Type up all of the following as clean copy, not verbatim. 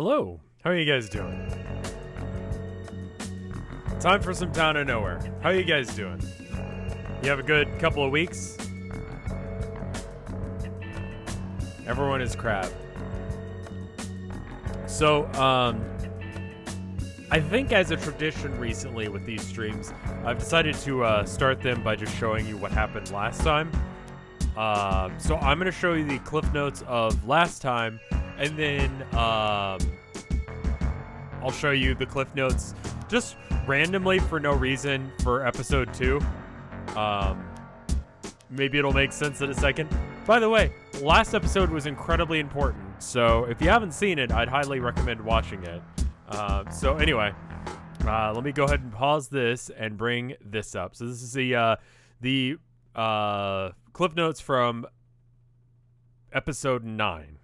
Hello, how are you guys doing? Time for some Town of Nowhere. How are you guys doing? You have a good couple of weeks? Everyone is crab. So, I think as a tradition recently with these streams, I've decided to start them by just showing you what happened last time. So I'm going to show you the cliff notes of last time, and then I'll show you the cliff notes just randomly for no reason for episode 2. Maybe it'll make sense in a second. By the way, last episode was incredibly important, so if you haven't seen it, I'd highly recommend watching it. So anyway, let me go ahead and pause this and bring this up. So this is the cliff notes from episode 9.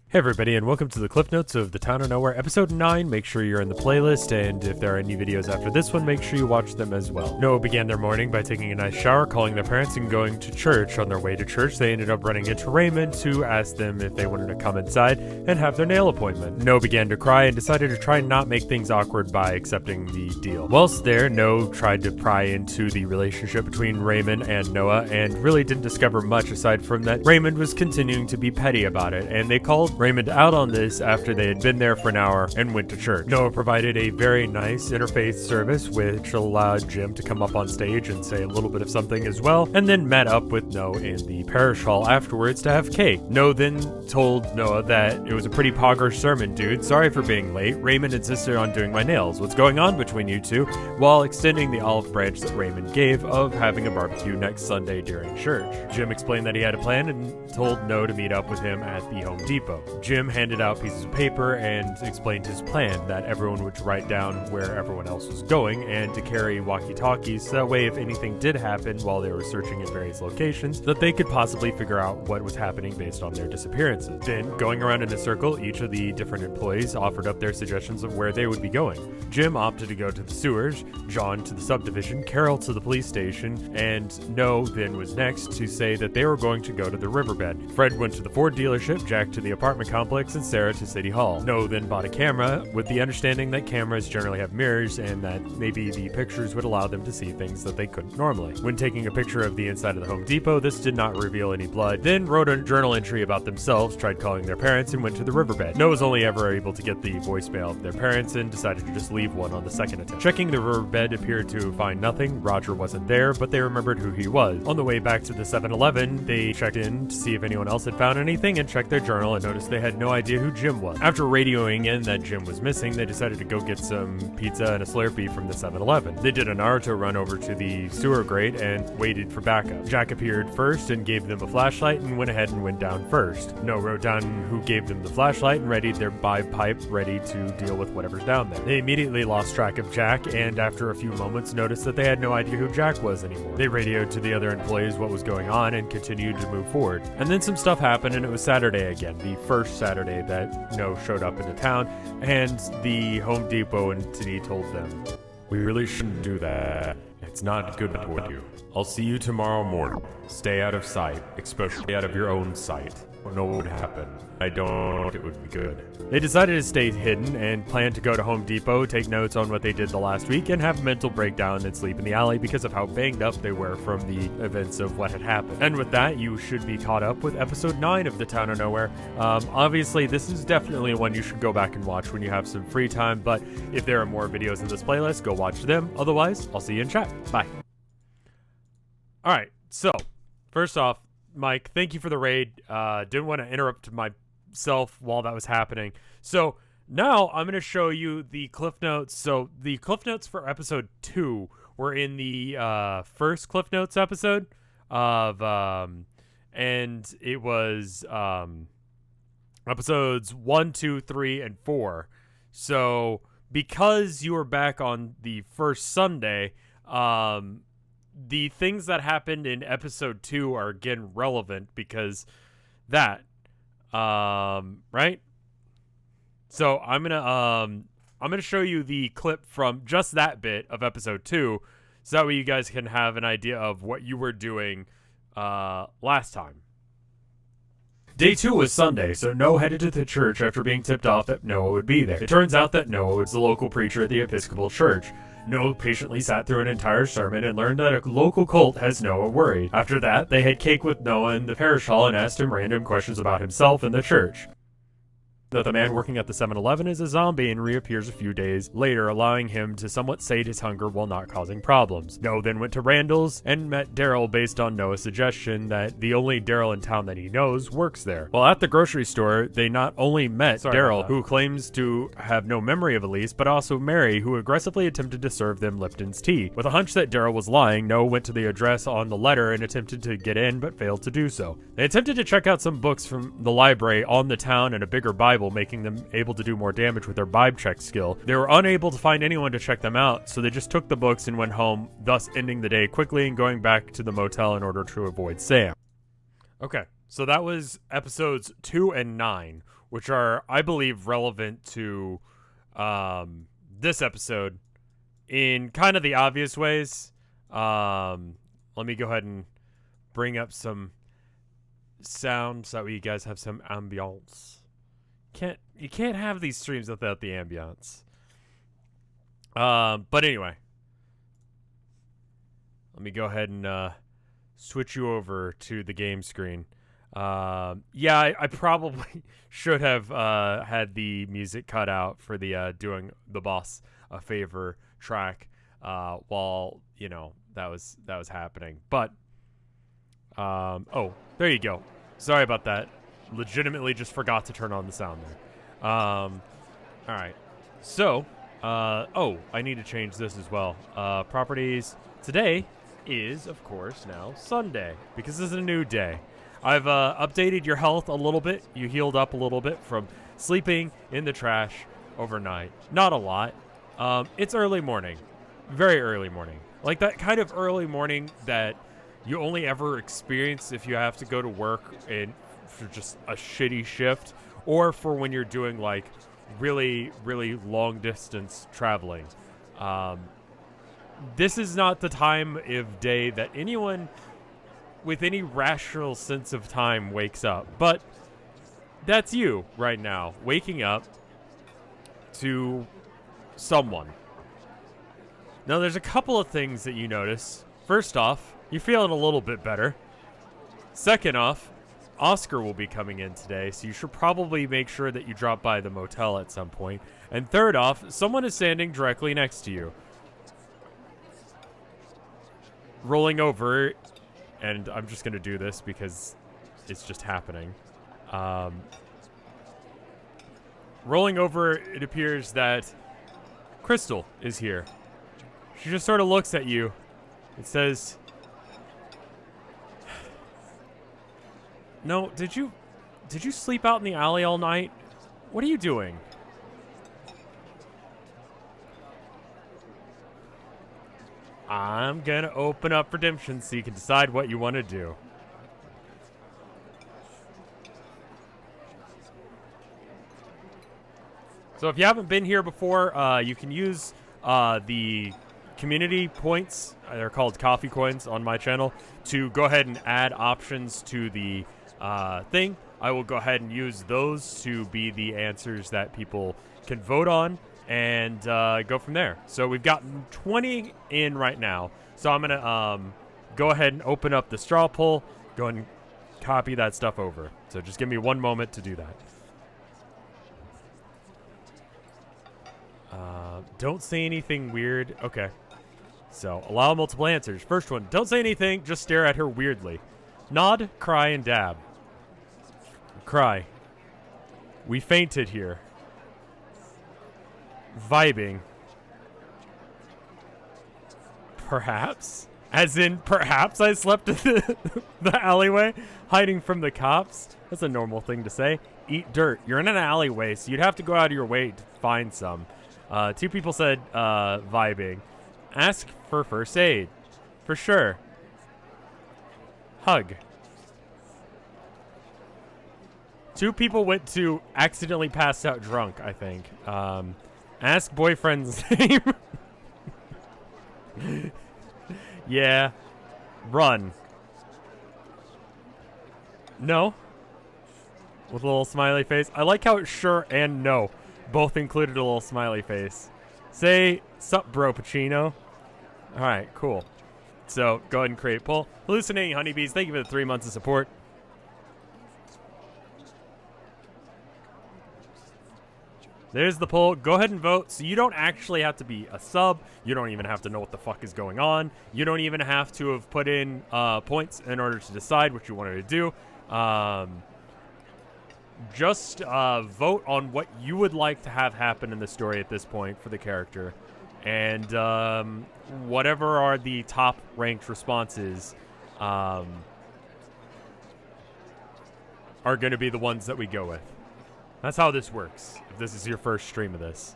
Hey everybody, and welcome to the cliff notes of the Town of Nowhere episode 9. Make sure you're in the playlist, and if there are any videos after this one, make sure you watch them as well. Noah began their morning by taking a nice shower, calling their parents, and going to church. On their way to church, they ended up running into Raymond, who asked them if they wanted to come inside and have their nail appointment. Noah began to cry and decided to try and not make things awkward by accepting the deal. Whilst there, Noah tried to pry into the relationship between Raymond and Noah, and really didn't discover much aside from that Raymond was continuing to be petty about it, and they called Raymond out on this after they had been there for an hour and went to church. Noah provided a very nice interfaith service, which allowed Jim to come up on stage and say a little bit of something as well, and then met up with Noah in the parish hall afterwards to have cake. Noah then told Noah that it was a pretty poggers sermon, dude. Sorry for being late. Raymond insisted on doing my nails. What's going on between you two? While extending the olive branch that Raymond gave of having a barbecue next Sunday during church. Jim explained that he had a plan and told Noah to meet up with him at the Home Depot. Jim handed out pieces of paper and explained his plan, that everyone would write down where everyone else was going and to carry walkie-talkies, so that way if anything did happen while they were searching at various locations, that they could possibly figure out what was happening based on their disappearances. Then, going around in a circle, each of the different employees offered up their suggestions of where they would be going. Jim opted to go to the sewers, John to the subdivision, Carol to the police station, and Noah then was next to say that they were going to go to the riverbed. Fred went to the Ford dealership, Jack to the apartment complex, and Sarah to City Hall. Noah then bought a camera with the understanding that cameras generally have mirrors and that maybe the pictures would allow them to see things that they couldn't normally. When taking a picture of the inside of the Home Depot, this did not reveal any blood. Then wrote a journal entry about themselves, tried calling their parents, and went to the riverbed. Noah was only ever able to get the voicemail of their parents and decided to just leave one on the second attempt. Checking the riverbed appeared to find nothing. Roger wasn't there, but they remembered who he was. On the way back to the 7-Eleven, they checked in to see if anyone else had found anything and checked their journal and noticed they had no idea who Jim was. After radioing in that Jim was missing, they decided to go get some pizza and a Slurpee from the 7-Eleven. They did a Naruto run over to the sewer grate and waited for backup. Jack appeared first and gave them a flashlight and went ahead and went down first. Noah wrote down who gave them the flashlight and readied their pipe ready to deal with whatever's down there. They immediately lost track of Jack and after a few moments noticed that they had no idea who Jack was anymore. They radioed to the other employees what was going on and continued to move forward. And then some stuff happened and it was Saturday again, the first Saturday that Noah showed up into town, and the Home Depot entity told them, "We really shouldn't do that. It's not good for you. I'll see you tomorrow morning. Stay out of sight, especially out of your own sight. I don't know what would happen. I don't think it would be good." They decided to stay hidden and planned to go to Home Depot, take notes on what they did the last week, and have a mental breakdown and sleep in the alley because of how banged up they were from the events of what had happened. And with that, you should be caught up with episode 9 of The Town of Nowhere. Obviously, this is definitely one you should go back and watch when you have some free time, but if there are more videos in this playlist, go watch them. Otherwise, I'll see you in chat. Bye. Alright, so, first off, Mike, thank you for the raid. Didn't want to interrupt myself while that was happening. So now I'm going to show you the cliff notes. So the cliff notes for episode 2 were in the first cliff notes episode of, and it was episodes 1, 2, 3, and 4. So because you were back on the first Sunday, the things that happened in episode 2 are again relevant because that, right? So I'm gonna show you the clip from just that bit of episode 2, so that way you guys can have an idea of what you were doing last time. Day 2 was Sunday, so Noah headed to the church after being tipped off that Noah would be there. It turns out that Noah was the local preacher at the Episcopal Church. Noah patiently sat through an entire sermon and learned that a local cult has Noah worried. After that, they had cake with Noah in the parish hall and asked him random questions about himself and the church. That the man working at the 7-Eleven is a zombie and reappears a few days later, allowing him to somewhat sate his hunger while not causing problems. Noah then went to Randall's and met Daryl based on Noah's suggestion that the only Daryl in town that he knows works there. While at the grocery store, they not only met Daryl, who claims to have no memory of Elise, but also Mary, who aggressively attempted to serve them Lipton's tea. With a hunch that Daryl was lying, Noah went to the address on the letter and attempted to get in, but failed to do so. They attempted to check out some books from the library on the town and a bigger Bible, making them able to do more damage with their vibe check skill. They were unable to find anyone to check them out, so they just took the books and went home, thus ending the day quickly and going back to the motel in order to avoid Sam. Okay, so that was episodes 2 and 9, which are, I believe, relevant to this episode in kind of the obvious ways. Let me go ahead and bring up some sound so that you guys have some ambiance. You can't have these streams without the ambiance. But anyway, let me go ahead and switch you over to the game screen. Yeah, I probably should have had the music cut out for the doing the boss a favor track while that was happening. But oh, there you go. Sorry about that. Legitimately just forgot to turn on the sound there. All right. So, oh, I need to change this as well. Properties. Today is, of course, now Sunday because this is a new day. I've updated your health a little bit. You healed up a little bit from sleeping in the trash overnight. Not a lot. It's early morning. Very early morning. Like that kind of early morning that you only ever experience if you have to go to work and for just a shitty shift, or for when you're doing like really, really long distance traveling. This is not the time of day that anyone with any rational sense of time wakes up. But that's you right now, waking up to someone. Now, there's a couple of things that you notice. First off, you're feeling a little bit better. Second off, Oscar will be coming in today, so you should probably make sure that you drop by the motel at some point. And third off, someone is standing directly next to you. Rolling over, and I'm just going to do this because it's just happening. Rolling over, it appears that Crystal is here. She just sort of looks at you. It says, "No, did you sleep out in the alley all night? What are you doing?" I'm gonna open up Redemption so you can decide what you want to do. So if you haven't been here before, you can use the community points, they're called coffee coins on my channel, to go ahead and add options to the thing. I will go ahead and use those to be the answers that people can vote on and go from there. So we've got 20 in right now. So I'm going to go ahead and open up the straw poll, go and copy that stuff over. So just give me one moment to do that. Don't say anything weird. Okay. So allow multiple answers. First one, don't say anything, just stare at her weirdly. Nod, cry, and dab. Cry. We fainted here. Vibing. Perhaps? As in, perhaps I slept in the alleyway, hiding from the cops? That's a normal thing to say. Eat dirt. You're in an alleyway, so you'd have to go out of your way to find some. 2 people said vibing. Ask for first aid. For sure. Hug. 2 people went to accidentally pass out drunk, I think. Ask boyfriend's name. Yeah. Run. No. with a little smiley face. I like how it's sure and no both included a little smiley face. Say, sup, bro, Pacino. All right, cool. So go ahead and create poll. Hallucinating honeybees, thank you for the 3 months of support. There's the poll. Go ahead and vote. So you don't actually have to be a sub. You don't even have to know what the fuck is going on. You don't even have to have put in points in order to decide what you wanted to do. Just vote on what you would like to have happen in the story at this point for the character. And whatever are the top ranked responses are going to be the ones that we go with. That's how this works, if this is your first stream of this.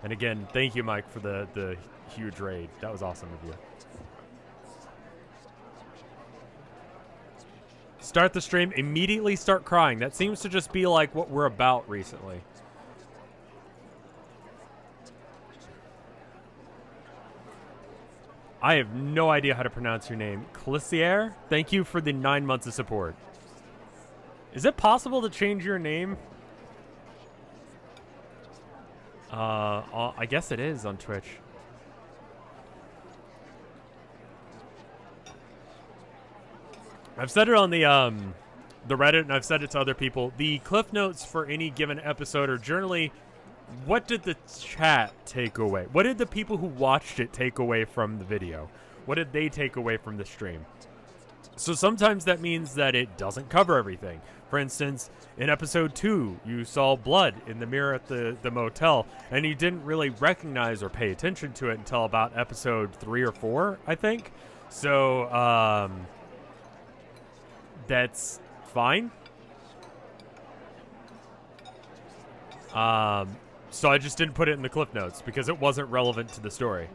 And again, thank you, Mike, for the huge raid. That was awesome of you. Start the stream, immediately start crying. That seems to just be like what we're about recently. I have no idea how to pronounce your name. Clissier, thank you for the 9 months of support. Is it possible to change your name? I guess it is on Twitch. I've said it on the Reddit, and I've said it to other people. The cliff notes for any given episode are generally, what did the chat take away? What did the people who watched it take away from the video? What did they take away from the stream? So sometimes that means that it doesn't cover everything. For instance, in episode 2, you saw blood in the mirror at the motel, and you didn't really recognize or pay attention to it until about episode 3 or 4, I think. So, that's fine. So I just didn't put it in the cliff notes because it wasn't relevant to the story.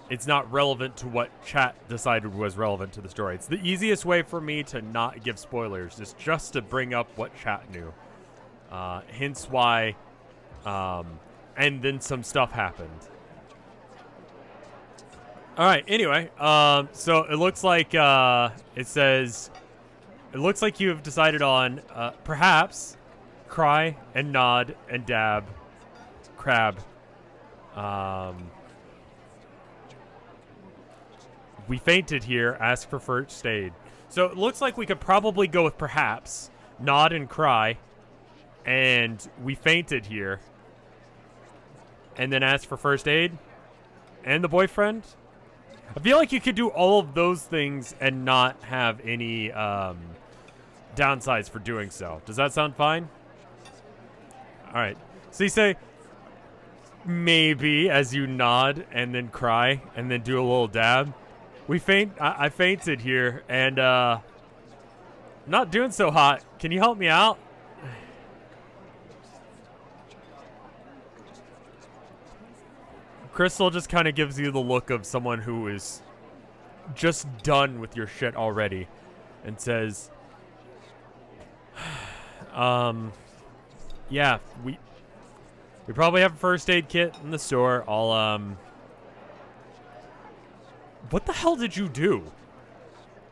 It's not relevant to what chat decided was relevant to the story. It's the easiest way for me to not give spoilers, is just to bring up what chat knew. Hence why, and then some stuff happened. All right, anyway, so it looks like, it looks like you have decided on, perhaps, cry and nod and dab, crab, we fainted here, ask for first aid. So it looks like we could probably go with perhaps, nod and cry, and we fainted here, and then ask for first aid, and the boyfriend. I feel like you could do all of those things and not have any downsides for doing so. Does that sound fine? All right. So you say, maybe, as you nod and then cry and then do a little dab. I fainted here, and not doing so hot. Can you help me out? Crystal just kind of gives you the look of someone who is just done with your shit already, and says, yeah, we probably have a first aid kit in the store. What the hell did you do?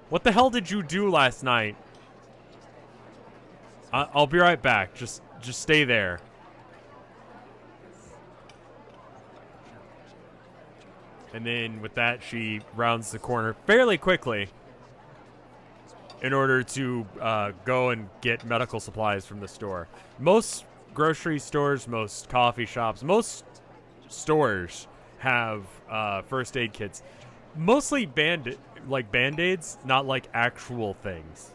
What the hell did you do last night? I'll be right back. Just stay there. And then with that, she rounds the corner fairly quickly in order to go and get medical supplies from the store. Most grocery stores, most coffee shops, most stores have first aid kits. Mostly Band-Aids, not like actual things.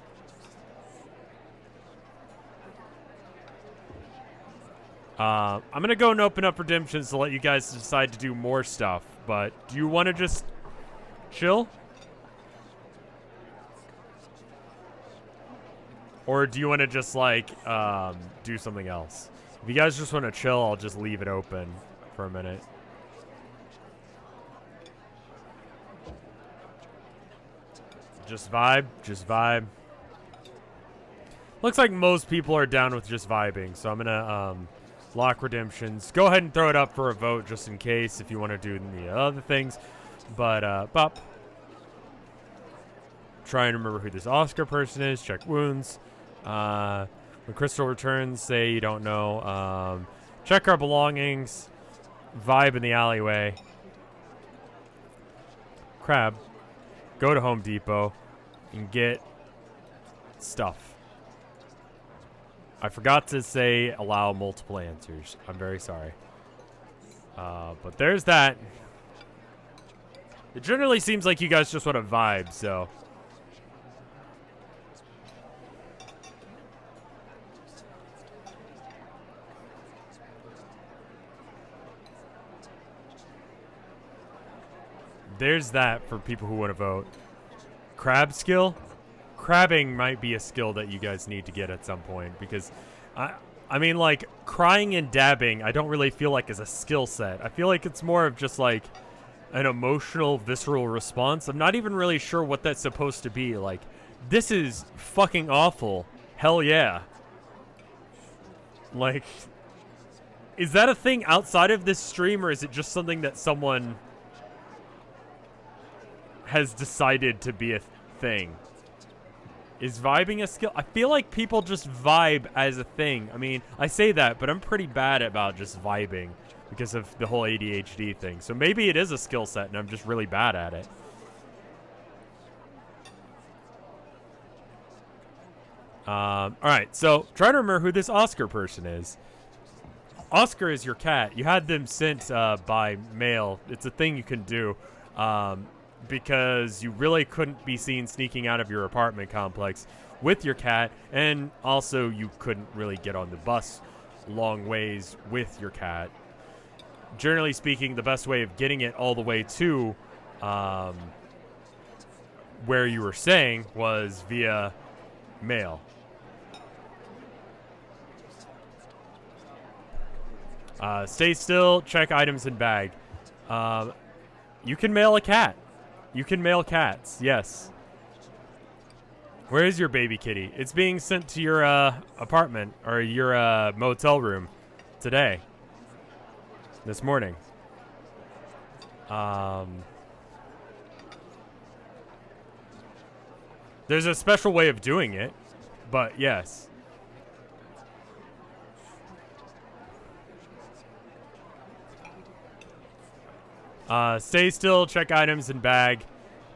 I'm going to go and open up redemptions to let you guys decide to do more stuff. But do you want to just chill? Or do you want to just, like, do something else? If you guys just want to chill, I'll just leave it open for a minute. Just vibe, just vibe. Looks like most people are down with just vibing, so I'm gonna lock redemptions. Go ahead and throw it up for a vote just in case if you want to do the other things. But bop. Try and remember who this Oscar person is. Check wounds. When Crystal returns, say you don't know. Check our belongings. Vibe in the alleyway. Crab, go to Home Depot and get stuff. I forgot to say allow multiple answers. I'm very sorry. But there's that. It generally seems like you guys just want to vibe, so. There's that for people who want to vote. Crab skill? Crabbing might be a skill that you guys need to get at some point, because I mean, like, crying and dabbing I don't really feel like is a skill set. I feel like it's more of just like an emotional, visceral response. I'm not even really sure what that's supposed to be. Like, this is fucking awful. Hell yeah. Like, is that a thing outside of this stream, or is it just something that someone has decided to be a thing? Is vibing a skill? I feel like people just vibe as a thing. I mean, I say that, but I'm pretty bad about just vibing because of the whole ADHD thing. So maybe it is a skill set and I'm just really bad at it. All right, so try to remember who this Oscar person is. Oscar is your cat. You had them sent by mail. It's a thing you can do. Because you really couldn't be seen sneaking out of your apartment complex with your cat, and also you couldn't really get on the bus long ways with your cat. Generally speaking, the best way of getting it all the way to where you were staying was via mail. Stay still, check items in bag. You can mail a cat. You can mail cats, yes. Where is your baby kitty? It's being sent to your apartment or your motel room today. This morning. There's a special way of doing it, but yes. Stay still, check items in bag.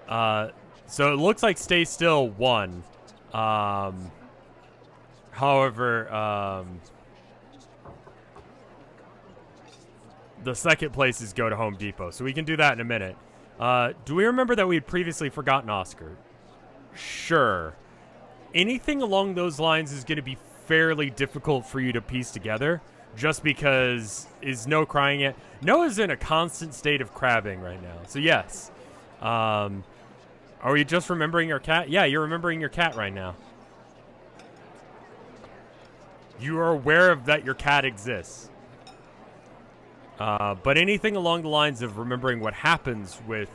So it looks like stay still won. However, the second place is go to Home Depot. So we can do that in a minute. Do we remember that we had previously forgotten Oscar? Sure. Anything along those lines is going to be fairly difficult for you to piece together. Just because, is No crying yet? No is in a constant state of crabbing right now. So yes. Are we just remembering your cat? Yeah, you're remembering your cat right now. You are aware of that your cat exists. But anything along the lines of remembering what happens with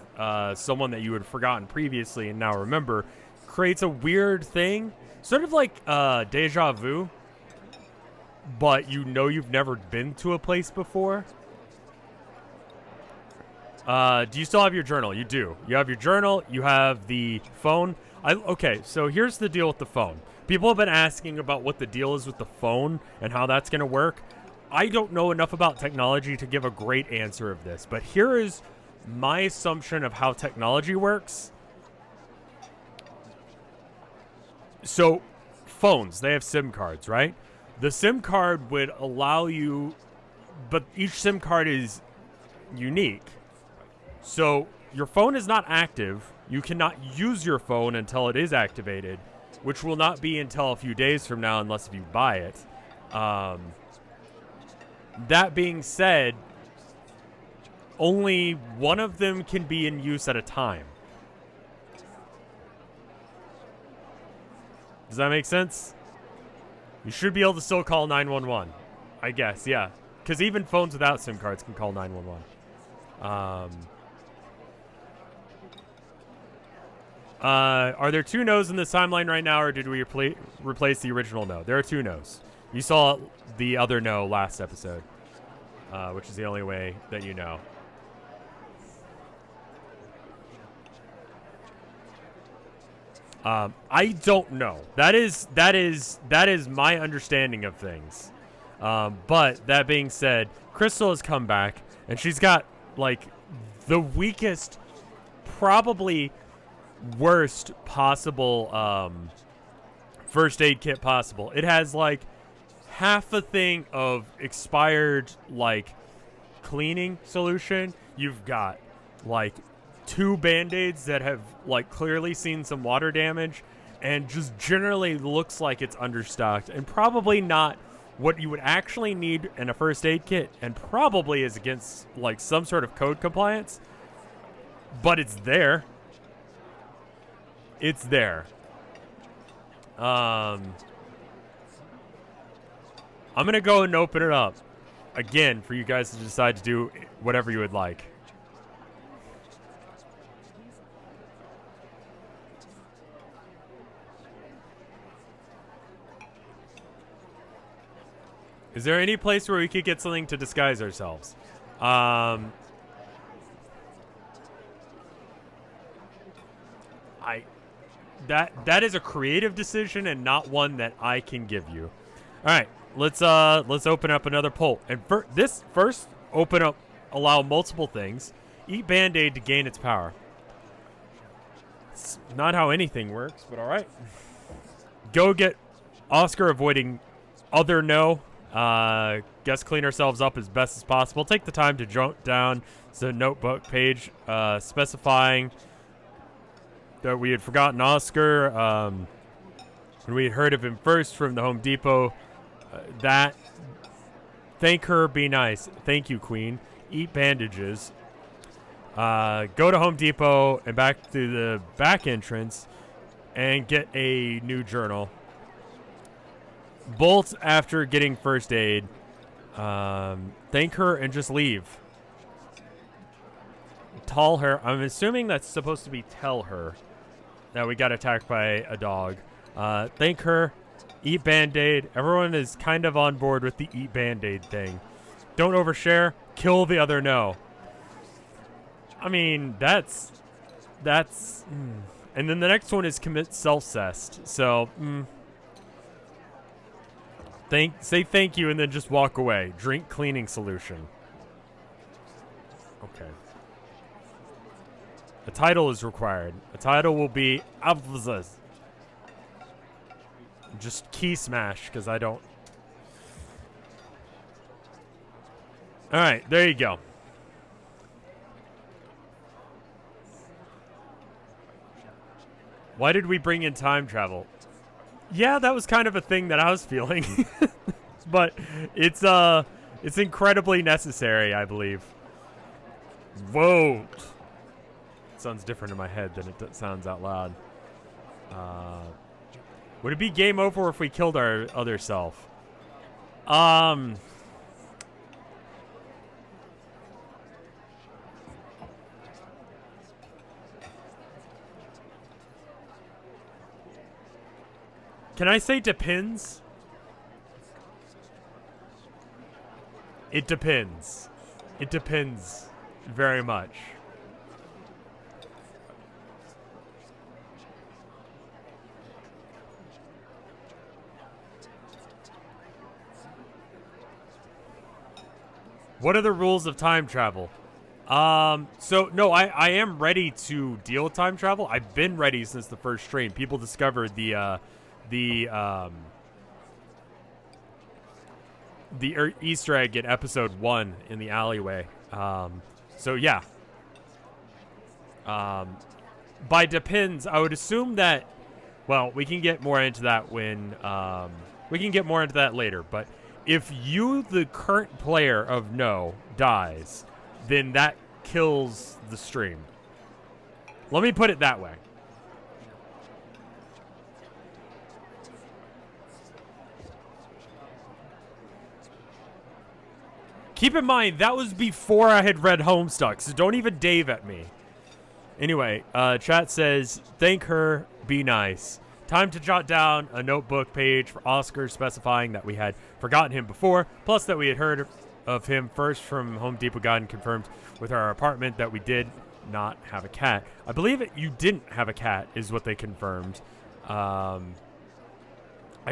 someone that you had forgotten previously and now remember creates a weird thing. Sort of like deja vu. But you know you've never been to a place before. Do you still have your journal? You do. You have your journal. You have the phone. Okay, so here's the deal with the phone. People have been asking about what the deal is with the phone and how that's going to work. I don't know enough about technology to give a great answer of this, but here is my assumption of how technology works. So, phones, they have SIM cards, right? The SIM card would allow you, but each SIM card is unique. So your phone is not active. You cannot use your phone until it is activated, which will not be until a few days from now unless if you buy it. That being said, only one of them can be in use at a time. Does that make sense? You should be able to still call 911. I guess, yeah. Because even phones without SIM cards can call 911. Are there two no's in this timeline right now, or did we replace the original no? There are two no's. You saw the other no last episode, which is the only way that you know. I don't know. That is my understanding of things. But that being said, Crystal has come back, and she's got like the weakest, probably worst possible first aid kit possible. It has like half a thing of expired like cleaning solution. You've got like 2 band-aids that have like clearly seen some water damage and just generally looks like it's understocked and probably not what you would actually need in a first aid kit, and probably is against like some sort of code compliance, but it's there. It's there. I'm gonna go and open it up again for you guys to decide to do whatever you would like. Is there any place where we could get something to disguise ourselves? That is a creative decision and not one that I can give you. All right, let's open up another poll. And first open up, allow multiple things. Eat Band-Aid to gain its power. It's not how anything works, but all right. Go get Oscar avoiding other no. Guess clean ourselves up as best as possible. Take the time to jot down the notebook page specifying that we had forgotten Oscar when we had heard of him first from the Home Depot. Thank her, be nice. Thank you, Queen. Eat bandages. Go to Home Depot and back through the back entrance and get a new journal. Bolt after getting first aid. Thank her and just leave. Tell her. I'm assuming that's supposed to be tell her that we got attacked by a dog. Thank her. Eat Band-Aid. Everyone is kind of on board with the eat Band-Aid thing. Don't overshare. Kill the other no. I mean, that's. And then the next one is commit self-cest. So, say thank you and then just walk away. Drink cleaning solution. Okay. A title is required. A title will be Abvazaz. Just key smash, because I don't. Alright, there you go. Why did we bring in time travel? Yeah, that was kind of a thing that I was feeling. But it's incredibly necessary, I believe. Whoa. It sounds different in my head than it sounds out loud. Would it be game over if we killed our other self? Can I say depends? It depends. It depends very much. What are the rules of time travel? So no, I am ready to deal with time travel. I've been ready since the first stream. People discovered the Easter egg in episode 1 in the alleyway. So yeah. By depends, I would assume that. Well, we can get more into that when we can get more into that later. But if you, the current player of No, dies, then that kills the stream. Let me put it that way. Keep in mind, that was before I had read Homestuck, so don't even Dave at me. Anyway, chat says, thank her, be nice. Time to jot down a notebook page for Oscar specifying that we had forgotten him before, plus that we had heard of him first from Home Depot Guide and confirmed with our apartment that we did not have a cat. I believe you didn't have a cat is what they confirmed. I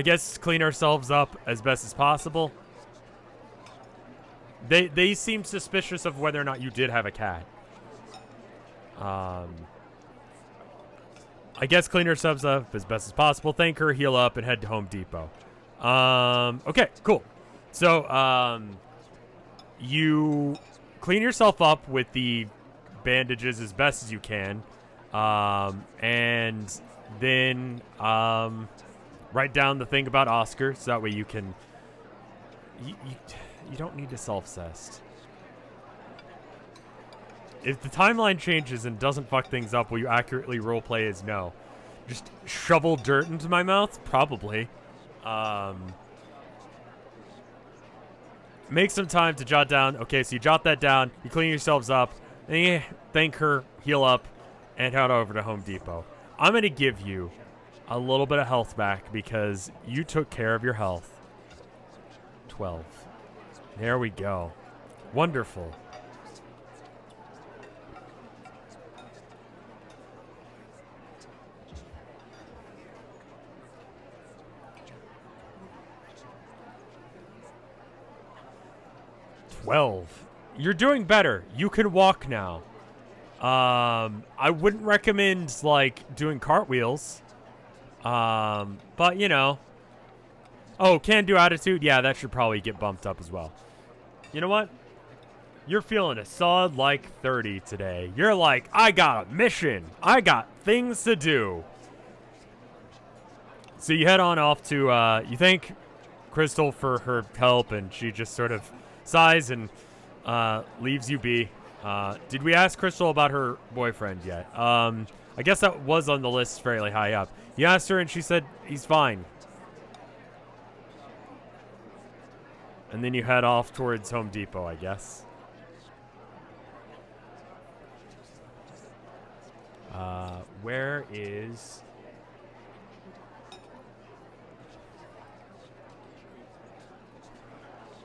guess clean ourselves up as best as possible. They seem suspicious of whether or not you did have a cat. I guess clean ourselves up as best as possible. Thank her, heal up, and head to Home Depot. Okay, cool. So, you clean yourself up with the bandages as best as you can. And then, write down the thing about Oscar, so that way you can... You don't need to self-cest. If the timeline changes and doesn't fuck things up, will you accurately roleplay as no? Just shovel dirt into my mouth? Probably. Make some time to jot down. Okay, so you jot that down. You clean yourselves up. Then you thank her, heal up, and head over to Home Depot. I'm going to give you a little bit of health back because you took care of your health. 12. There we go. Wonderful. You're doing better. You can walk now. I wouldn't recommend, like, doing cartwheels. But, you know. Oh, can do attitude? Yeah, that should probably get bumped up as well. You know what? You're feeling a solid, like, 30 today. You're like, I got a mission. I got things to do. So you head on off to, you thank Crystal for her help, and she just sort of sighs and leaves you be. Did we ask Crystal about her boyfriend yet? I guess that was on the list fairly high up. You asked her, and she said he's fine. And then you head off towards Home Depot, I guess. Where is...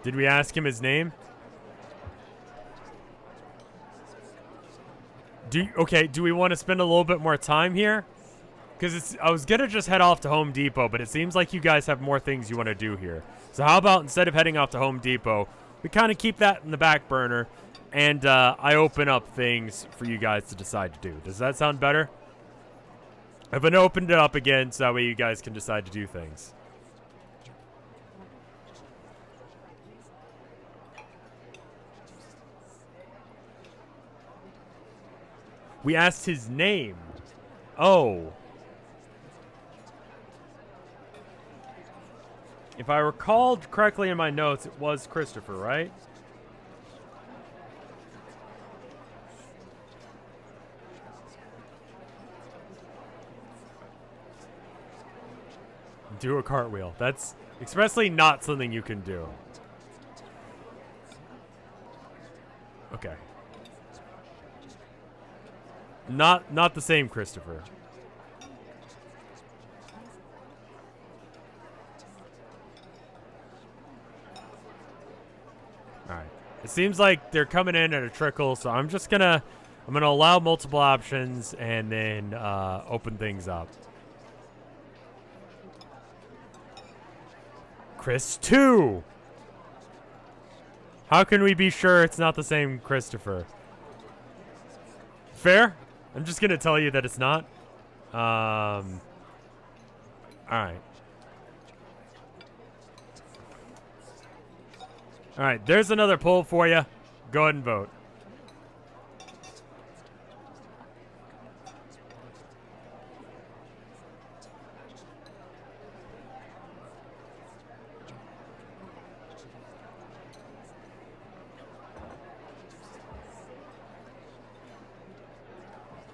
Did we ask him his name? Do we want to spend a little bit more time here? Because I was going to just head off to Home Depot, but it seems like you guys have more things you want to do here. So how about instead of heading off to Home Depot, we kind of keep that in the back burner, and I open up things for you guys to decide to do. Does that sound better? I've been opened it up again, so that way you guys can decide to do things. We asked his name. Oh. If I recalled correctly in my notes, it was Christopher, right? Do a cartwheel. That's expressly not something you can do. Okay. Not the same Christopher. Alright. It seems like they're coming in at a trickle, so I'm gonna allow multiple options and then open things up. Chris 2! How can we be sure it's not the same Christopher? Fair? I'm just gonna tell you that it's not. Alright. Alright, there's another poll for you. Go ahead and vote.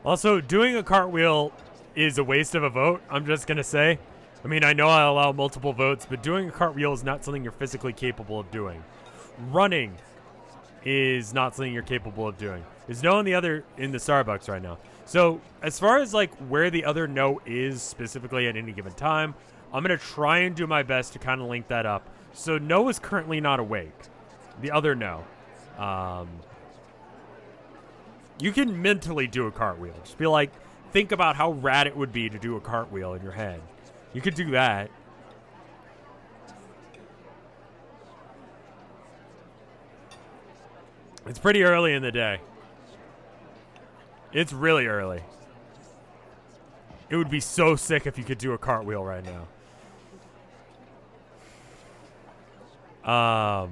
Also, doing a cartwheel is a waste of a vote, I'm just going to say. I mean, I know I allow multiple votes, but doing a cartwheel is not something you're physically capable of doing. Running is not something you're capable of doing. There's no one in the Starbucks right now. So, as far as, like, where the other no is specifically at any given time, I'm going to try and do my best to kind of link that up. So, no is currently not awake. The other no. You can mentally do a cartwheel. Just be like, think about how rad it would be to do a cartwheel in your head. You could do that. It's pretty early in the day. It's really early. It would be so sick if you could do a cartwheel right now.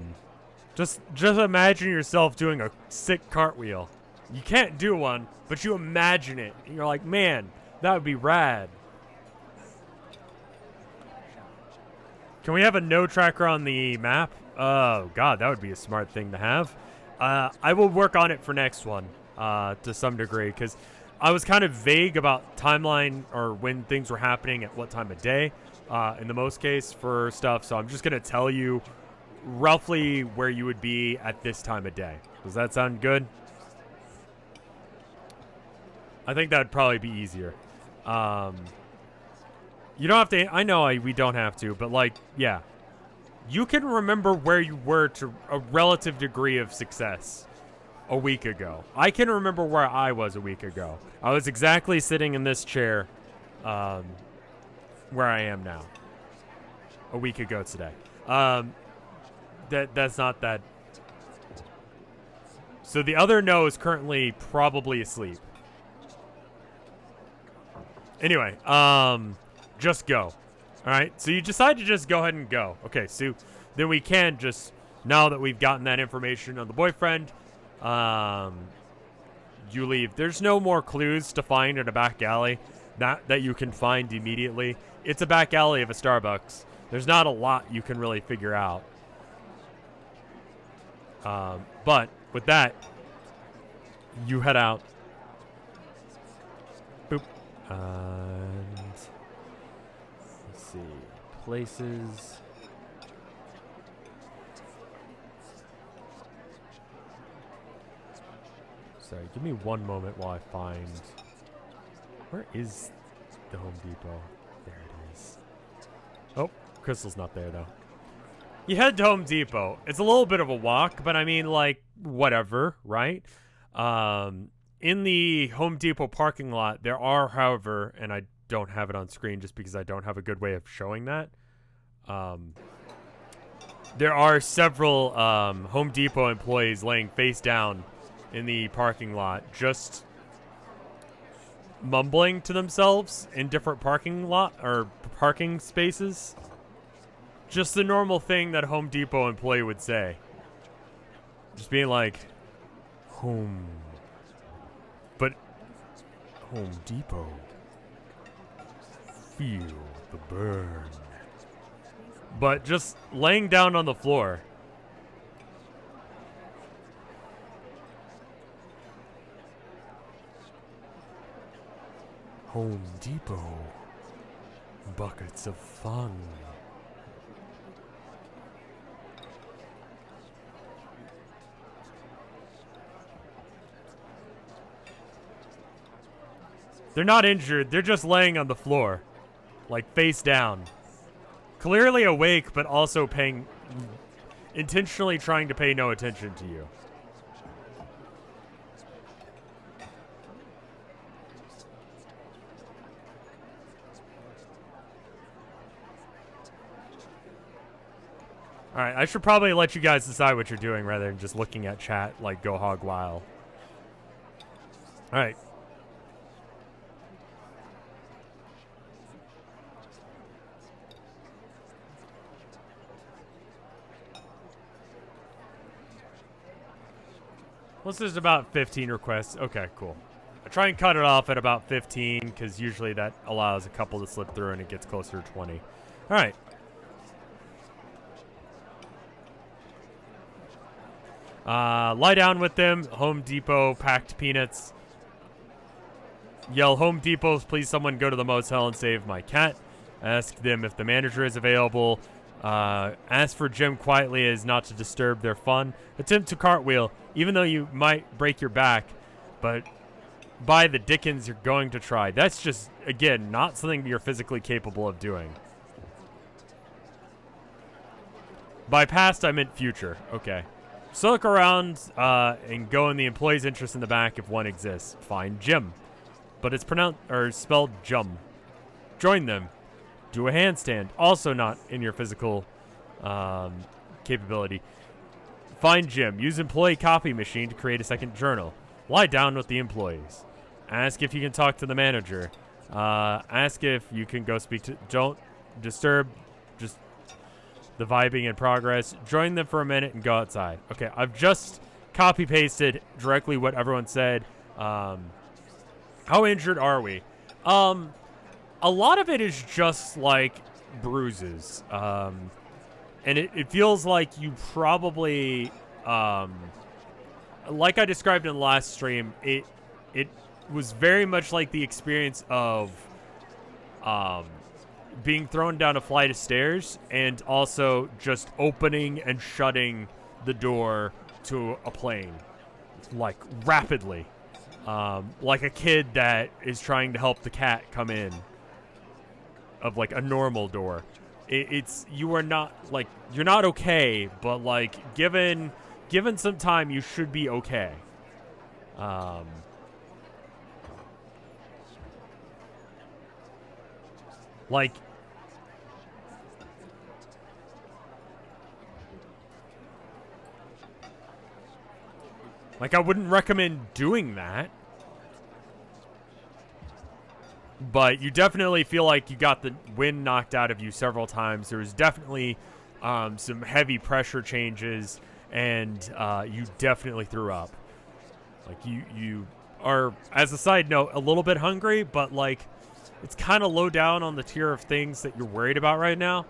Just imagine yourself doing a sick cartwheel. You can't do one, but you imagine it. And you're like, man, that would be rad. Can we have a no tracker on the map? Oh, God, that would be a smart thing to have. I will work on it for next one to some degree, because I was kind of vague about timeline or when things were happening at what time of day in the most case for stuff. So I'm just going to tell you roughly where you would be at this time of day. Does that sound good? I think that would probably be easier. You don't have to. I know we don't have to, but like, yeah. You can remember where you were to a relative degree of success a week ago. I can remember where I was a week ago. I was exactly sitting in this chair where I am now a week ago today. That's not that. So the other no is currently probably asleep. Anyway, just go. All right, so you decide to just go ahead and go. Okay, so then we can just, now that we've gotten that information on the boyfriend, you leave. There's no more clues to find in a back alley that you can find immediately. It's a back alley of a Starbucks. There's not a lot you can really figure out. But with that, you head out. Boop. And let's see. Places. Sorry, give me one moment while I find... Where is the Home Depot? There it is. Oh, Crystal's not there, though. You head to Home Depot. It's a little bit of a walk, but I mean, like, whatever, right? In the Home Depot parking lot, there are, however, and I don't have it on screen just because I don't have a good way of showing that. There are several Home Depot employees laying face down in the parking lot, just mumbling to themselves in different parking spaces. Just the normal thing that a Home Depot employee would say. Just being like, home. But Home Depot. Feel the burn. But just laying down on the floor. Home Depot. Buckets of fun. They're not injured. They're just laying on the floor. Like, face down. Clearly awake, but also intentionally trying to pay no attention to you. Alright, I should probably let you guys decide what you're doing rather than just looking at chat like go hog wild. Alright. Let's just about 15 requests. Okay, cool. I try and cut it off at about 15 because usually that allows a couple to slip through and it gets closer to 20. All right. Lie down with them. Home Depot packed peanuts. Yell, Home Depot, please someone go to the motel and save my cat. Ask them if the manager is available. Ask for Jim quietly as not to disturb their fun. Attempt to cartwheel, even though you might break your back, but by the dickens you're going to try. That's just, again, not something you're physically capable of doing. By past, I meant future. Okay. So look around and go in the employee's interest in the back if one exists. Find Jim, but it's pronounced or spelled Jum. Join them. Do a handstand. Also not in your physical capability. Find Jim. Use employee copy machine to create a second journal. Lie down with the employees. Ask if you can talk to the manager. Ask if you can go speak to... Don't disturb just the vibing in progress. Join them for a minute and go outside. Okay, I've just copy-pasted directly what everyone said. How injured are we? A lot of it is just, like, bruises. And it feels like you probably... like I described in the last stream, it was very much like the experience of being thrown down a flight of stairs and also just opening and shutting the door to a plane, like, rapidly. Like a kid that is trying to help the cat come in of, like, a normal door. You are not, like, you're not okay, but, like, given some time, you should be okay. Like, I wouldn't recommend doing that. But you definitely feel like you got the wind knocked out of you several times. There was definitely some heavy pressure changes, and you definitely threw up. Like, you are, as a side note, a little bit hungry, but, like, it's kind of low down on the tier of things that you're worried about right now.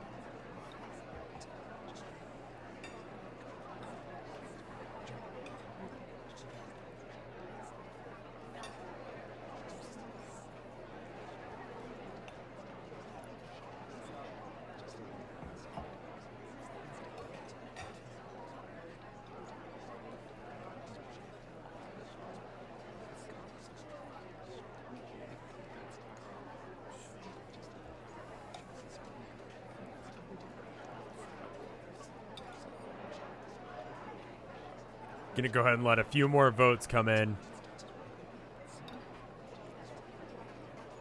Gonna go ahead and let a few more votes come in.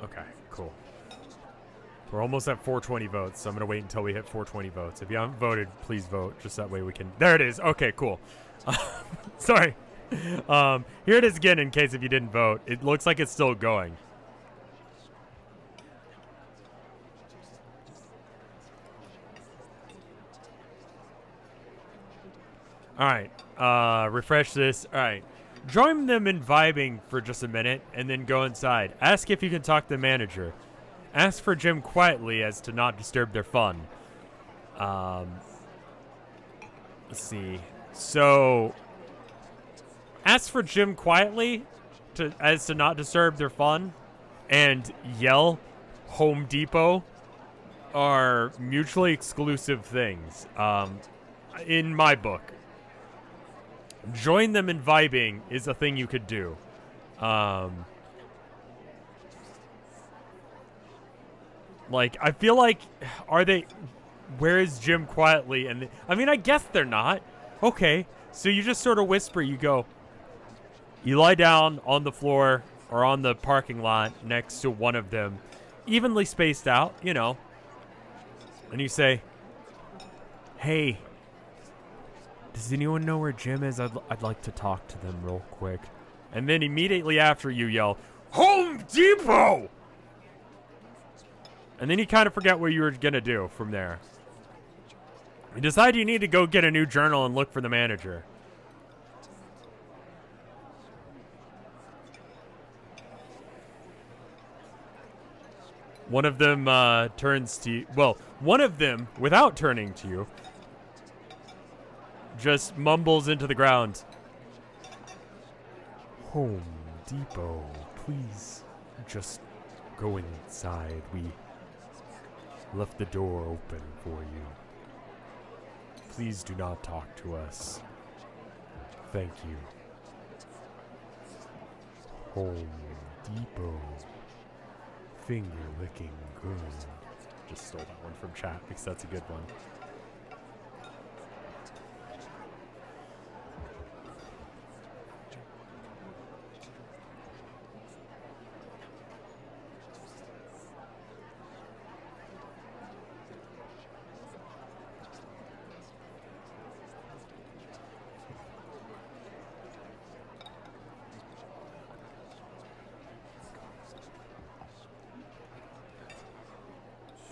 Okay, cool. We're almost at 420 votes, so I'm gonna wait until we hit 420 votes. If you haven't voted, please vote, just that way we can... There it is! Okay, cool. Sorry. Here it is again in case if you didn't vote. It looks like it's still going. Alright. Refresh this. Alright. Join them in vibing for just a minute, and then go inside. Ask if you can talk to the manager. Ask for Jim quietly as to not disturb their fun. Let's see. So, ask for Jim quietly as to not disturb their fun, and yell Home Depot are mutually exclusive things. In my book. Join them in vibing is a thing you could do. Like, I feel like, where is Jim quietly? And I mean, I guess they're not. Okay, so you just sort of whisper, you lie down on the floor or on the parking lot next to one of them, evenly spaced out, you know, and you say, hey, does anyone know where Jim is? I'd like to talk to them real quick. And then immediately after you yell, Home Depot! And then you kind of forget what you were going to do from there. You decide you need to go get a new journal and look for the manager. One of them turns to you. Well, one of them, without turning to you, just mumbles into the ground. Home Depot, please just go inside. We left the door open for you. Please do not talk to us. Thank you. Home Depot. Finger licking good. Just stole that one from chat because that's a good one.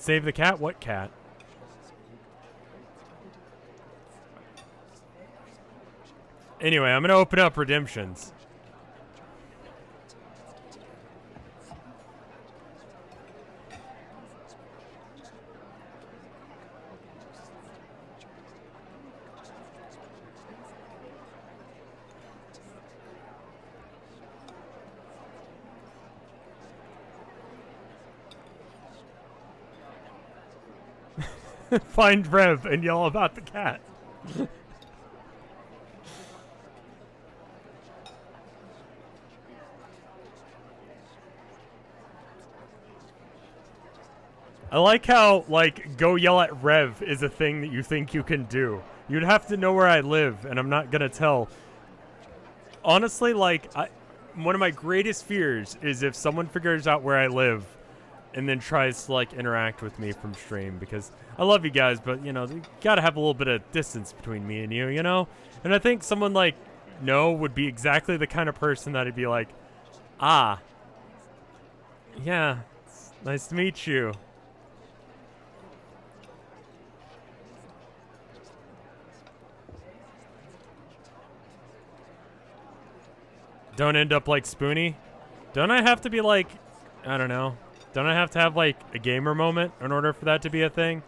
Save the cat? What cat? Anyway, I'm going to open up redemptions. Find Rev and yell about the cat. I like how, like, go yell at Rev is a thing that you think you can do. You'd have to know where I live, and I'm not gonna tell. Honestly, like, one of my greatest fears is if someone figures out where I live and then tries to, like, interact with me from stream, because I love you guys, but, you know, you gotta have a little bit of distance between me and you know? And I think someone like No would be exactly the kind of person that I'd be like, ah, yeah, it's nice to meet you. Don't end up like Spoonie. Don't I have to be like, I don't know. Don't I have to have like a gamer moment in order for that to be a thing?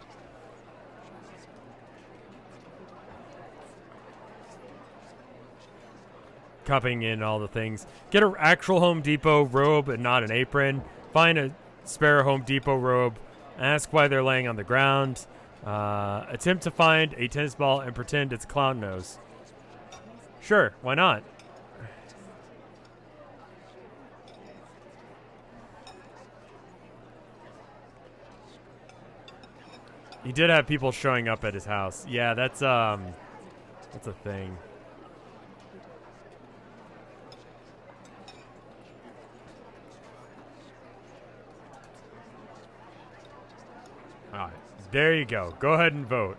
Copying in all the things. Get an actual Home Depot robe and not an apron. Find a spare Home Depot robe. Ask why they're laying on the ground. Attempt to find a tennis ball and pretend it's clown nose. Sure, why not? He did have people showing up at his house. Yeah, that's a thing. All right, there you go. Go ahead and vote.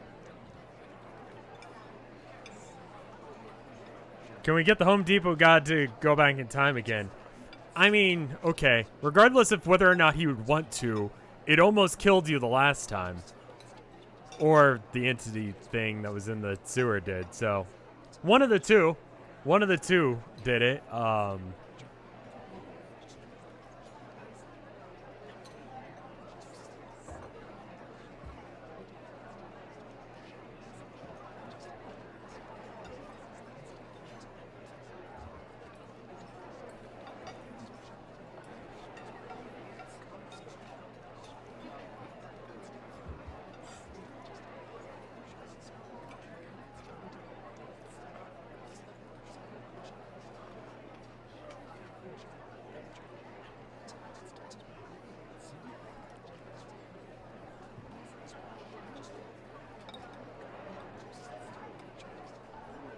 Can we get the Home Depot god to go back in time again? I mean, okay. Regardless of whether or not he would want to, it almost killed you the last time. Or the entity thing that was in the sewer did. So, one of the two did it.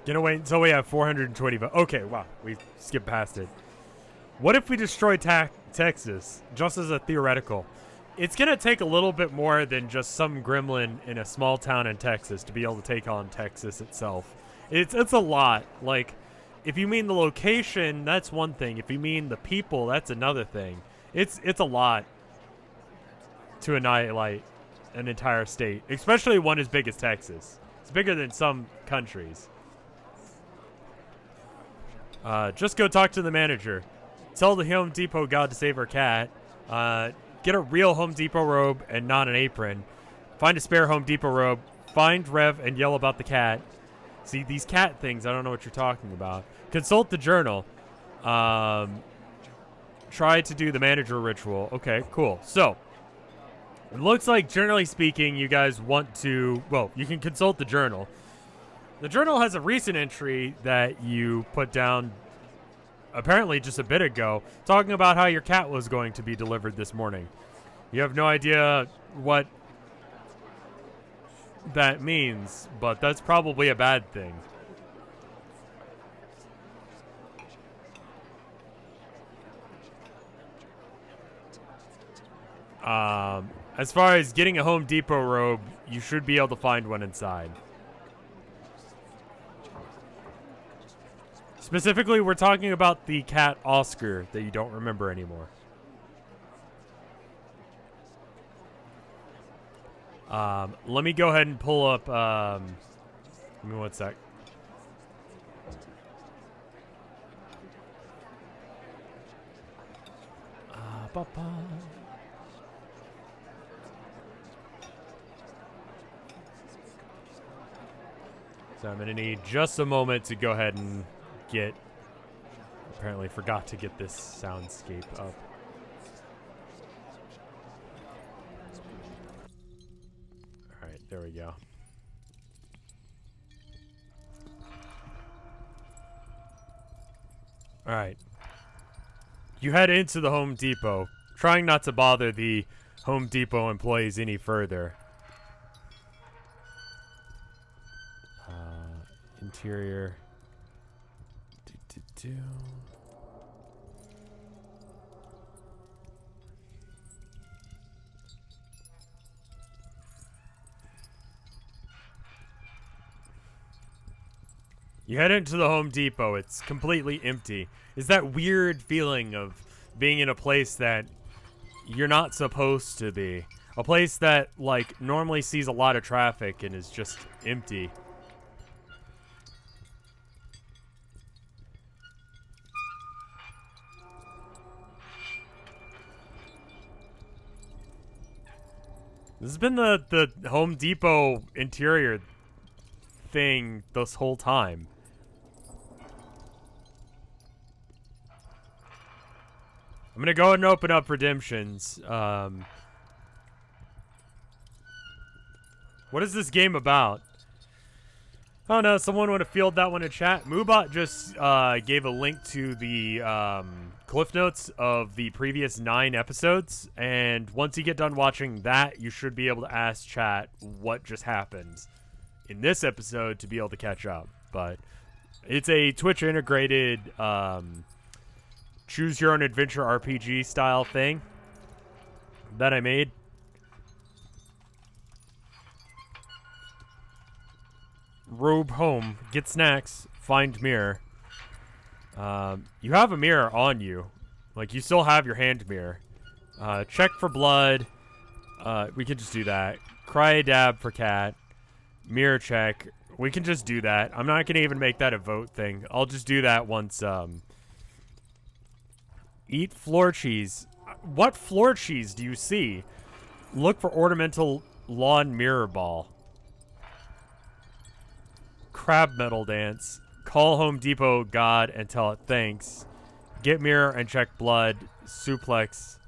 Gonna wait until we have 420 votes. Okay, wow, we skipped past it. What if we destroy Texas, just as a theoretical? It's gonna take a little bit more than just some gremlin in a small town in Texas to be able to take on Texas itself. It's a lot. Like, if you mean the location, that's one thing. If you mean the people, that's another thing. It's a lot to annihilate an entire state, especially one as big as Texas. It's bigger than some countries. Just go talk to the manager. Tell the Home Depot god to save our cat. Get a real Home Depot robe and not an apron. Find a spare Home Depot robe. Find Rev and yell about the cat. See, these cat things, I don't know what you're talking about. Consult the journal. Try to do the manager ritual. Okay, cool. So, it looks like, generally speaking, you guys want to... Well, you can consult the journal. The journal has a recent entry that you put down apparently just a bit ago, talking about how your cat was going to be delivered this morning. You have no idea what that means, but that's probably a bad thing. As far as getting a Home Depot robe, you should be able to find one inside. Specifically, we're talking about the cat Oscar that you don't remember anymore. Let me go ahead and pull up, give me 1 sec. So I'm gonna need just a moment to go ahead and get, apparently forgot to get this soundscape up. Alright, there we go. Alright. You head into the Home Depot, trying not to bother the Home Depot employees any further. Interior. You head into the Home Depot. It's completely empty. It's that weird feeling of being in a place that you're not supposed to be. A place that, like, normally sees a lot of traffic and is just empty. This has been the Home Depot interior thing this whole time. I'm gonna go ahead and open up redemptions. What is this game about? Oh no, someone would have fielded that one in chat. Moobot just gave a link to the cliff notes of the previous 9 episodes, and once you get done watching that, you should be able to ask chat what just happened in this episode to be able to catch up. But it's a Twitch integrated choose your own adventure RPG style thing that I made. Robe home, get snacks, find mirror. You have a mirror on you. Like, you still have your hand mirror. Check for blood. We can just do that. Cry dab for cat. Mirror check. We can just do that. I'm not going to even make that a vote thing. I'll just do that once, eat floor cheese. What floor cheese do you see? Look for ornamental lawn mirror ball. Crab metal dance. Call Home Depot God and tell it thanks. Get mirror and check blood. Suplex.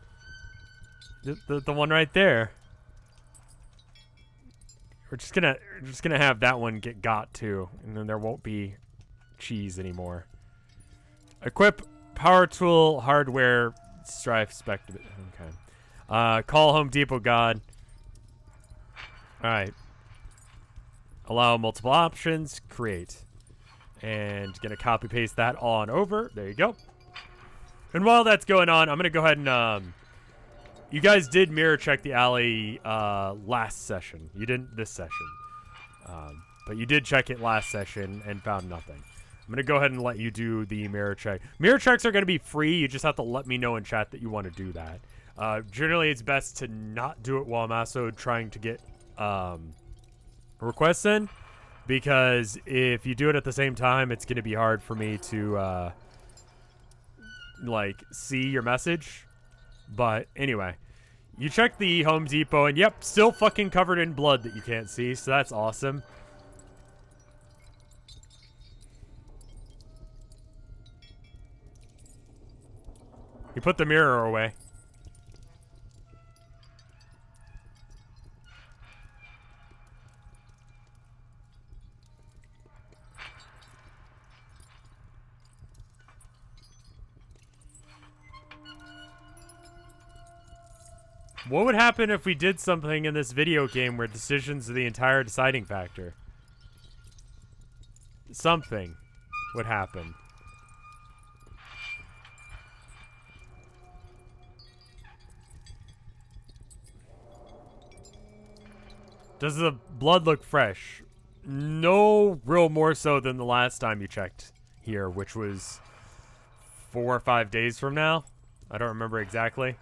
The one right there. We're just gonna have that one get got too, and then there won't be cheese anymore. Equip power tool hardware strife spec. Okay. Call Home Depot God. All right. Allow multiple options. Create. And gonna copy paste that on over. There you go. And while that's going on, I'm gonna go ahead and you guys did mirror check the alley last session. You didn't this session. But you did check it last session and found nothing. I'm gonna go ahead and let you do the mirror check. Mirror checks are gonna be free. You just have to let me know in chat that you want to do that. Generally, it's best to not do it while I'm also trying to get requests in, because if you do it at the same time, it's gonna be hard for me to like see your message. But anyway, you check the Home Depot, and yep, still fucking covered in blood that you can't see, so that's awesome. You put the mirror away. What would happen if we did something in this video game where decisions are the entire deciding factor? Something would happen. Does the blood look fresh? No, real more so than the last time you checked here, which was 4 or 5 days from now. I don't remember exactly.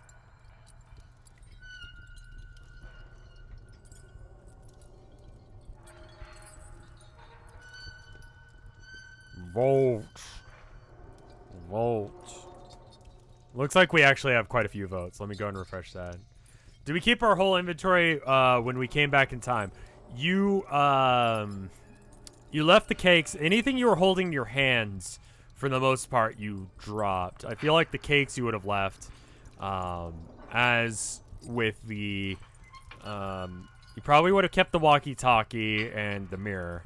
Vote. Vote. Looks like we actually have quite a few votes. Let me go and refresh that. Did we keep our whole inventory when we came back in time? You left the cakes. Anything you were holding in your hands, for the most part, you dropped. I feel like the cakes you would have left. As with the... you probably would have kept the walkie-talkie and the mirror.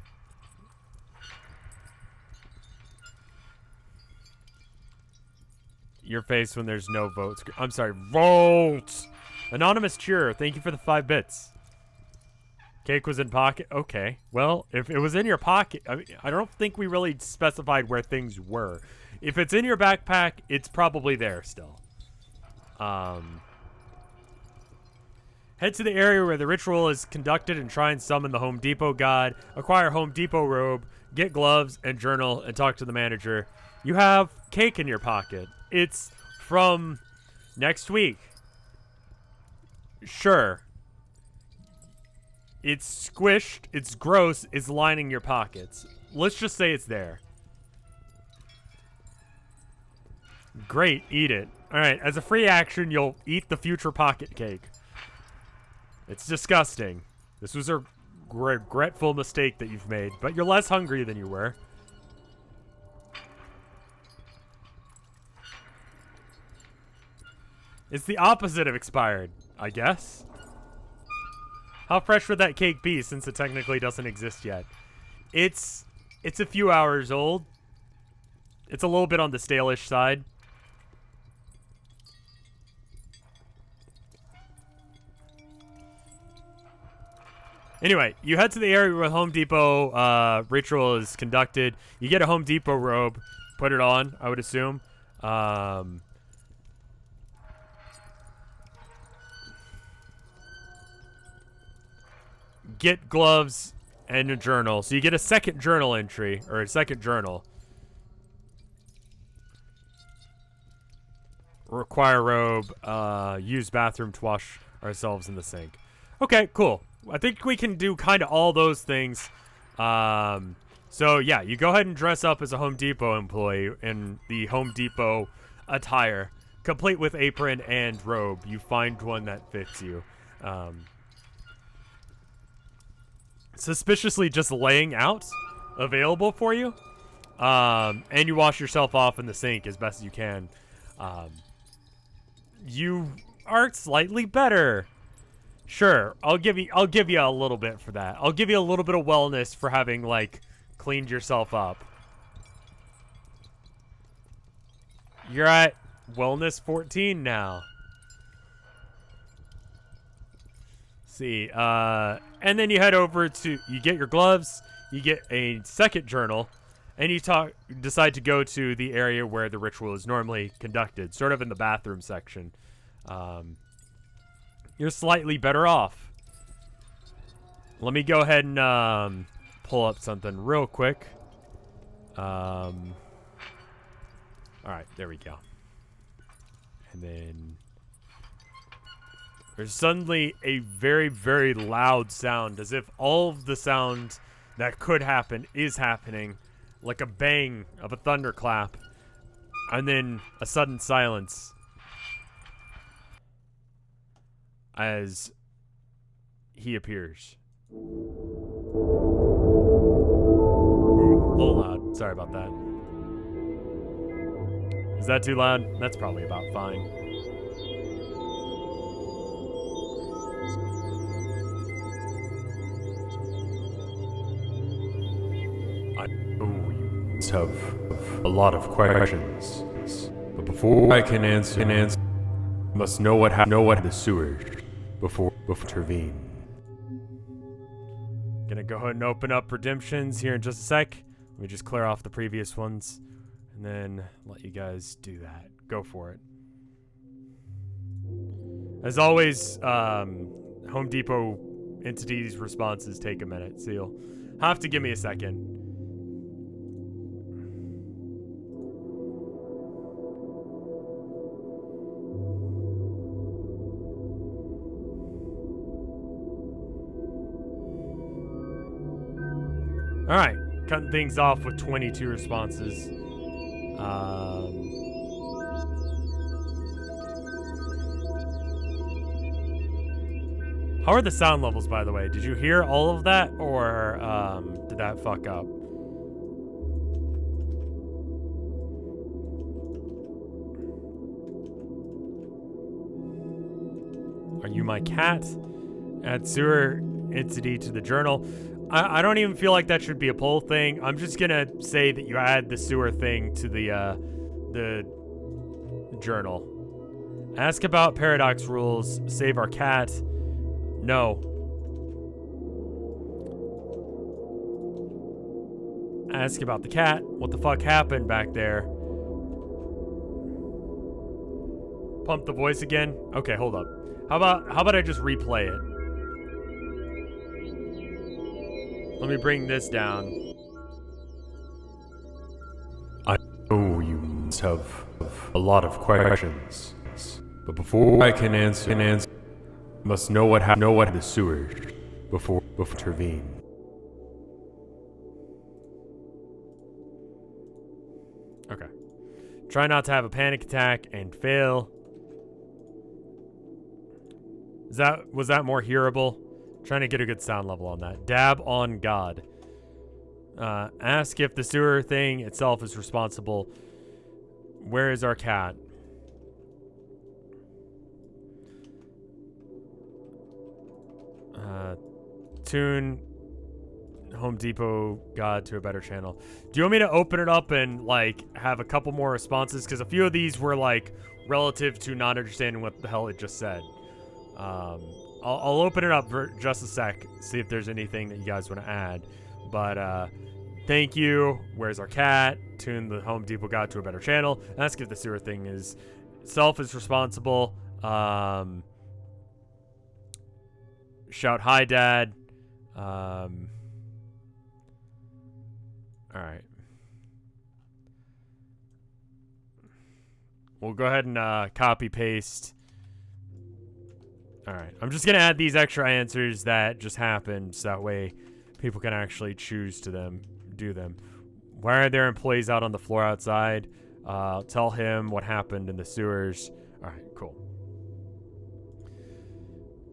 Your face when there's no votes. I'm sorry, votes! Anonymous Jurer, thank you for the 5 bits. Cake was in pocket. Okay. Well, if it was in your pocket, I don't think we really specified where things were. If it's in your backpack, it's probably there still. Head to the area where the ritual is conducted and try and summon the Home Depot god. Acquire Home Depot robe, get gloves and journal, and talk to the manager. You have cake in your pocket. It's from next week. Sure. It's squished, it's gross, it's lining your pockets. Let's just say it's there. Great, eat it. Alright, as a free action, you'll eat the future pocket cake. It's disgusting. This was a regretful mistake that you've made, but you're less hungry than you were. It's the opposite of expired, I guess. How fresh would that cake be since it technically doesn't exist yet? It's a few hours old. It's a little bit on the stale-ish side. Anyway, you head to the area where Home Depot ritual is conducted. You get a Home Depot robe, put it on, I would assume. Get gloves and a journal. So you get a second journal entry, or a second journal. Require robe, use bathroom to wash ourselves in the sink. Okay, cool. I think we can do kind of all those things. So yeah, you go ahead and dress up as a Home Depot employee in the Home Depot attire, complete with apron and robe. You find one that fits you. Suspiciously just laying out, available for you. And you wash yourself off in the sink as best as you can. You are slightly better. Sure, I'll give you a little bit for that. I'll give you a little bit of wellness for having, like, cleaned yourself up. You're at wellness 14 now. See, and then you head over to, you get your gloves, you get a second journal, and you decide to go to the area where the ritual is normally conducted, sort of in the bathroom section. You're slightly better off. Let me go ahead and pull up something real quick. All right, there we go. And then there's suddenly a very, very loud sound, as if all of the sound that could happen is happening, like a bang of a thunderclap, and then a sudden silence as he appears. Ooh, a little loud. Sorry about that. Is that too loud? That's probably about fine. I know you have a lot of questions, but before I can answer, must know what the sewers before intervene. Gonna go ahead and open up redemptions here in just a sec. Let me just clear off the previous ones, and then let you guys do that. Go for it. As always, Home Depot entities responses take a minute, so you'll have to give me a second. All right, cutting things off with 22 responses. How are the sound levels, by the way? Did you hear all of that, or did that fuck up? Are you my cat? Add sewer entity to the journal. I don't even feel like that should be a poll thing. I'm just gonna say that you add the sewer thing to the journal. Ask about paradox rules. Save our cat. No. Ask about the cat. What the fuck happened back there? Pump the voice again? Okay, hold up. How about I just replay it? Let me bring this down. I know you must have a lot of questions, but before I can answer, must know what happened. Know what the sewers before intervene. Okay. Try not to have a panic attack and fail. Was that more hearable? Trying to get a good sound level on that. Dab on God. Ask if the sewer thing itself is responsible. Where is our cat? Tune Home Depot God to a better channel. Do you want me to open it up and like have a couple more responses? Because a few of these were like relative to not understanding what the hell it just said. I'll open it up for just a sec, see if there's anything that you guys want to add. But thank you. Where's our cat? Tune the Home Depot God to a better channel. Ask if the sewer thing is itself is responsible. Shout hi, Dad. All right. We'll go ahead and copy paste. All right. I'm just going to add these extra answers that just happened so that way people can actually choose to do them. Why are there employees out on the floor outside? Tell him what happened in the sewers. All right, cool.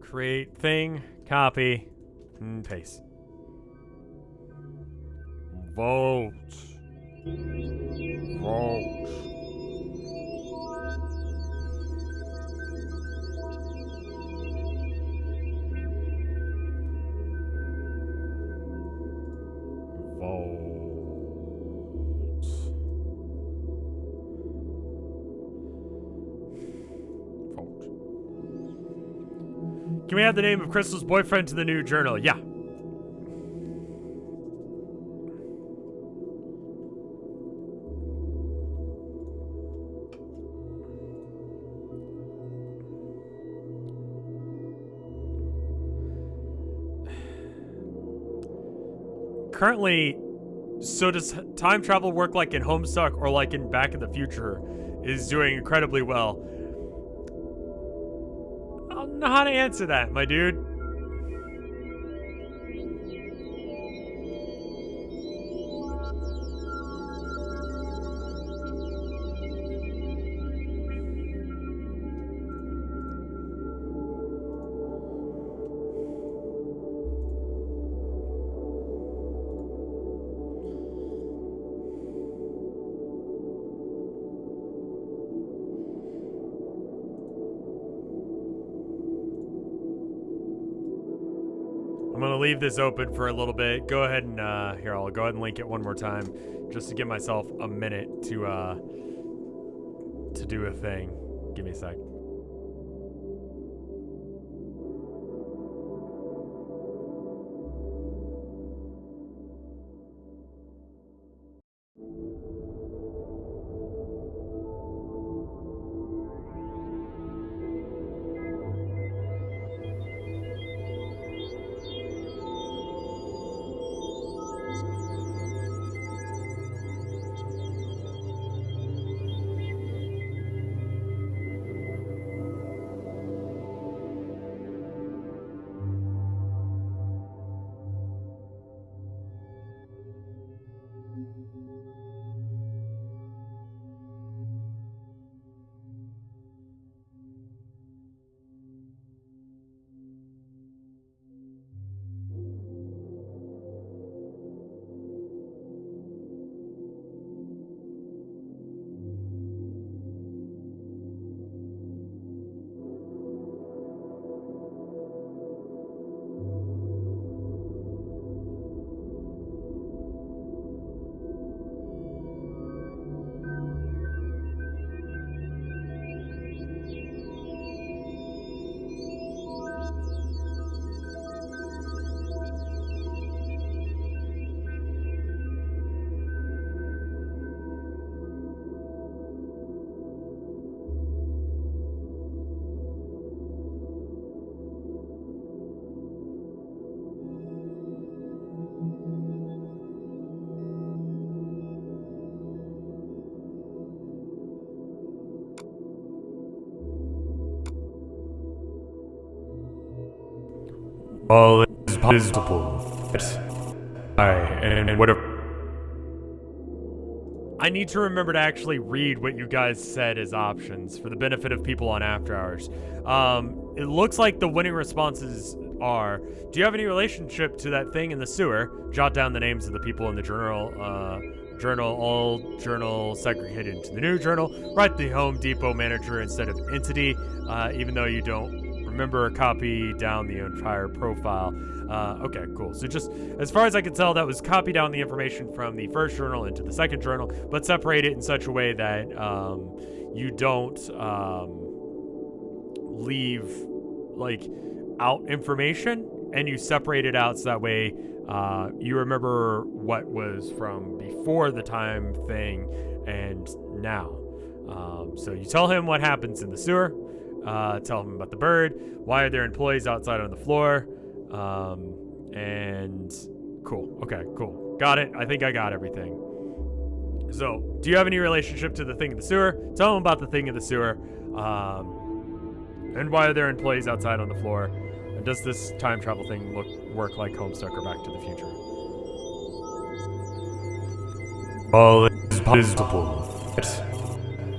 Create thing, copy, and paste. Vote. Vote. Can we add the name of Crystal's boyfriend to the new journal? Yeah. Currently, so does time travel work like in Homestuck or like in Back in the Future is doing incredibly well? I don't know how to answer that, my dude. I'm gonna leave this open for a little bit. Go ahead and here, I'll go ahead and link it one more time just to give myself a minute to do a thing. Give me a sec. All is possible. And whatever. I need to remember to actually read what you guys said as options for the benefit of people on After Hours. It looks like the winning responses are: do you have any relationship to that thing in the sewer? Jot down the names of the people in the journal. All journal segregated into the new journal. Write the Home Depot manager instead of entity, even though you don't remember. Copy down the entire profile. Okay, cool. So just as far as I can tell, that was copy down the information from the first journal into the second journal, but separate it in such a way that you don't leave like out information, and you separate it out so that way you remember what was from before the time thing and now. So you tell him what happens in the sewer. Tell him about the bird. Why are there employees outside on the floor? And cool. Okay, cool. Got it. I think I got everything. So, do you have any relationship to the thing in the sewer? Tell him about the thing in the sewer. And why are there employees outside on the floor? And does this time travel thing work like Homestuck or Back to the Future? All is possible.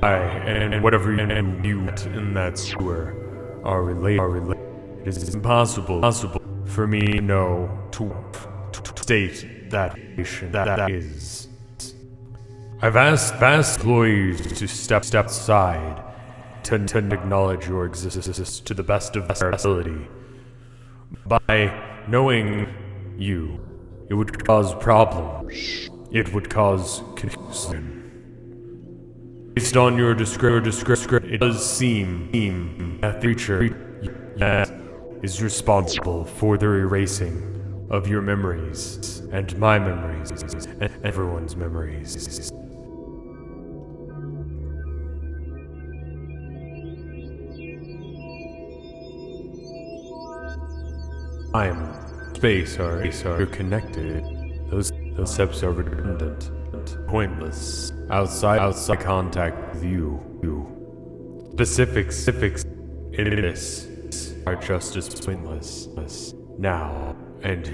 And whatever you in that sewer are related. It is impossible for me to know to state that is. I've asked employees to step aside to acknowledge your existence to the best of their ability. By knowing you, it would cause problems. It would cause confusion. Based on your description, it does seem that the creature is responsible for the erasing of your memories, and my memories, and everyone's memories. Time and space are connected. Those steps are redundant, pointless. Outside contact with you. Specifics in this are just as pointless now. And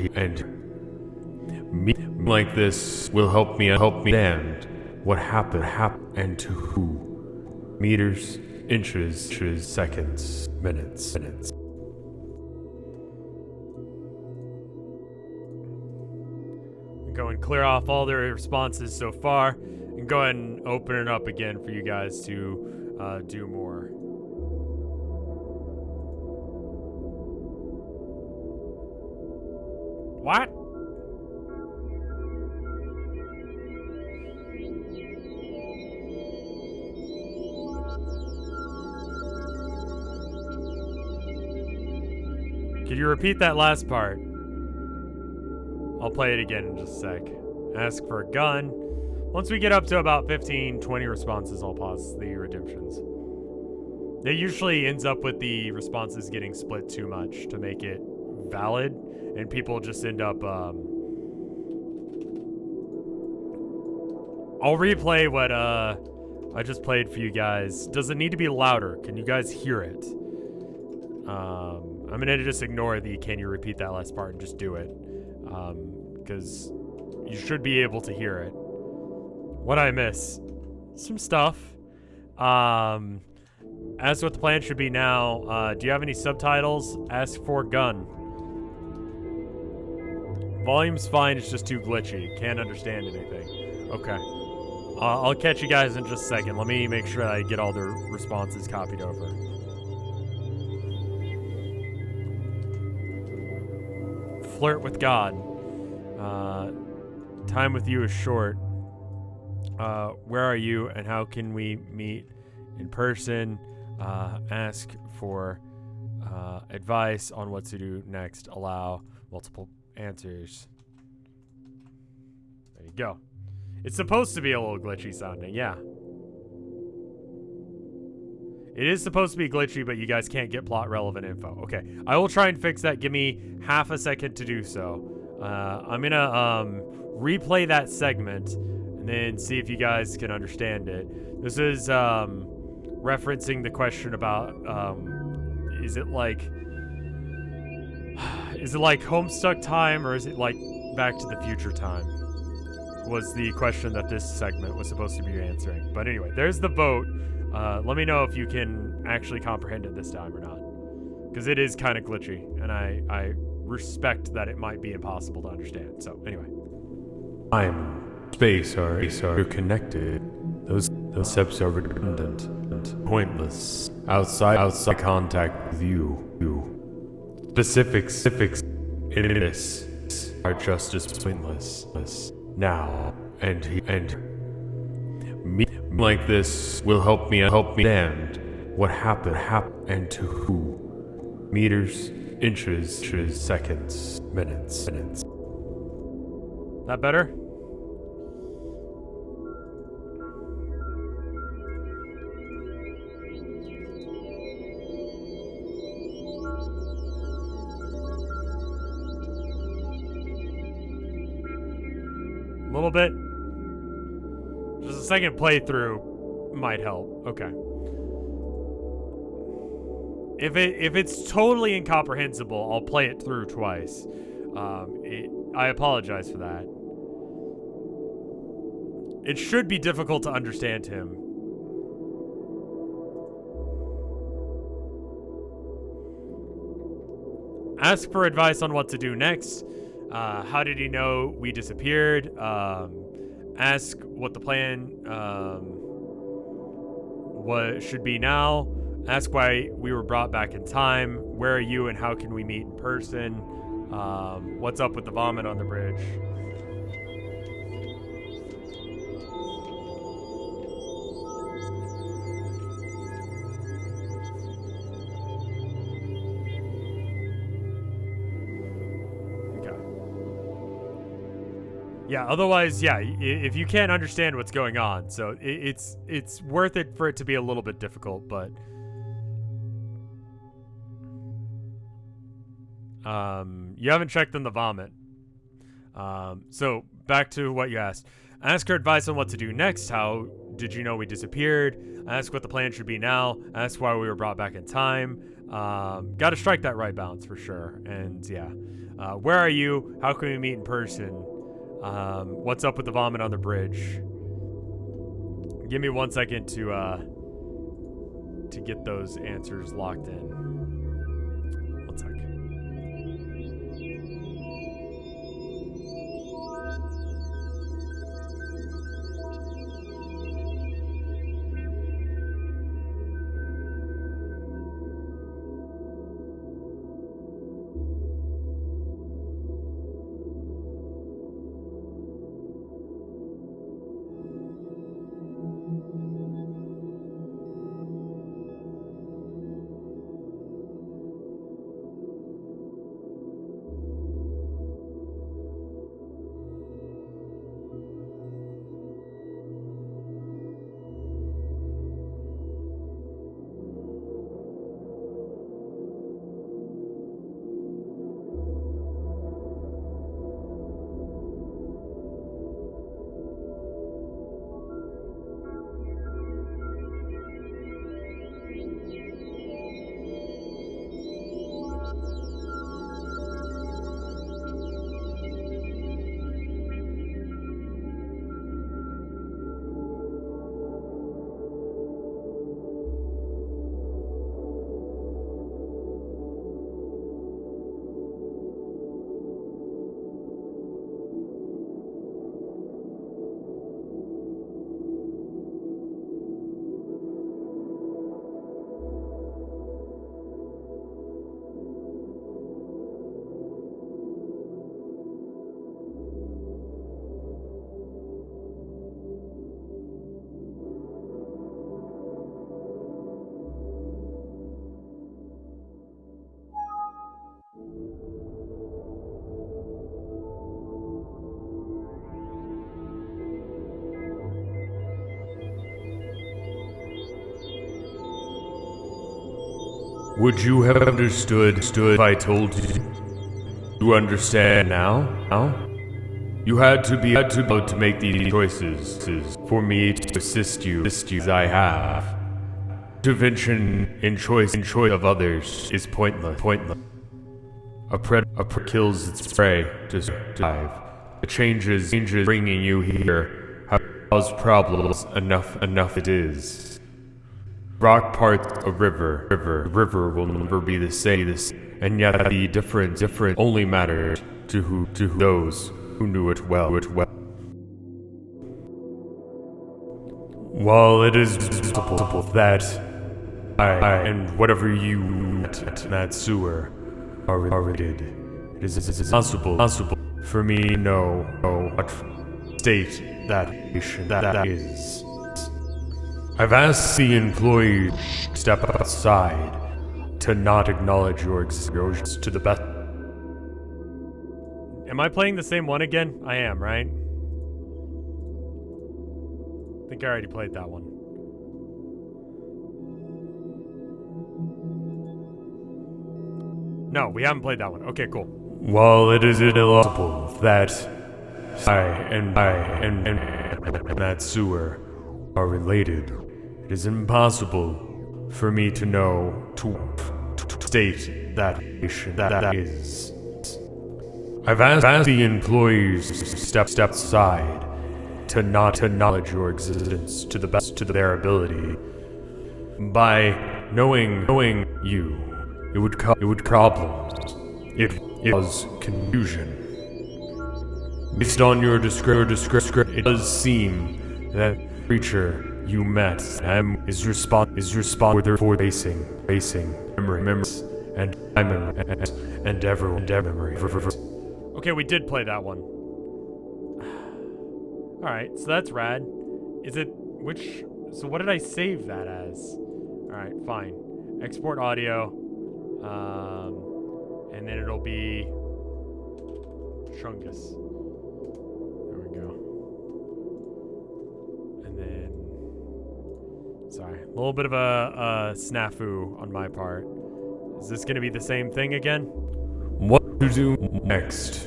me like this will help me understand what happened and to who. Meters, inches, seconds, minutes. Go and clear off all their responses so far, and go ahead and open it up again for you guys to do more. What? Could you repeat that last part? I'll play it again in just a sec. Ask for a gun. Once we get up to about 15, 20 responses, I'll pause the redemptions. It usually ends up with the responses getting split too much to make it valid, and people just end up, I'll replay what, I just played for you guys. Does it need to be louder? Can you guys hear it? I'm gonna just ignore the can you repeat that last part and just do it. Because you should be able to hear it. What'd I miss? Some stuff. As what the plan should be now, do you have any subtitles? Ask for gun. Volume's fine, it's just too glitchy. Can't understand anything. Okay. I'll catch you guys in just a second. Let me make sure I get all the responses copied over. Flirt with God. Time with you is short. Where are you and how can we meet in person? Ask for advice on what to do next. Allow multiple answers. There you go. It's supposed to be a little glitchy sounding, yeah. It is supposed to be glitchy, but you guys can't get plot relevant info. Okay, I will try and fix that. Give me half a second to do so. I'm gonna replay that segment and then see if you guys can understand it. This is referencing the question about is Is it like Homestuck time, or is it like Back to the Future time? Was the question that this segment was supposed to be answering. But anyway, there's the vote. Let me know if you can actually comprehend it this time or not. Because it is kind of glitchy, and I respect that it might be impossible to understand. So anyway. Time, space are connected. Those steps are redundant and pointless. Outside contact with you. Specifics in this are just as pointless. Now and me like this will help me understand what happened and to who. Meters, inches, seconds, minutes. That better? A little bit. Just a second playthrough might help. Okay. If it's totally incomprehensible, I'll play it through twice. I apologize for that. It should be difficult to understand him. Ask for advice on what to do next. How did he know we disappeared? Ask what the plan what should be now. Ask why we were brought back in time. Where are you and how can we meet in person? What's up with the vomit on the bridge? Yeah, otherwise, yeah, if you can't understand what's going on, so it's worth it for it to be a little bit difficult, but you haven't checked on the vomit. So back to what you asked. Ask her advice on what to do next. How did you know we disappeared? Ask what the plan should be now. Ask why we were brought back in time. Gotta strike that right balance for sure. And yeah, where are you? How can we meet in person? What's up with the vomit on the bridge? Give me 1 second to get those answers locked in. 1 sec. Would you have understood if I told you? You understand now? You had to be able to make these choices for me to assist you as I have. Intervention in choice of others is pointless. A predator kills its prey to survive. The changes bringing you here have caused problems enough it is. Rock parts a river. The river will never be the same, and yet the different only matters to those who knew it well. While it is possible that I and whatever you met in that sewer are related, it is impossible for me to know what state that is. I've asked the employees to step outside to not acknowledge your existence to the best. Am I playing the same one again? I am, right? I think I already played that one. No, we haven't played that one. Okay, cool. While it is illogical that I and that sewer are related, it is impossible for me to know to state that is. I've asked the employees to step aside to not acknowledge your existence to the best of their ability. By knowing you, it would problems. It was confusion. Based on your description, it does seem that the creature you met is responsible for facing memories and memory. Okay, we did play that one. Alright, so that's rad. Is it which? So what did I save that as? Alright, fine. Export audio. And then it'll be Chungus. There we go. And then, sorry, a little bit of a snafu on my part. Is this gonna be the same thing again? What to do next?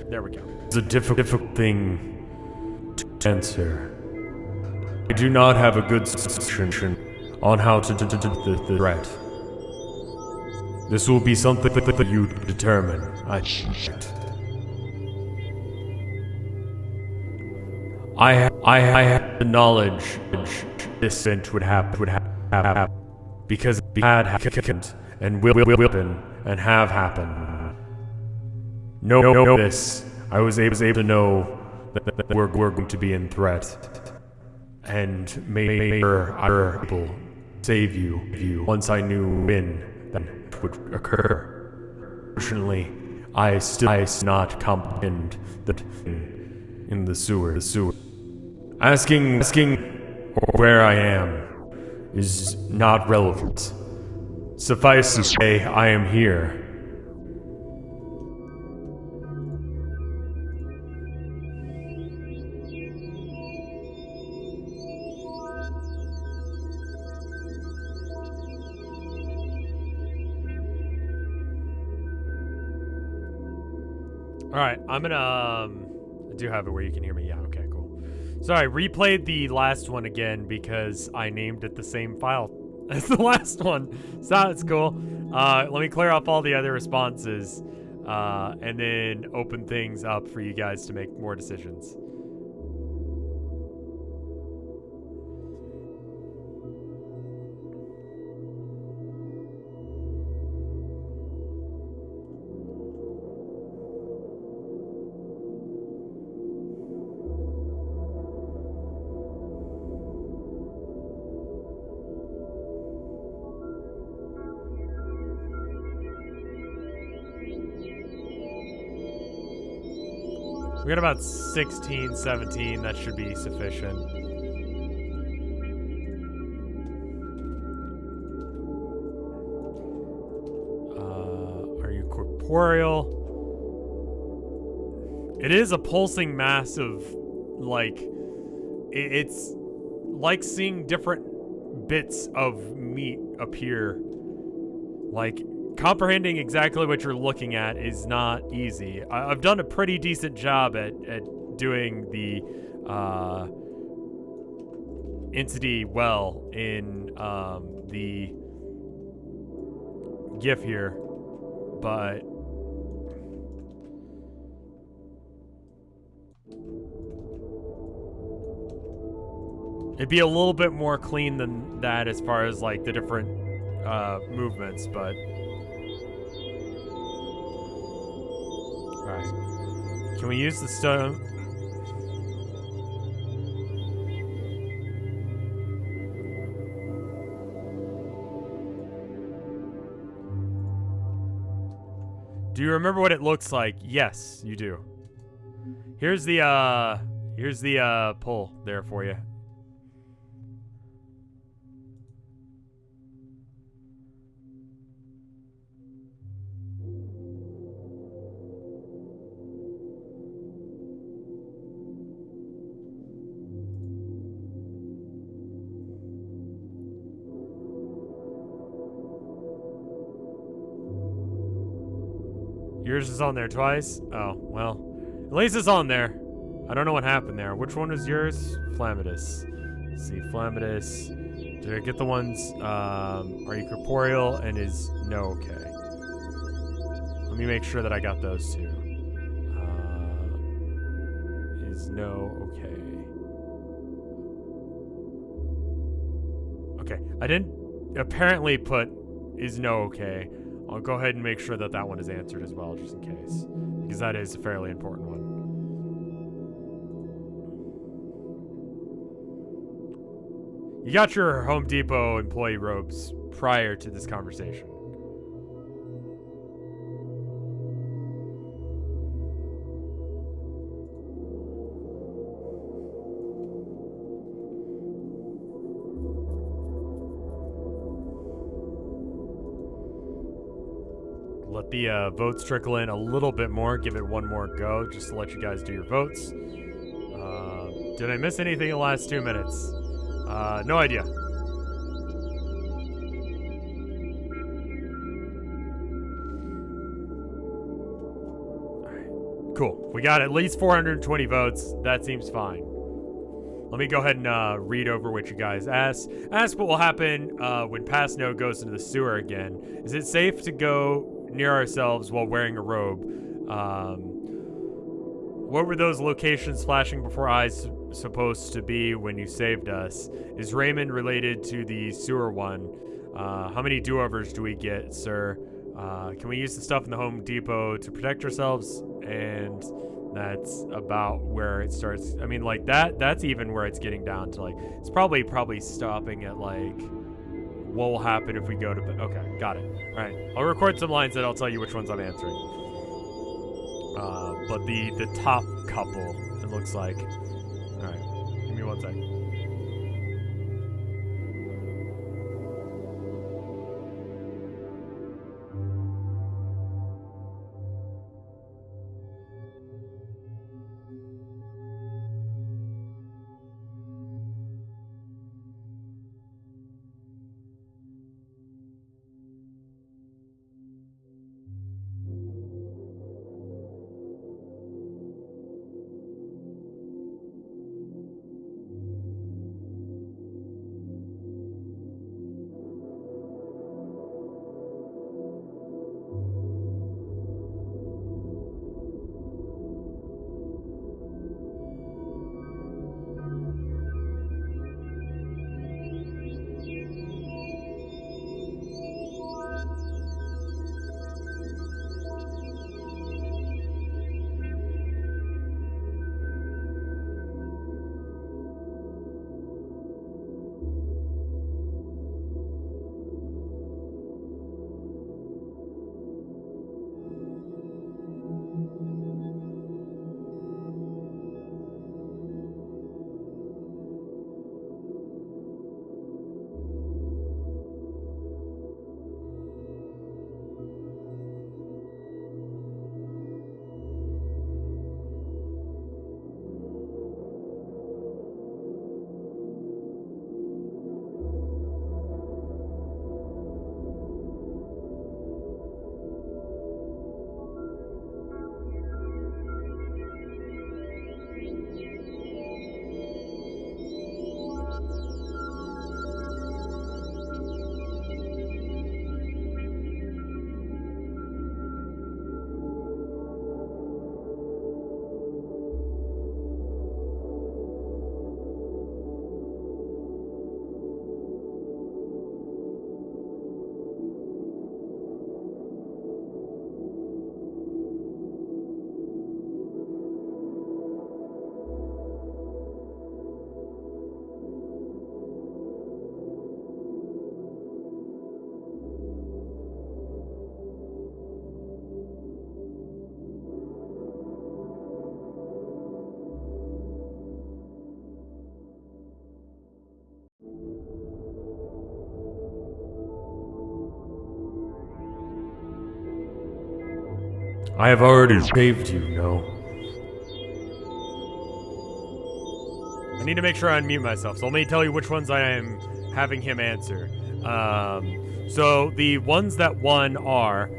There we go. It's a difficult thing to answer. I do not have a good suspicion on how to the threat. This will be something that you determine. I have the knowledge this event would happen because it had happened and will happen and have happened. Know this. I was able to know that we're going to be in threat, and may I able save you once I knew when that would occur. Fortunately, I still not comprehend that in the sewer. Asking where I am is not relevant. Suffice to say, I am here. Alright, I'm gonna, I do have it where you can hear me. Yeah, okay, cool. Sorry, replayed the last one again because I named it the same file as the last one. So that's cool. Let me clear up all the other responses, and then open things up for you guys to make more decisions. We got about 16, 17. That should be sufficient. Are you corporeal? It is a pulsing mass of, like, it's like seeing different bits of meat appear. Like, comprehending exactly what you're looking at is not easy. I've done a pretty decent job at doing the entity well in the GIF here, but It'd be a little bit more clean than that as far as like the different movements, but all right. Can we use the stone? Do you remember what it looks like? Yes, you do. Here's the pull there for you. Yours is on there twice? Oh, well. At least it's on there. I don't know what happened there. Which one was yours? Flamidus. Let's see, Flamidus. Did I get the ones? Are you corporeal and is no okay? Let me make sure that I got those two. Is no okay. Okay, I didn't apparently put is no okay. I'll go ahead and make sure that that one is answered as well, just in case. Because that is a fairly important one. You got your Home Depot employee robes prior to this conversation. Let the votes trickle in a little bit more. Give it one more go, just to let you guys do your votes. Did I miss anything in the last 2 minutes? No idea. Alright, cool. We got at least 420 votes. That seems fine. Let me go ahead and read over what you guys asked. Ask what will happen when Pass No goes into the sewer again. Is it safe to go near ourselves while wearing a robe? What were those locations flashing before eyes supposed to be when you saved us? Is Raymond related to the sewer one? How many do-overs do we get, sir? Can we use the stuff in the Home Depot to protect ourselves? And that's about where it starts. I mean, like, that's even where it's getting down to, like, it's probably stopping at, like, what will happen if we go to... Okay, got it. All right, I'll record some lines and I'll tell you which ones I'm answering. But the top couple, it looks like. All right, give me 1 second. I have already saved you, no? I need to make sure I unmute myself, so let me tell you which ones I am having him answer. So the ones that won are,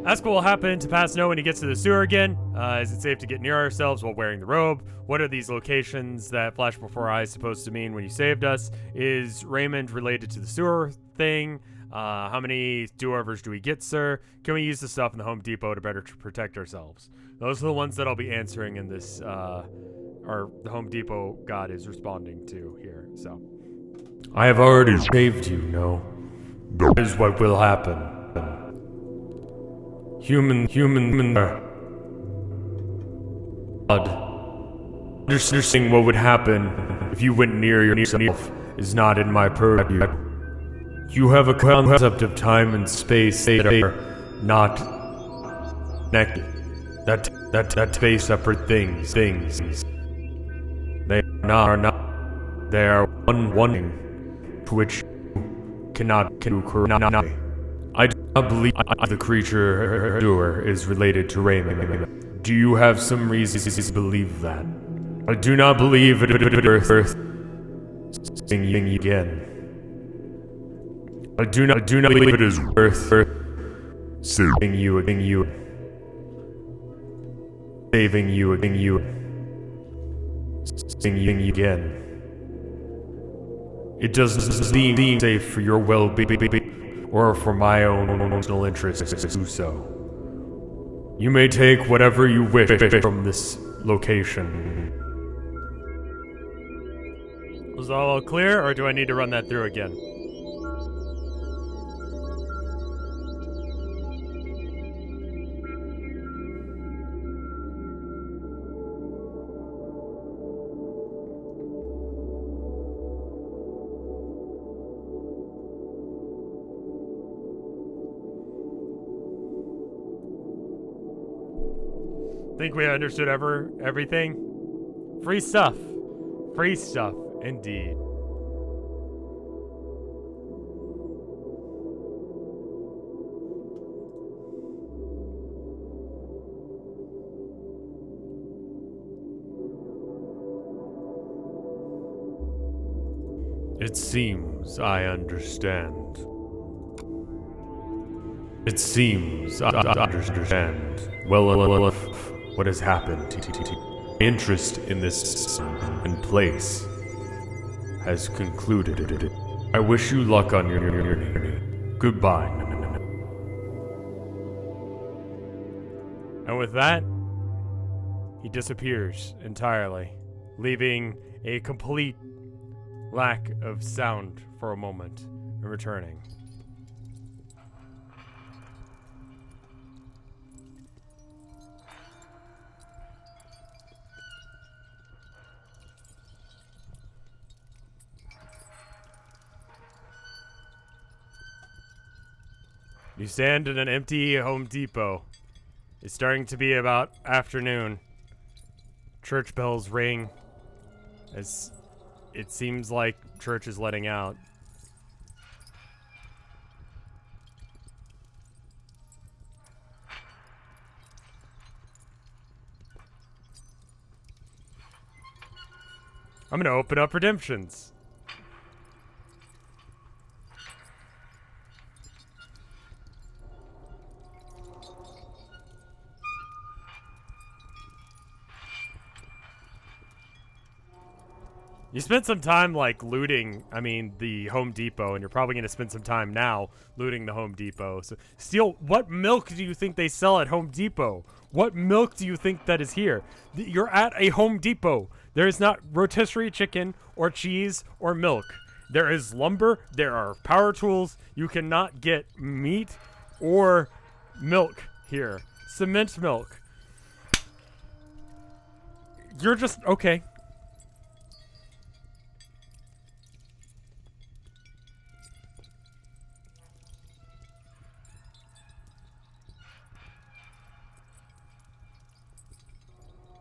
ask what will happen to Pass Snow when he gets to the sewer again. Is it safe to get near ourselves while wearing the robe? What are these locations that flash before our eyes supposed to mean when you saved us? Is Raymond related to the sewer thing? How many do-overs do we get, sir? Can we use the stuff in the Home Depot to better protect ourselves? Those are the ones that I'll be answering in this, or the Home Depot god is responding to here, so. I have already saved you, no? That is what will happen. Human, God. Understanding what would happen if you went near yourself is not in my purview. You have a concept of time and space that are not connected. That space separate things. They are not. They are one thing to which you cannot correct. I do not believe the creature Jurer is related to Raymond. Do you have some reasons to believe that? I do not believe it Earth singing again. I do not believe it is Earth saving you, saving you again. It doesn't seem safe for your well-being or for my own personal interests to do so. You may take whatever you wish from this location. Was all clear, or do I need to run that through again? Think we understood everything? Free stuff. Free stuff, indeed. It seems I understand. It seems I understand. Well, what has happened? Interest in this and place has concluded. I wish you luck on your journey. Goodbye. And with that, he disappears entirely, leaving a complete lack of sound for a moment and returning. You stand in an empty Home Depot. It's starting to be about afternoon. Church bells ring as it seems like church is letting out. I'm gonna open up redemptions. You spent some time, like, looting, the Home Depot, and you're probably going to spend some time now looting the Home Depot. So, Steel, what milk do you think they sell at Home Depot? What milk do you think that is here? You're at a Home Depot. There is not rotisserie chicken or cheese or milk. There is lumber. There are power tools. You cannot get meat or milk here. Cement milk. You're just, okay.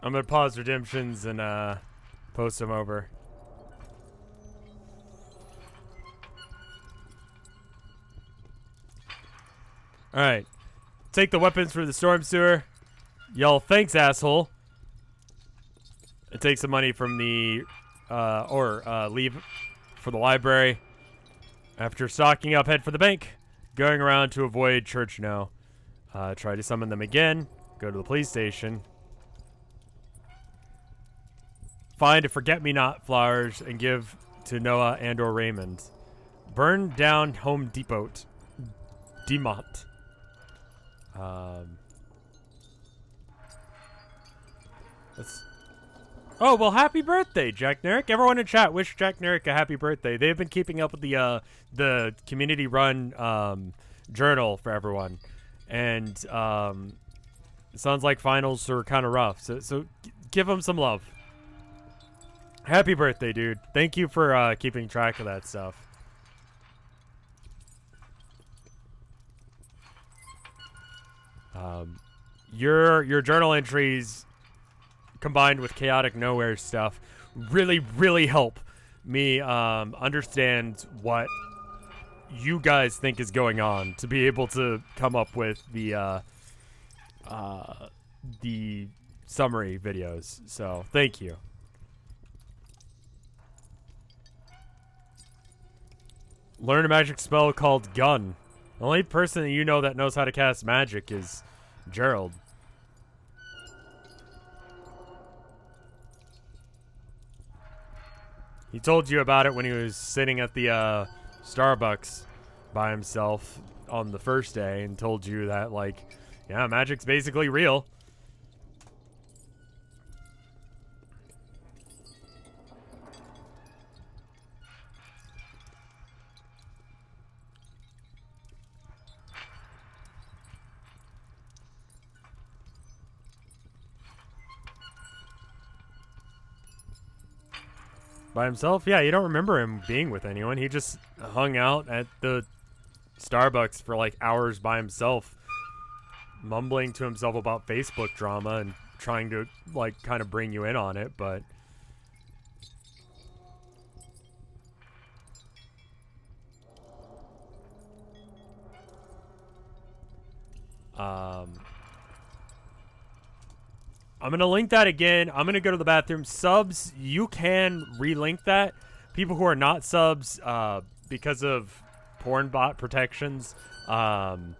I'm gonna pause redemptions and post them over. Alright. take the weapons for the storm sewer. Y'all, thanks, asshole. And take some money from the, leave for the library. After stocking up, head for the bank. Going around to avoid church now. Try to summon them again. Go to the police station. Find a forget-me-not flowers and give to Noah and or Raymond. Burn down Home Depot. Demont. Oh, well, happy birthday, Jack Narrick. Everyone in chat, wish Jack Narrick a happy birthday. They've been keeping up with the community-run journal for everyone. And it sounds like finals are kind of rough. So give them some love. Happy birthday, dude. Thank you for keeping track of that stuff. Your journal entries combined with chaotic nowhere stuff really help me understand what you guys think is going on to be able to come up with the summary videos. So thank you. Learn a magic spell called Gun. The only person that you know that knows how to cast magic is Gerald. He told you about it when he was sitting at the Starbucks by himself on the first day and told you that, like, yeah, magic's basically real. By himself? Yeah, you don't remember him being with anyone. He just hung out at the Starbucks for like hours by himself, mumbling to himself about Facebook drama and trying to like kind of bring you in on it, but I'm going to link that again. I'm going to go to the bathroom. Subs, you can relink that. People who are not subs, because of porn bot protections and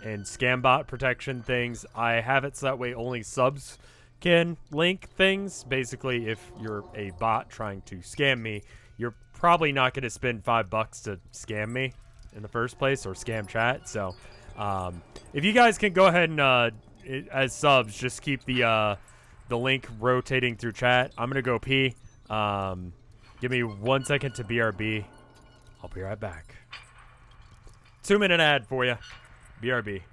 scam bot protection things, I have it so that way only subs can link things. Basically, if you're a bot trying to scam me, you're probably not going to spend $5 to scam me in the first place or scam chat. So if you guys can go ahead and, as subs, just keep the link rotating through chat. I'm gonna go pee. Give me 1 second to BRB. I'll be right back. 2-minute ad for you. BRB.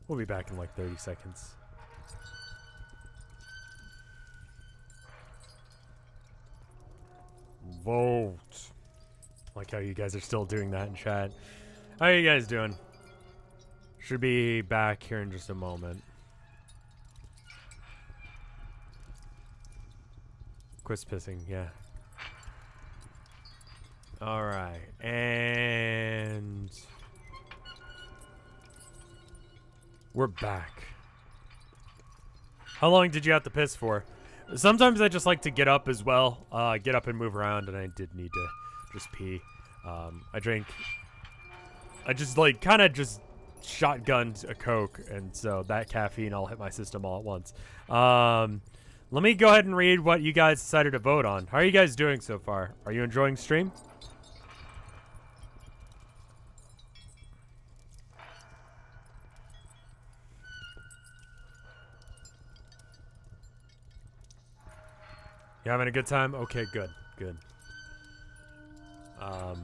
We'll be back in like 30 seconds. Vote. Like how you guys are still doing that in chat. How are you guys doing? Should be back here in just a moment. Quits pissing, yeah. Alright, and we're back. How long did you have to piss for? Sometimes I just like to get up as well. Get up and move around, and I did need to just pee. I just like kind of just shotgunned a Coke, and so that caffeine all hit my system all at once. Let me go ahead and read what you guys decided to vote on. How are you guys doing so far? Are you enjoying stream? You having a good time? Okay, good, good. I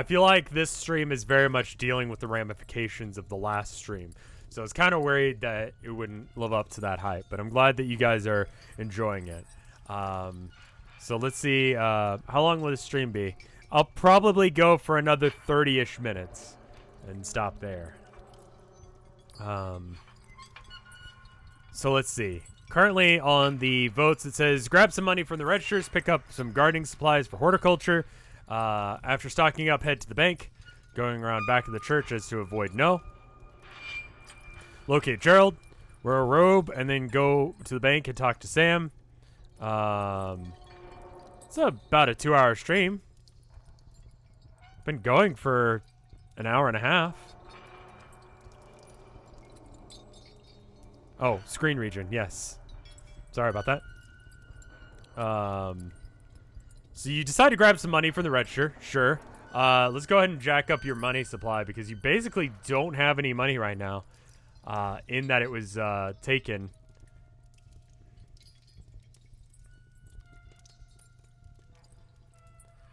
feel like this stream is very much dealing with the ramifications of the last stream. So I was kind of worried that it wouldn't live up to that hype, but I'm glad that you guys are enjoying it. So let's see, how long will this stream be? I'll probably go for another 30-ish minutes and stop there. So let's see. Currently on the votes, it says, grab some money from the registers, pick up some gardening supplies for horticulture. After stocking up, head to the bank. Going around back of the church as to avoid no. Locate Gerald, wear a robe, and then go to the bank and talk to Sam. It's about a 2-hour stream. Been going for an hour and a half. Oh, screen region, yes. Sorry about that. So you decide to grab some money from the register, sure. Let's go ahead and jack up your money supply because you basically don't have any money right now. In that it was taken.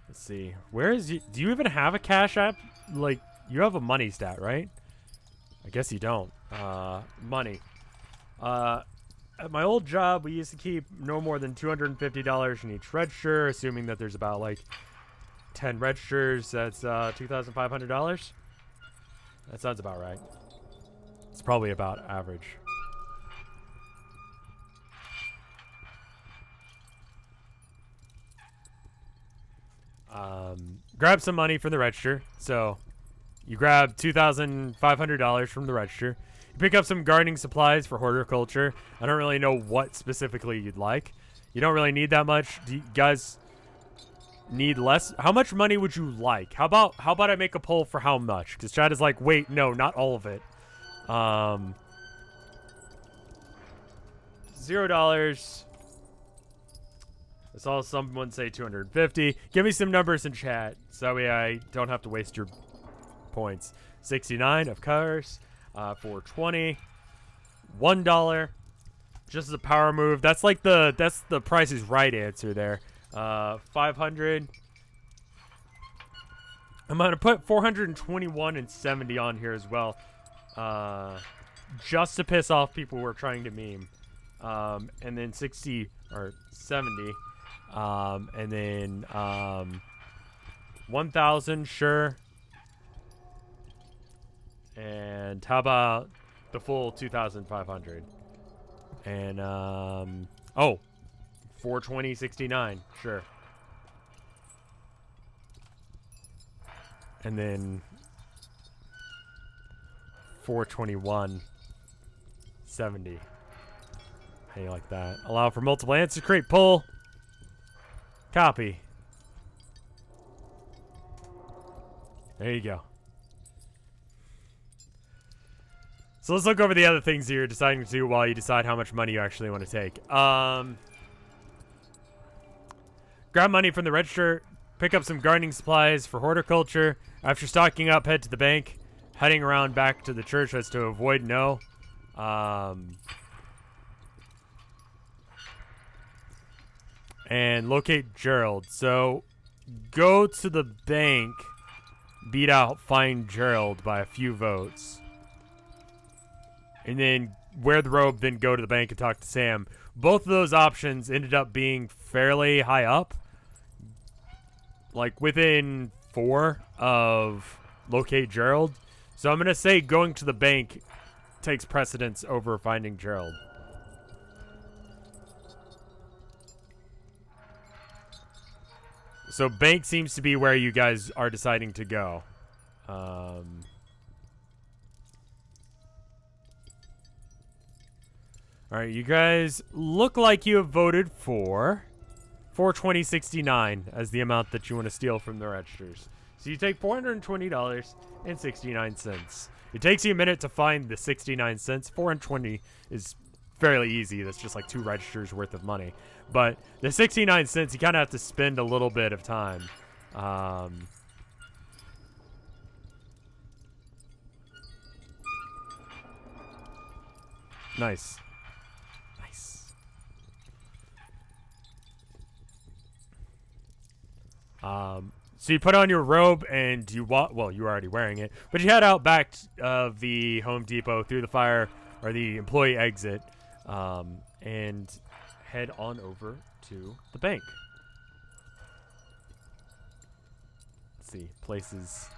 Let's see. Where is you? Do you even have a Cash App? Like, you have a money stat, right? I guess you don't. Money. At my old job, we used to keep no more than $250 in each register, assuming that there's about, like, 10 registers. That's $2,500. That sounds about right. It's probably about average. Grab some money from the register. So you grab $2,500 from the register. You pick up some gardening supplies for horticulture. I don't really know what specifically you'd like. You don't really need that much. Do you guys need less? How much money would you like? How about I make a poll for how much? Because Chad is like, wait, no, not all of it. $0. I saw someone say 250. Give me some numbers in chat, so that way I don't have to waste your points. 69, of course. 420. $1. Just as a power move. That's like that's the Price is Right answer there. 500. I'm gonna put 421 and 70 on here as well. Just to piss off people who are trying to meme. And then 60 or 70. And then 1,000, sure. And how about the full 2,500? And oh, 420.69, sure. And then 421.70. How you like that? Allow for multiple answers. Create poll. Copy. There you go. So let's look over the other things you're deciding to do while you decide how much money you actually want to take. Grab money from the register. Pick up some gardening supplies for horticulture. After stocking up, head to the bank. Heading around back to the church as to avoid no. And locate Gerald. So go to the bank, beat out Find Gerald by a few votes. And then wear the robe, then go to the bank and talk to Sam. Both of those options ended up being fairly high up. like within 4 of locate Gerald. So I'm gonna say going to the bank takes precedence over finding Gerald. So bank seems to be where you guys are deciding to go. All right, you guys look like you have voted for 420.69 as the amount that you want to steal from the registers. So you take $420.69. It takes you a minute to find the 69 cents. 420 is fairly easy. That's just like 2 registers worth of money. But the 69 cents, you kind of have to spend a little bit of time. Nice. Nice. So you put on your robe and you walk. Well, you were already wearing it, but you head out back of the Home Depot through the fire or the employee exit, and head on over to the bank. Let's see, places.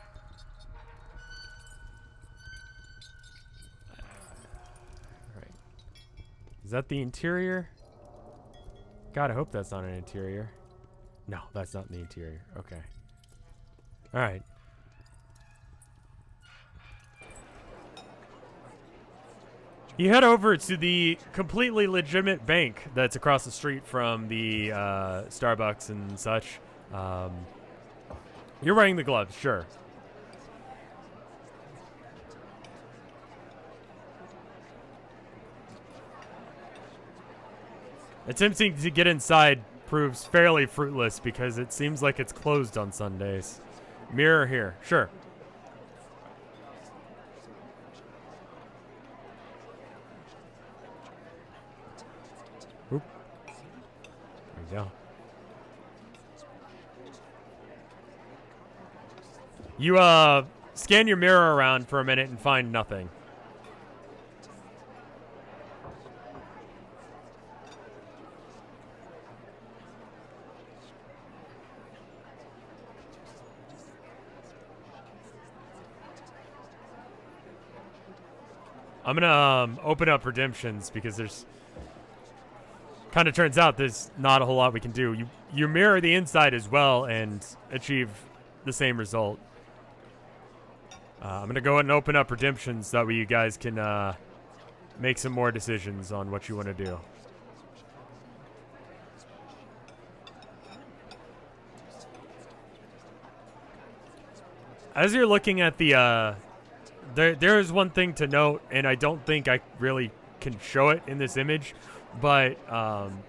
All right. Is that the interior? God, I hope that's not an interior. No, that's not in the interior. Okay. All right. You head over to the completely legitimate bank that's across the street from the Starbucks and such. You're wearing the gloves, sure. Attempting to get inside proves fairly fruitless because it seems like it's closed on Sundays. Mirror here, sure. Oop. There we go. You scan your mirror around for a minute and find nothing. I'm gonna open up redemptions because there's kind of turns out there's not a whole lot we can do. You mirror the inside as well and achieve the same result. I'm gonna go ahead and open up redemptions so that way you guys can make some more decisions on what you want to do. As you're looking at the there is one thing to note, and I don't think I really can show it in this image, but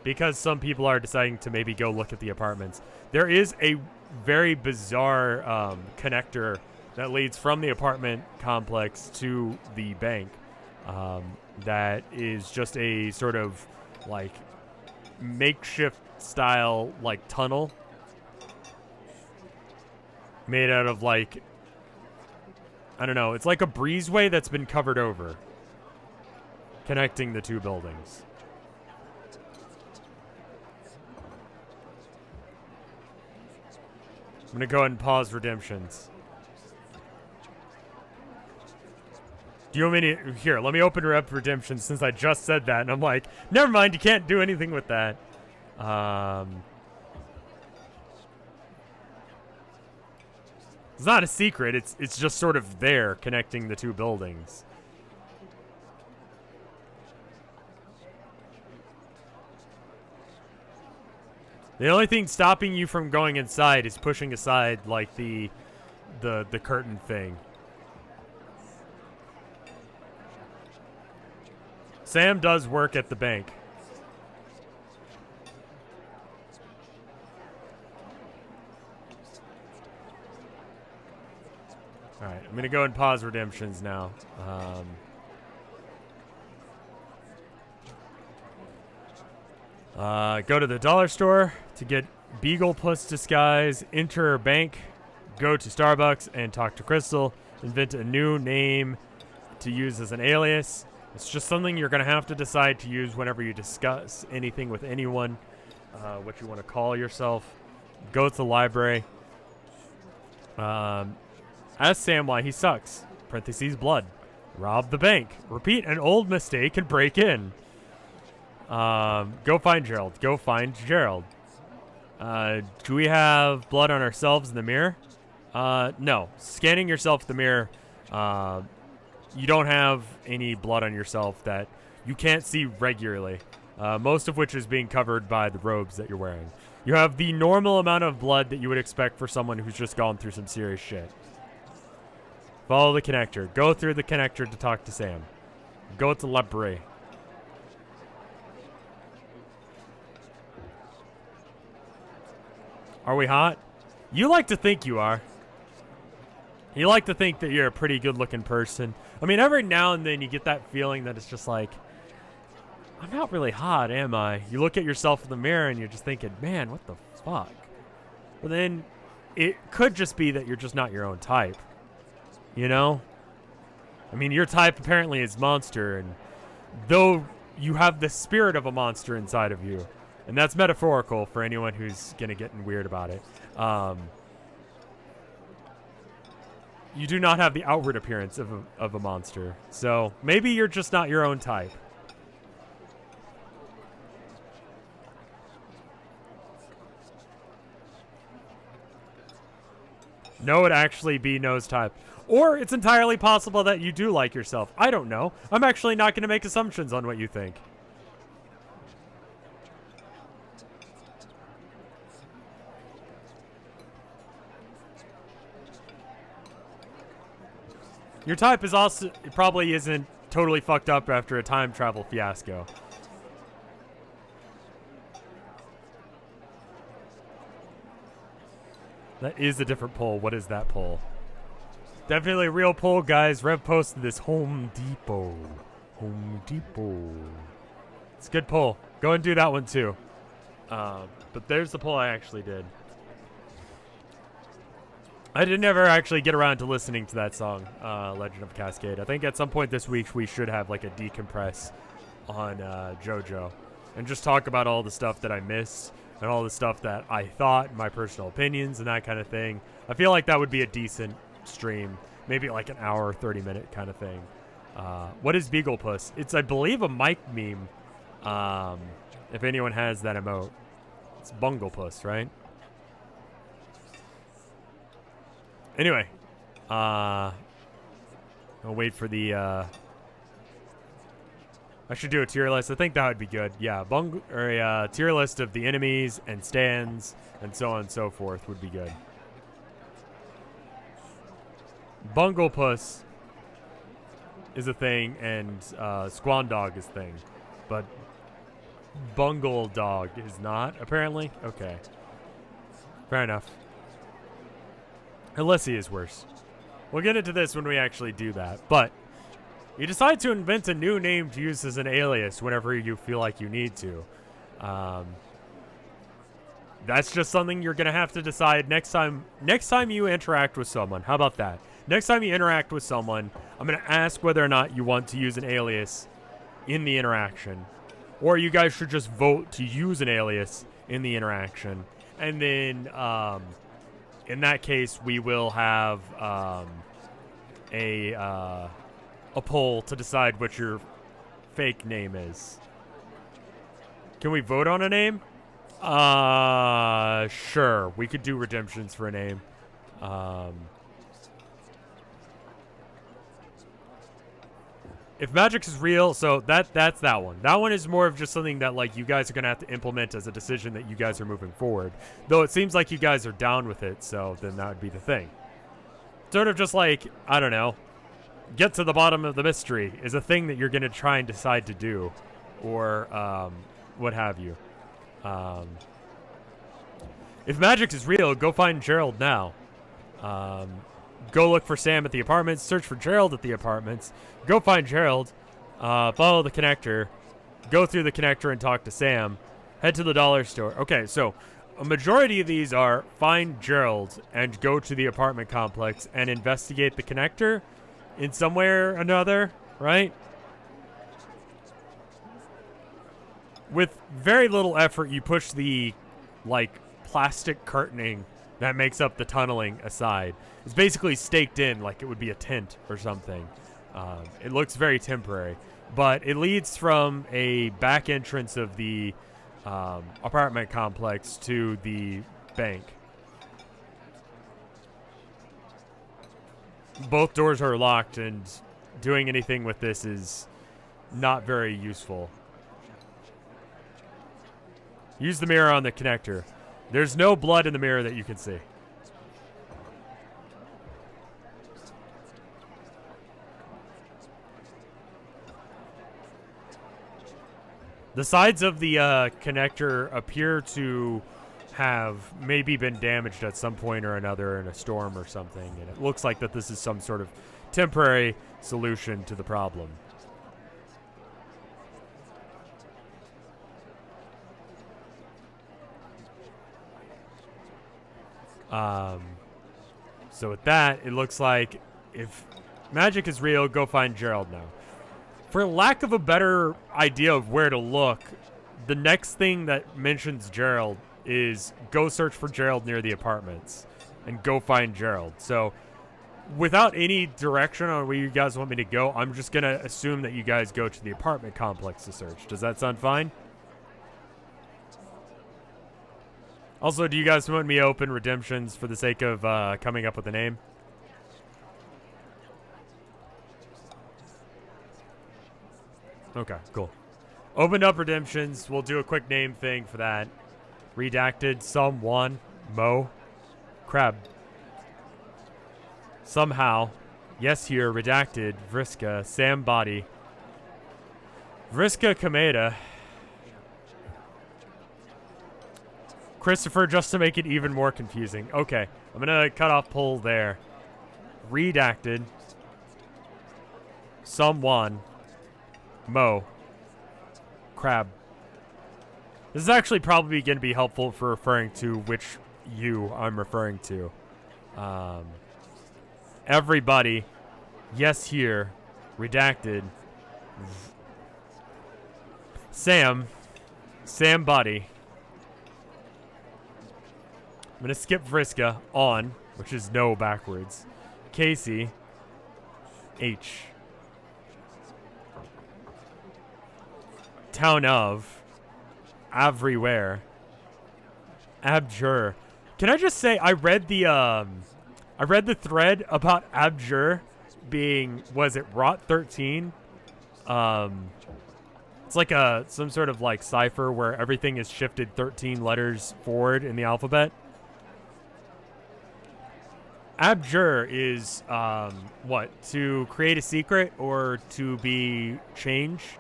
because some people are deciding to maybe go look at the apartments, there is a very bizarre connector that leads from the apartment complex to the bank that is just a sort of like makeshift style like tunnel made out of like, I don't know, it's like a breezeway that's been covered over, connecting the 2 buildings. I'm going to go ahead and pause redemptions. Do you want me to... Here, let me open up redemptions since I just said that, and I'm like, never mind, you can't do anything with that. It's not a secret. It's just sort of there, connecting the 2 buildings. The only thing stopping you from going inside is pushing aside like the curtain thing. Sam does work at the bank. All right, I'm going to go and pause redemptions now. Go to the dollar store to get Beagle plus disguise, enter bank, go to Starbucks and talk to Crystal, invent a new name to use as an alias. It's just something you're going to have to decide to use whenever you discuss anything with anyone, what you want to call yourself. Go to the library. Ask Sam why he sucks. Parentheses blood. Rob the bank. Repeat an old mistake and break in. Go find Gerald. Go find Gerald. Do we have blood on ourselves in the mirror? No. Scanning yourself in the mirror, you don't have any blood on yourself that you can't see regularly, most of which is being covered by the robes that you're wearing. You have the normal amount of blood that you would expect for someone who's just gone through some serious shit. Follow the connector. Go through the connector to talk to Sam. Go to library. Are we hot? You like to think you are. You like to think that you're a pretty good-looking person. I mean, every now and then you get that feeling that it's just like, I'm not really hot, am I? You look at yourself in the mirror and you're just thinking, man, what the fuck? But then it could just be that you're just not your own type. You know? I mean, your type apparently is monster, and though you have the spirit of a monster inside of you, and that's metaphorical for anyone who's gonna get weird about it, you do not have the outward appearance of a monster. So maybe you're just not your own type. No, it'd actually be No's type. Or it's entirely possible that you do like yourself. I don't know. I'm actually not going to make assumptions on what you think. Your type is also probably isn't totally fucked up after a time travel fiasco. That is a different poll. What is that poll? Definitely a real poll, guys. Rev posted this. Home Depot. Home Depot. It's a good poll. Go and do that one too. But there's the poll I actually did. I did never actually get around to listening to that song, Legend of Cascade. I think at some point this week we should have like a decompress on JoJo and just talk about all the stuff that I missed and all the stuff that I thought, my personal opinions and that kind of thing. I feel like that would be a decent stream, maybe like an hour, 30-minute kind of thing. What is Beaglepuss? It's, I believe, a Mike meme. If anyone has that emote, it's Bunglepuss, right? Anyway, I'll wait for the. I should do a tier list. I think that would be good. Yeah, a tier list of the enemies and stands and so on and so forth would be good. Bunglepuss is a thing, and Squandog is a thing, but Bungle Dog is not, apparently. Okay. Fair enough. Unless he is worse. We'll get into this when we actually do that, but you decide to invent a new name to use as an alias whenever you feel like you need to. That's just something you're going to have to decide next time you interact with someone. How about that? Next time you interact with someone, I'm going to ask whether or not you want to use an alias in the interaction. Or you guys should just vote to use an alias in the interaction. And then, in that case, we will have a poll to decide what your fake name is. Can we vote on a name? Sure. We could do redemptions for a name. If magic is real, so that's that one. That one is more of just something that like you guys are gonna have to implement as a decision that you guys are moving forward. Though it seems like you guys are down with it, so then that would be the thing. Sort of just like, I don't know, get to the bottom of the mystery is a thing that you're gonna try and decide to do, or what have you. If magic is real, go find Gerald now. Go look for Sam at the apartments. Search for Gerald at the apartments. Go find Gerald. Follow the connector. Go through the connector and talk to Sam. Head to the dollar store. Okay, so a majority of these are find Gerald and go to the apartment complex and investigate the connector in some way or another, right? With very little effort, you push the, like, plastic curtaining that makes up the tunneling aside. It's basically staked in like it would be a tent or something. It looks very temporary, but it leads from a back entrance of the apartment complex to the bank. Both doors are locked, and doing anything with this is not very useful. Use the mirror on the connector. There's no blood in the mirror that you can see. The sides of the connector appear to have maybe been damaged at some point or another in a storm or something, and it looks like that this is some sort of temporary solution to the problem. So with that, it looks like if magic is real, go find Gerald now. For lack of a better idea of where to look, the next thing that mentions Gerald is go search for Gerald near the apartments and go find Gerald. So without any direction on where you guys want me to go, I'm just going to assume that you guys go to the apartment complex to search. Does that sound fine? Also, do you guys want me to open redemptions for the sake of coming up with a name? Okay, cool. Opened up redemptions. We'll do a quick name thing for that. Redacted, someone, Mo, Crab. Somehow, yes here, redacted, Vriska, Sam Body. Vriska Kameda. Christopher, just to make it even more confusing. Okay, I'm gonna cut off pull there. Redacted. Someone. Mo. Crab. This is actually probably going to be helpful for referring to which you I'm referring to. Everybody. Yes here. Redacted. Sam. Sam Body. I'm going to skip Vriska. On. Which is no backwards. Casey. H. Town of. Everywhere. Abjure. Can I just say I read the thread about Abjure being, was it Rot 13? It's like some sort of like cipher where everything is shifted 13 letters forward in the alphabet. Abjure is what? To create a secret or to be changed?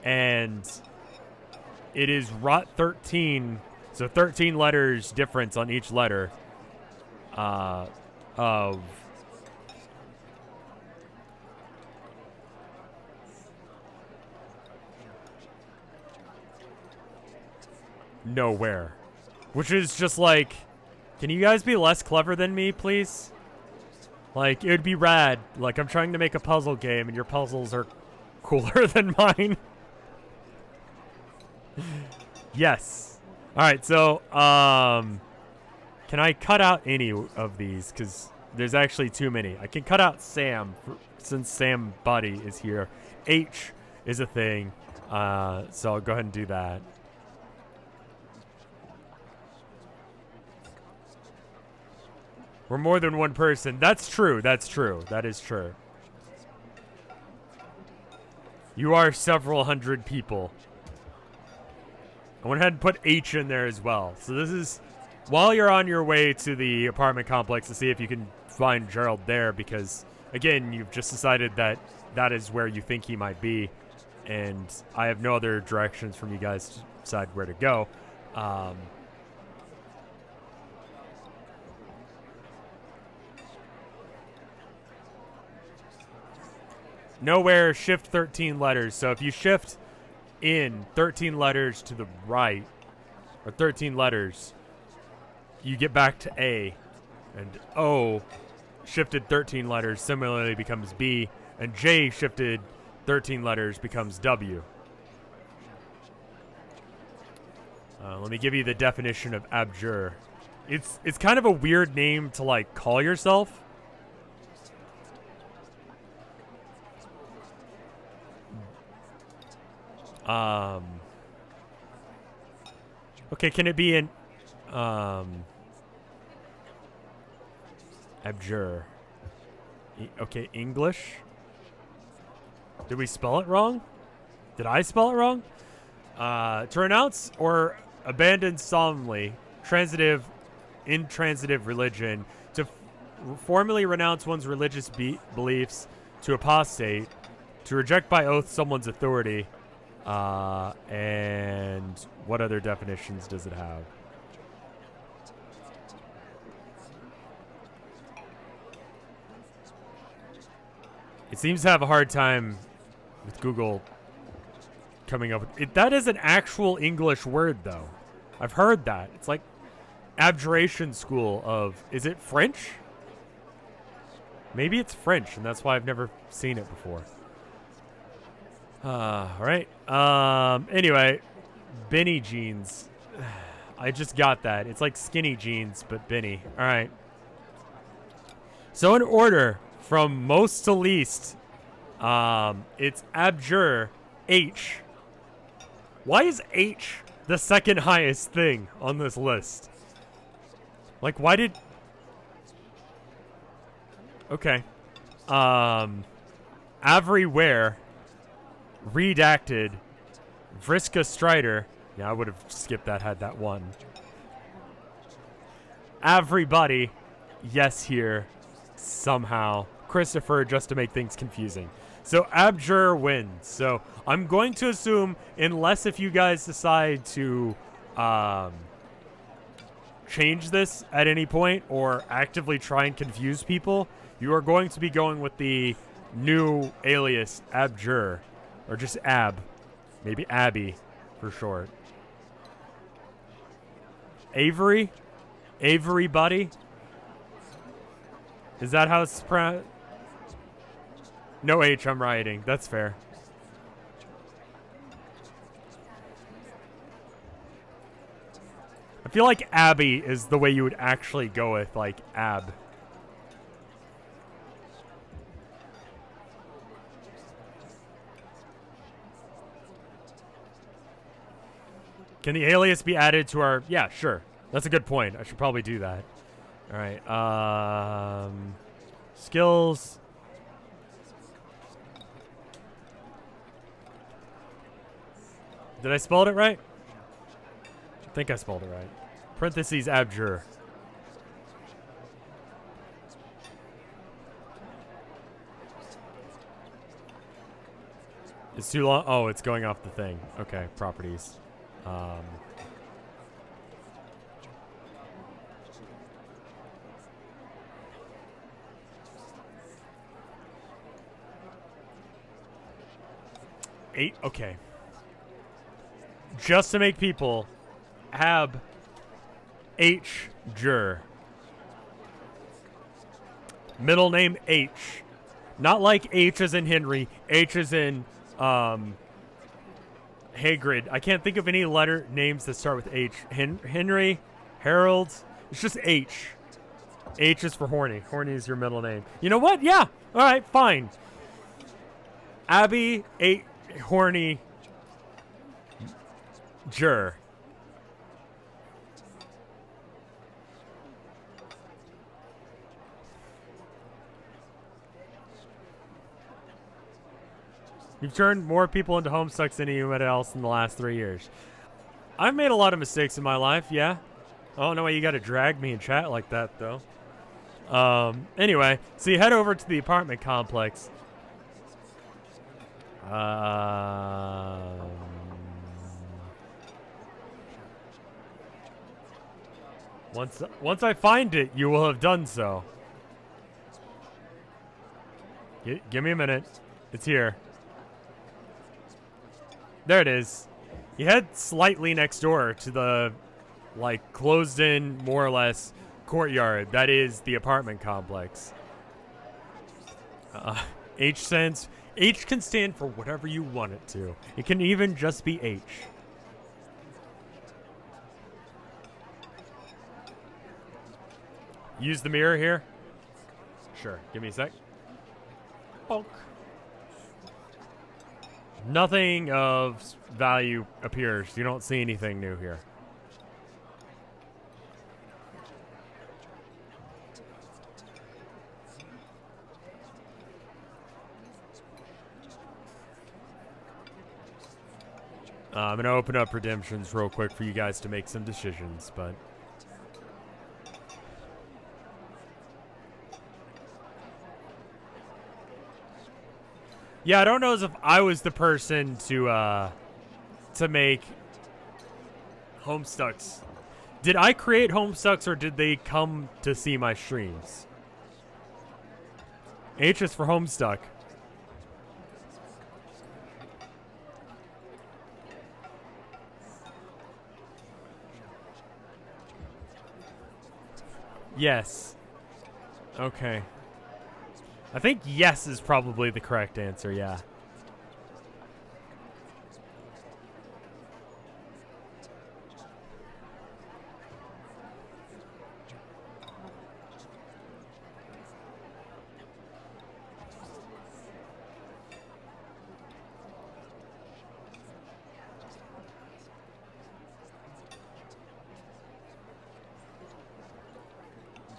And it is Rot 13, so 13 letters difference on each letter of nowhere, which is just like, can you guys be less clever than me, please? Like, it would be rad. Like, I'm trying to make a puzzle game and your puzzles are cooler than mine. Yes. Alright, so, can I cut out any of these? Because there's actually too many. I can cut out Sam, since Sam Buddy is here. H is a thing, so I'll go ahead and do that. We're more than one person. That's true, that's true. That is true. You are several hundred people. I went ahead and put H in there as well. So this is while you're on your way to the apartment complex to see if you can find Gerald there, because, again, you've just decided that that is where you think he might be, and I have no other directions from you guys to decide where to go. Nowhere, shift 13 letters. So if you shift in 13 letters to the right, or 13 letters, you get back to A. And O shifted 13 letters similarly becomes B. And J shifted 13 letters becomes W. Let me give you the definition of abjure. It's kind of a weird name to like call yourself. Okay, can it be an abjure? Okay, English. Did we spell it wrong? Did I spell it wrong? To renounce or abandon solemnly, intransitive religion, to formally renounce one's religious beliefs, to apostate, to reject by oath someone's authority, and what other definitions does it have? It seems to have a hard time with Google coming up with it. That is an actual English word, though. I've heard that. It's like abjuration school of, is it French? Maybe it's French, and that's why I've never seen it before. All right. Anyway, Benny jeans. I just got that. It's like skinny jeans, but Benny. All right. So in order from most to least, it's abjure H. Why is H the second highest thing on this list? Like, why did... Okay. Everywhere. Redacted. Vriska Strider. Yeah, I would have skipped that had that one. Everybody. Yes here. Somehow. Christopher, just to make things confusing. So abjure wins. So I'm going to assume, unless if you guys decide to change this at any point or actively try and confuse people, you are going to be going with the new alias abjure, or just ab, maybe Abby for short. Avery, Buddy. Is that how it's pronounced? No H, I'm writing. That's fair. I feel like Abby is the way you would actually go with, like, ab. Can the alias be added to our... Yeah, sure. That's a good point. I should probably do that. All right. Skills... Did I spell it right? I think I spelled it right. Parentheses abjure. It's too long. Oh, it's going off the thing. Okay, properties. Eight. Okay. Just to make people ab H Jurer. Middle name H. Not like H as in Henry, H as in Hagrid. I can't think of any letter names that start with H. Henry, Harold. It's just H. H is for horny. Horny is your middle name. You know what? Yeah. All right, fine. Abby, horny, Jurer. You've turned more people into homestucks than anyone else in the last 3 years. I've made a lot of mistakes in my life, yeah. I don't know why you gotta drag me in chat like that, though. Anyway, so you head over to the apartment complex. Once I find it, you will have done so. Give me a minute. It's here. There it is. You head slightly next door to the, like, closed-in, more or less, courtyard. That is the apartment complex. H stands... H can stand for whatever you want it to. It can even just be H. use the mirror here? Sure. Give me a sec. Bonk. Nothing of value appears. You don't see anything new here. I'm going to open up redemptions real quick for you guys to make some decisions, but... Yeah, I don't know as if I was the person to make Homestucks. Did I create Homestucks or did they come to see my streams? H is for Homestuck. Yes. Okay. I think yes is probably the correct answer, yeah.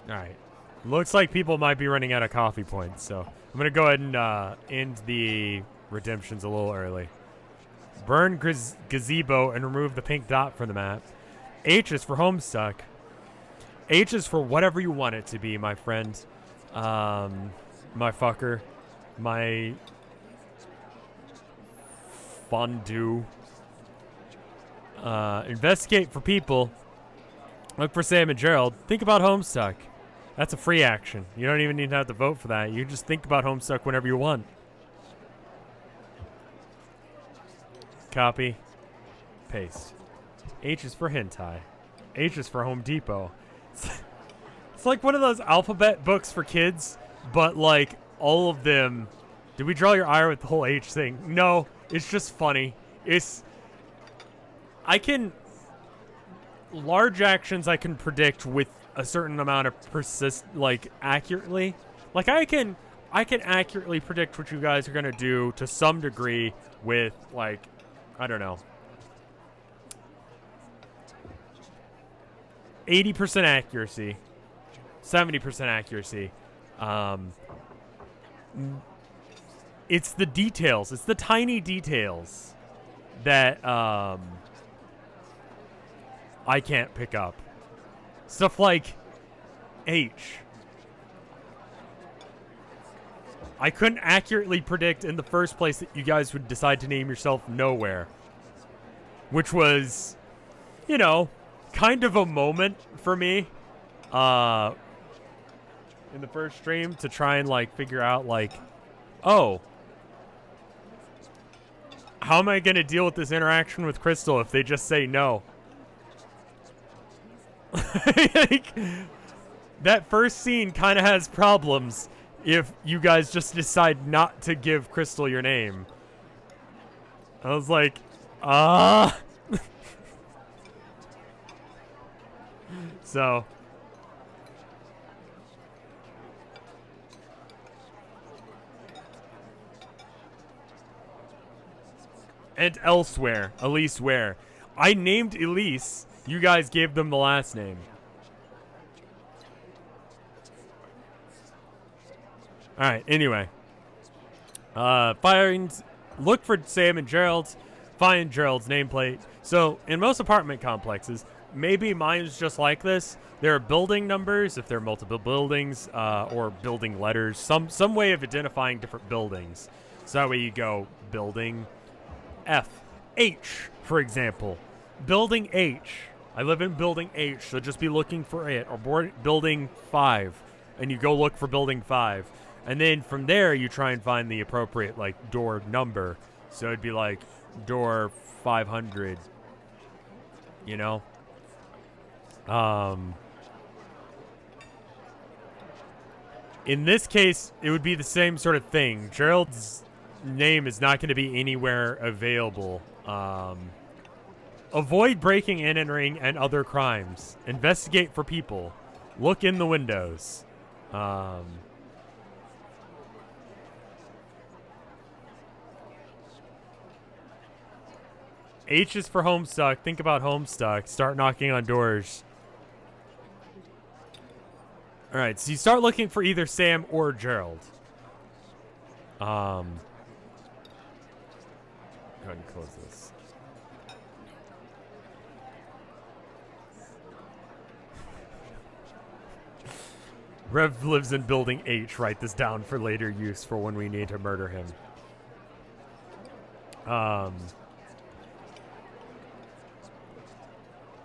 All right. Looks like people might be running out of coffee points, so I'm going to go ahead and end the redemptions a little early. Burn gazebo and remove the pink dot from the map. H is for Homestuck. H is for whatever you want it to be, my friend. My fucker. My fondue. Investigate for people. Look for Sam and Gerald. Think about Homestuck. That's a free action. You don't even need to have to vote for that. You just think about Homestuck whenever you want. Copy. Paste. H is for hentai. H is for Home Depot. It's like one of those alphabet books for kids, but like all of them. Did we draw your eye with the whole H thing? No, it's just funny. Large actions I can predict with a certain amount of accurately. Like I can accurately predict what you guys are gonna do to some degree with like, I don't know, 80% accuracy, 70% accuracy. It's the details. It's the tiny details that I can't pick up. Stuff like H. I couldn't accurately predict in the first place that you guys would decide to name yourself Nowhere. Which was, you know, kind of a moment for me in the first stream to try and like figure out like, oh, how am I going to deal with this interaction with Crystal if they just say no? Like, that first scene kind of has problems if you guys just decide not to give Crystal your name. I was like, So. And elsewhere, Elise Ware. I named Elise. You guys gave them the last name. Alright, anyway. Look for Sam and Gerald. Find Gerald's nameplate. So, in most apartment complexes, maybe mine's just like this. There are building numbers, if there are multiple buildings, or building letters. Some way of identifying different buildings. So that way you go building F. H, for example. Building H. I live in building H, so just be looking for it. Or building 5, and you go look for building 5. And then from there, you try and find the appropriate, like, door number. So it'd be like door 500, you know? In this case, it would be the same sort of thing. Gerald's name is not going to be anywhere available. Avoid breaking and entering and other crimes. Investigate for people. Look in the windows. H is for Homestuck. Think about Homestuck. Start knocking on doors. All right, so you start looking for either Sam or Gerald. Go ahead and close this. Rev lives in building H. Write this down for later use for when we need to murder him.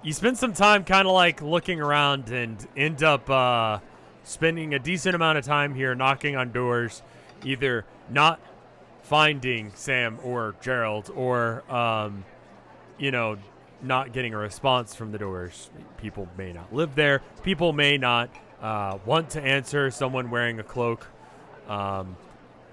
You spend some time kind of like looking around and end up spending a decent amount of time here knocking on doors, either not finding Sam or Gerald or, you know, not getting a response from the doors. People may not live there. People may not want to answer. Someone wearing a cloak.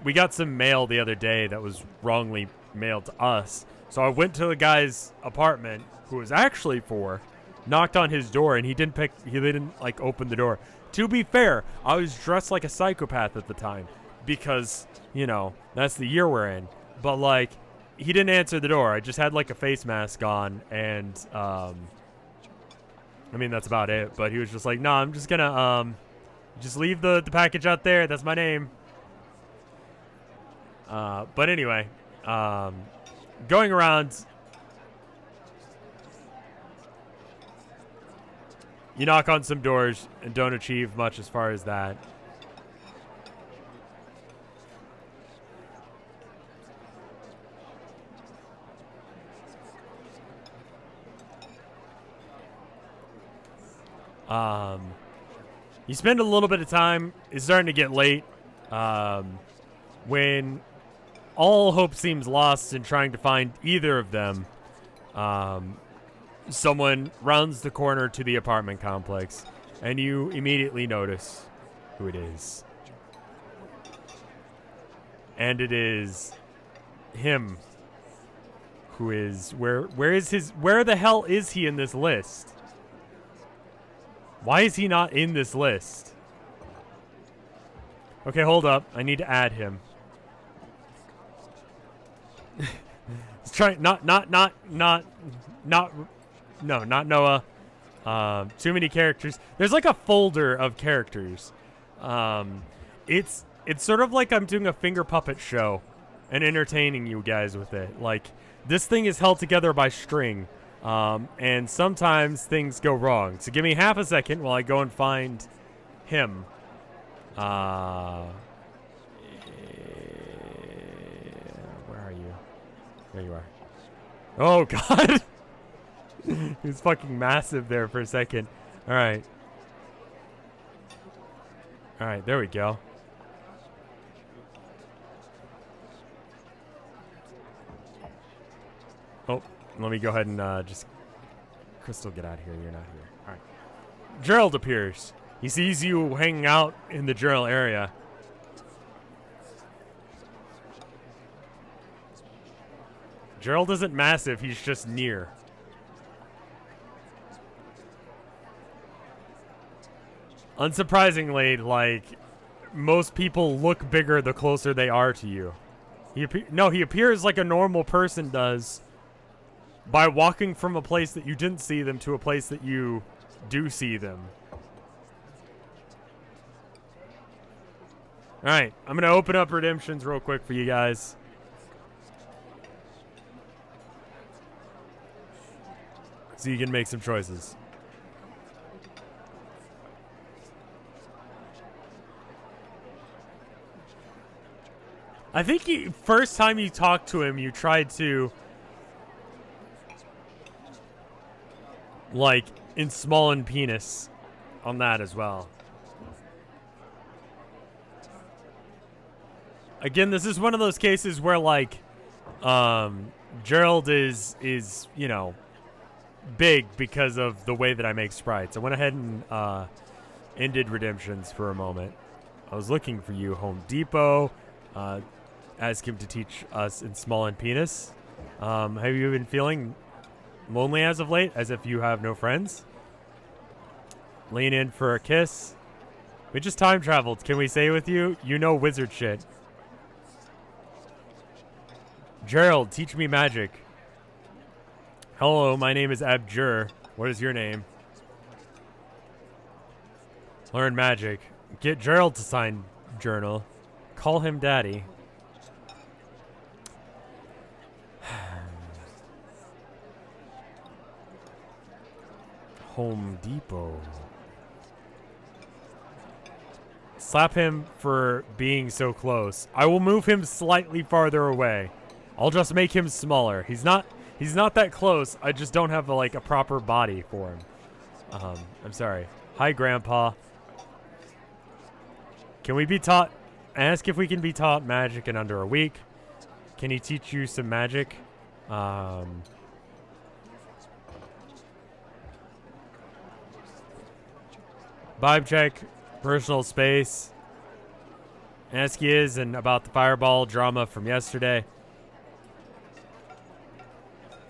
We got some mail the other day that was wrongly mailed to us. So I went to the guy's apartment, who was actually for, knocked on his door, and he didn't like open the door. To be fair, I was dressed like a psychopath at the time because, you know, that's the year we're in. But like, he didn't answer the door. I just had like a face mask on, and I mean, that's about it. But he was just like, no, I'm just gonna just leave the package out there. That's my name. But anyway, going around, you knock on some doors and don't achieve much as far as that. You spend a little bit of time. It's starting to get late. When all hope seems lost in trying to find either of them, someone rounds the corner to the apartment complex, and you immediately notice who it is. And it is him. Who is where the hell is he in this list? Why is he not in this list? Okay, hold up. I need to add him. Let's try not Noah. Too many characters. There's like a folder of characters. It's sort of like I'm doing a finger puppet show and entertaining you guys with it. Like, this thing is held together by string. And sometimes things go wrong. So give me half a second while I go and find him. Where are you? There you are. Oh, God. He was fucking massive there for a second. All right. All right, there we go. Oh, let me go ahead and just... Crystal, get out of here. You're not here. All right. Gerald appears. He sees you hanging out in the Gerald area. Gerald isn't massive. He's just near. Unsurprisingly, like, most people look bigger the closer they are to you. He appears like a normal person does by walking from a place that you didn't see them to a place that you do see them. Alright, I'm going to open up redemptions real quick for you guys. So you can make some choices. I think first time you talked to him, you tried to, like, in small and penis on that as well. Again, this is one of those cases where, like, Gerald is, you know, big because of the way that I make sprites. I went ahead and ended redemptions for a moment. I was looking for you, Home Depot. Ask him to teach us in small and penis. Have you been feeling lonely as of late, as if you have no friends? Lean in for a kiss. We just time traveled. Can we stay with you? You know wizard shit. Gerald, teach me magic. Hello, my name is Jurer. What is your name? Learn magic. Get Gerald to sign journal. Call him daddy. Home Depot. Slap him for being so close. I will move him slightly farther away. I'll just make him smaller. He's not that close. I just don't have a proper body for him. I'm sorry. Hi, Grandpa. Can we be taught? Ask if we can be taught magic in under a week. Can he teach you some magic? Vibe check. Personal space. Ask is and about the fireball drama from yesterday.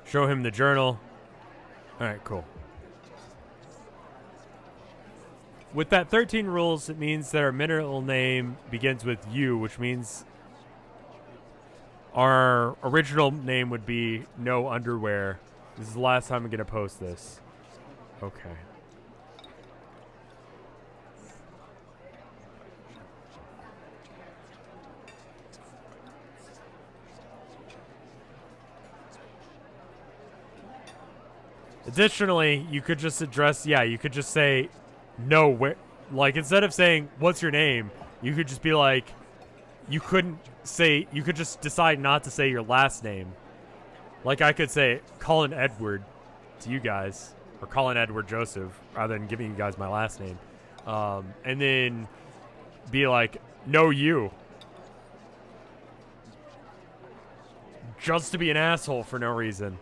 Show him the journal. Alright, cool. With that 13 rules, it means that our mineral name begins with U, which means our original name would be No Underwear. This is the last time I'm going to post this. Okay. Additionally, you could just address, you could just say, no, where, instead of saying, what's your name, you could just be like, you could just decide not to say your last name. Like I could say, Colin Edward to you guys, or Colin Edward Joseph, rather than giving you guys my last name. And then be like, no, you. Just to be an asshole for no reason.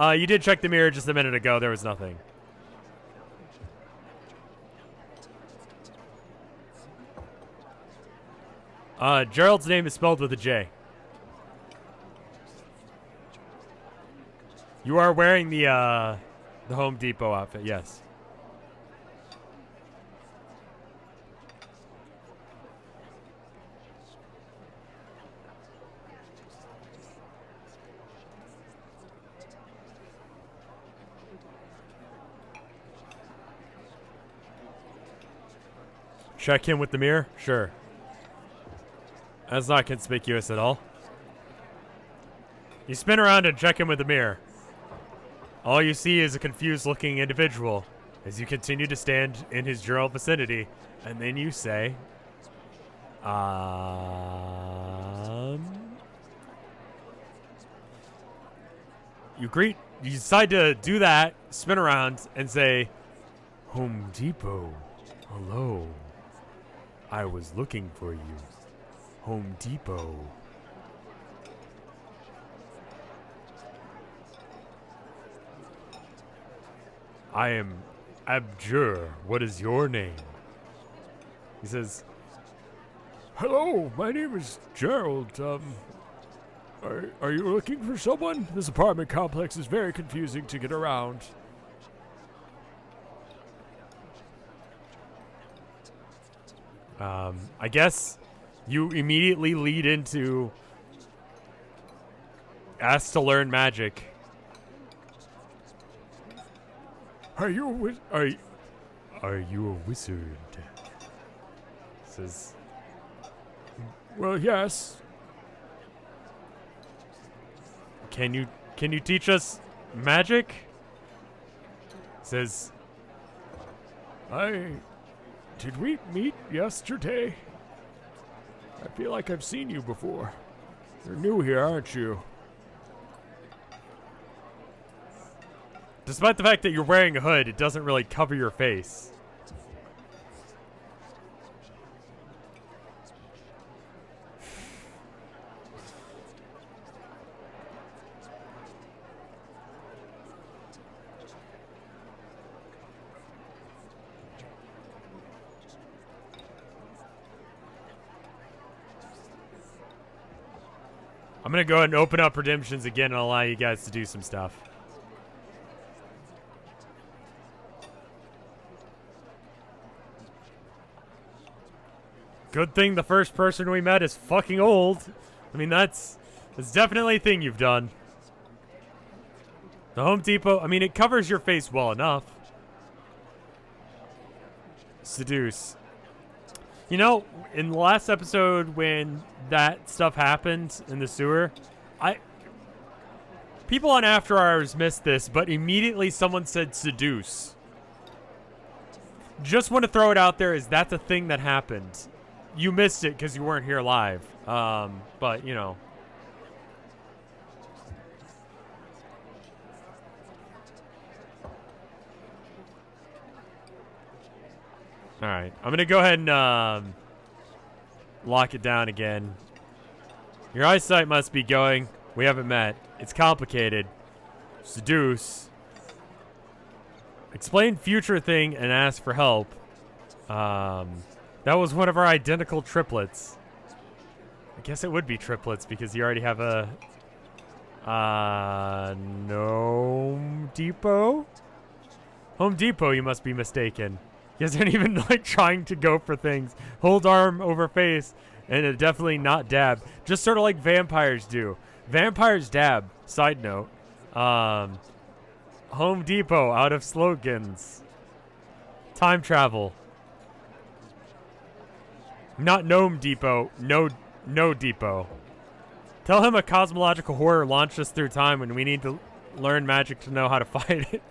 You did check the mirror just a minute ago. There was nothing. Gerald's name is spelled with a J. You are wearing the Home Depot outfit, yes. Check him with the mirror? Sure. That's not conspicuous at all. You spin around and check him with the mirror. All you see is a confused-looking individual as you continue to stand in his general vicinity, and then you say, You decide to do that, spin around, and say, Home Depot, hello. I was looking for you. Home Depot. I am Jurer. What is your name? He says, hello, my name is Gerald. Are you looking for someone? This apartment complex is very confusing to get around. I guess you immediately lead into ask to learn magic. Are you a wizard? Says, well, yes. Can you teach us magic? Says, did we meet yesterday? I feel like I've seen you before. You're new here, aren't you? Despite the fact that you're wearing a hood, it doesn't really cover your face. I'm going to go ahead and open up redemptions again and allow you guys to do some stuff. Good thing the first person we met is fucking old. I mean, that's definitely a thing you've done. The Home Depot, I mean, it covers your face well enough. Seduce. You know, in the last episode when that stuff happened in the sewer, people on After Hours missed this, but immediately someone said seduce. Just want to throw it out there as that's a thing that happened. You missed it because you weren't here live. But, you know. All right. I'm going to go ahead and lock it down again. Your eyesight must be going. We haven't met. It's complicated. Seduce. Explain future thing and ask for help. That was one of our identical triplets. I guess it would be triplets because you already have a Home Depot? Home Depot, you must be mistaken. He isn't even like trying to go for things. Hold arm over face and definitely not dab. Just sort of like vampires do. Vampires dab. Side note. Home Depot out of slogans. Time travel. Not Gnome Depot. No Depot. Tell him a cosmological horror launched us through time and we need to learn magic to know how to fight it.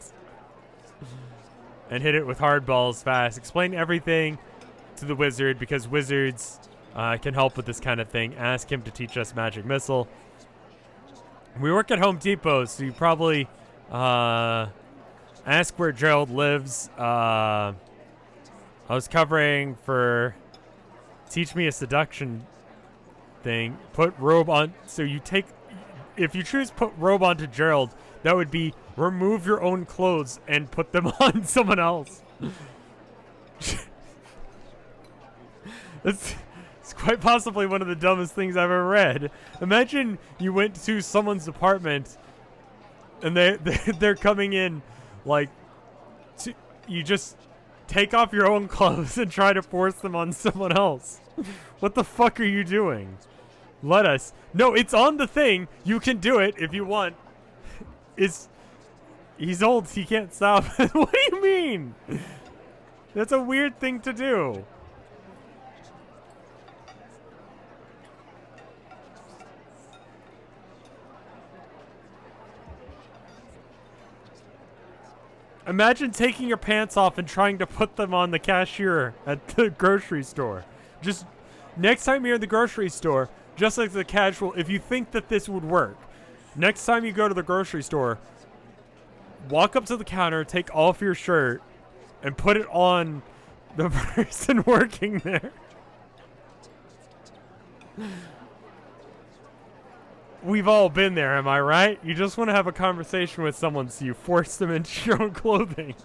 And hit it with hard balls fast. Explain everything to the wizard because wizards can help with this kind of thing. Ask him to teach us magic missile. We work at Home Depot, so you probably ask where Gerald lives. I was covering for teach me a seduction thing. Put robe on. So you take, if you choose put robe onto Gerald, that would be remove your own clothes and put them on someone else. It's quite possibly one of the dumbest things I've ever read. Imagine you went to someone's apartment and they're coming in like you just take off your own clothes and try to force them on someone else. What the fuck are you doing? Let us. No, it's on the thing. You can do it if you want. He's old, he can't stop. What do you mean? That's a weird thing to do. Imagine taking your pants off and trying to put them on the cashier at the grocery store. Just next time you're in the grocery store, just like the casual, if you think that this would work, next time you go to the grocery store, walk up to the counter, take off your shirt, and put it on the person working there. We've all been there, am I right? You just want to have a conversation with someone, so you force them into your own clothing.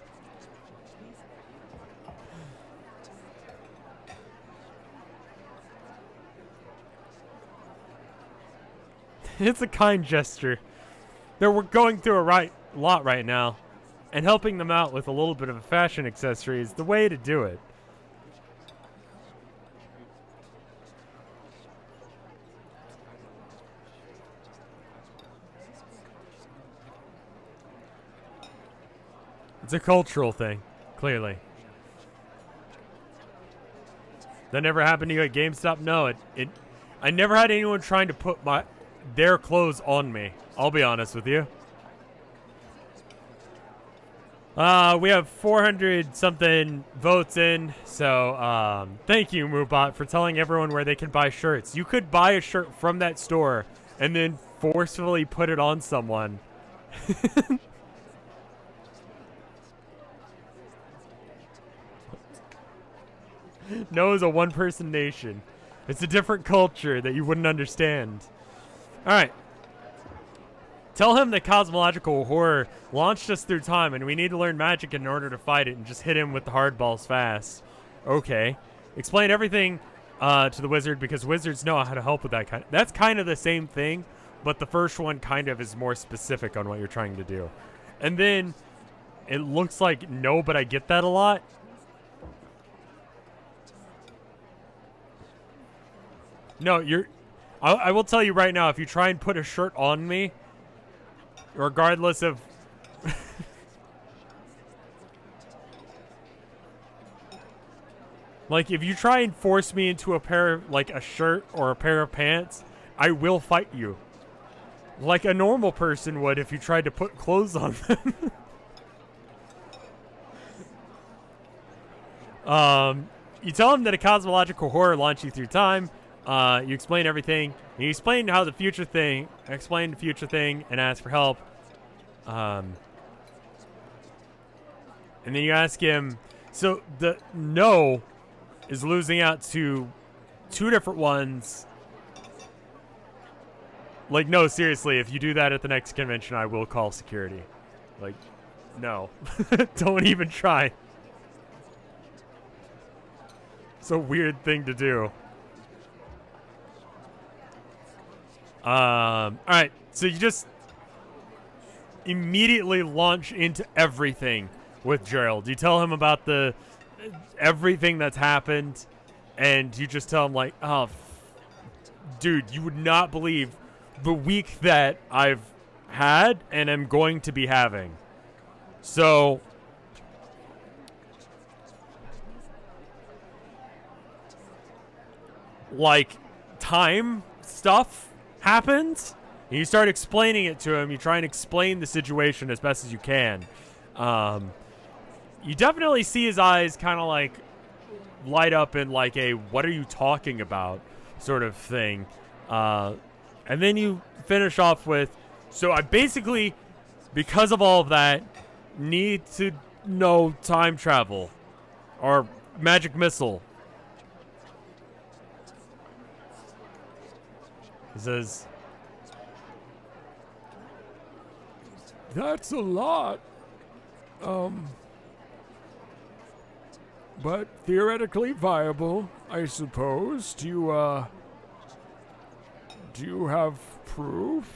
It's a kind gesture. They're going through a lot right now, and helping them out with a little bit of a fashion accessory is the way to do it. It's a cultural thing, clearly. That never happened to you at GameStop? No, I never had anyone trying to put their clothes on me. I'll be honest with you. We have 400 something votes in, so thank you, Moobot, for telling everyone where they can buy shirts. You could buy a shirt from that store and then forcefully put it on someone. No is a one-person nation. It's a different culture that you wouldn't understand. All right. Tell him that cosmological horror launched us through time and we need to learn magic in order to fight it and just hit him with the hard balls fast. Okay. Explain everything to the wizard because wizards know how to help with that kind. That's kind of the same thing but the first one kind of is more specific on what you're trying to do. And then it looks like no, but I get that a lot. No, I will tell you right now, if you try and put a shirt on me, regardless of... like, if you try and force me into a pair of, like, a shirt or a pair of pants, I will fight you. Like a normal person would if you tried to put clothes on them. You tell them that a cosmological horror launched you through time. You explain everything. You explain how the future thing, and ask for help. And then you ask him, so the no is losing out to two different ones. Like, no, seriously, if you do that at the next convention, I will call security. Like, no. Don't even try. It's a weird thing to do. Alright, so you just immediately launch into everything with Gerald. You tell him about everything that's happened, and you just tell him, like, oh, dude, you would not believe the week that I've had and am going to be having. So, like, time stuff happens. And you start explaining it to him. You try and explain the situation as best as you can. You definitely see his eyes kind of like light up in like a "what are you talking about" sort of thing. And then you finish off with, so I basically, because of all of that, need to know time travel or magic missile. He says, that's a lot. But theoretically viable, I suppose. Do you have proof?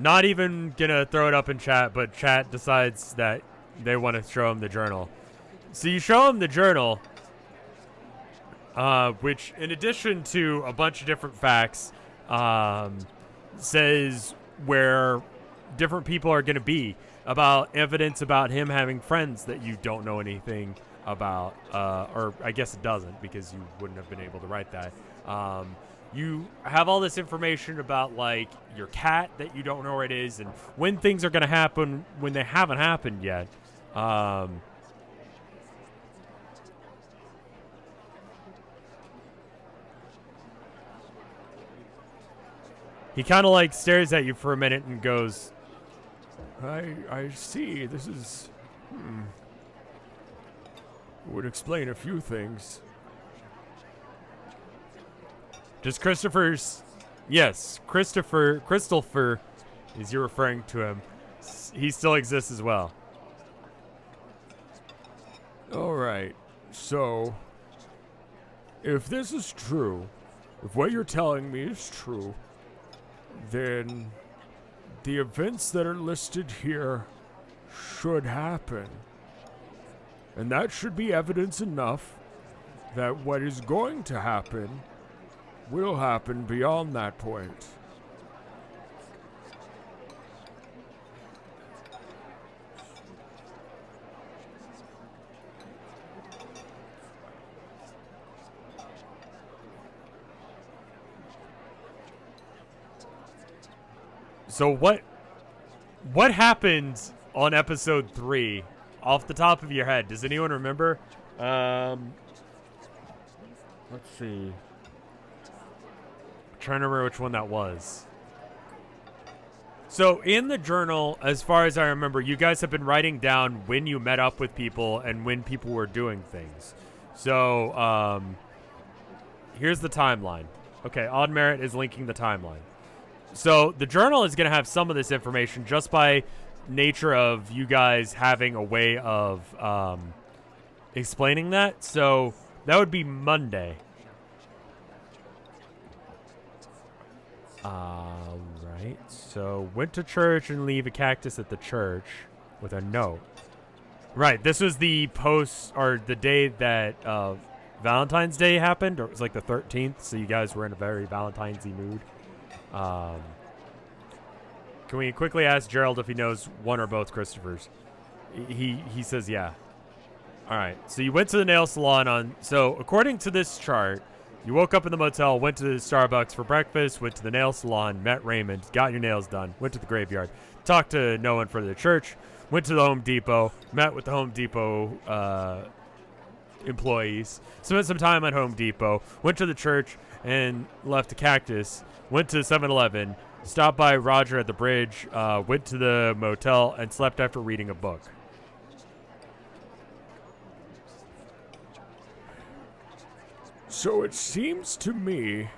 not even gonna throw it up in chat, but chat decides that they want to show him the journal. So you show him the journal, which, in addition to a bunch of different facts, says where different people are going to be, about evidence about him having friends that you don't know anything about, or I guess it doesn't, because you wouldn't have been able to write that. You have all this information about, like, your cat that you don't know where it is, and when things are going to happen when they haven't happened yet. He kind of, like, stares at you for a minute and goes, I see. This is... would explain a few things. Does Christopher's... Yes, Christopher is you're referring to him. He still exists as well. All right. So, if this is true, if what you're telling me is true, then the events that are listed here should happen. And that should be evidence enough that what is going to happen will happen beyond that point. So what happened on episode 3 off the top of your head? Does anyone remember? Let's see. I'm trying to remember which one that was. So in the journal, as far as I remember, you guys have been writing down when you met up with people and when people were doing things. So here's the timeline. Okay, Odd Merit is linking the timeline. So the journal is going to have some of this information just by nature of you guys having a way of explaining that. So that would be Monday. Right. So went to church and leave a cactus at the church with a note. Right. This was the post or the day that Valentine's Day happened, or it was like the 13th. So you guys were in a very Valentine's-y mood. Can we quickly ask Gerald if he knows one or both Christophers? He says yeah. All right. So you went to the nail salon on. So according to this chart, you woke up in the motel, went to the Starbucks for breakfast, went to the nail salon, met Raymond, got your nails done, went to the graveyard, talked to no one for the church, went to the Home Depot, met with the Home Depot employees, spent some time at Home Depot, went to the church and left a cactus, went to 7-Eleven, stopped by Roger at the bridge, went to the motel, and slept after reading a book. So it seems to me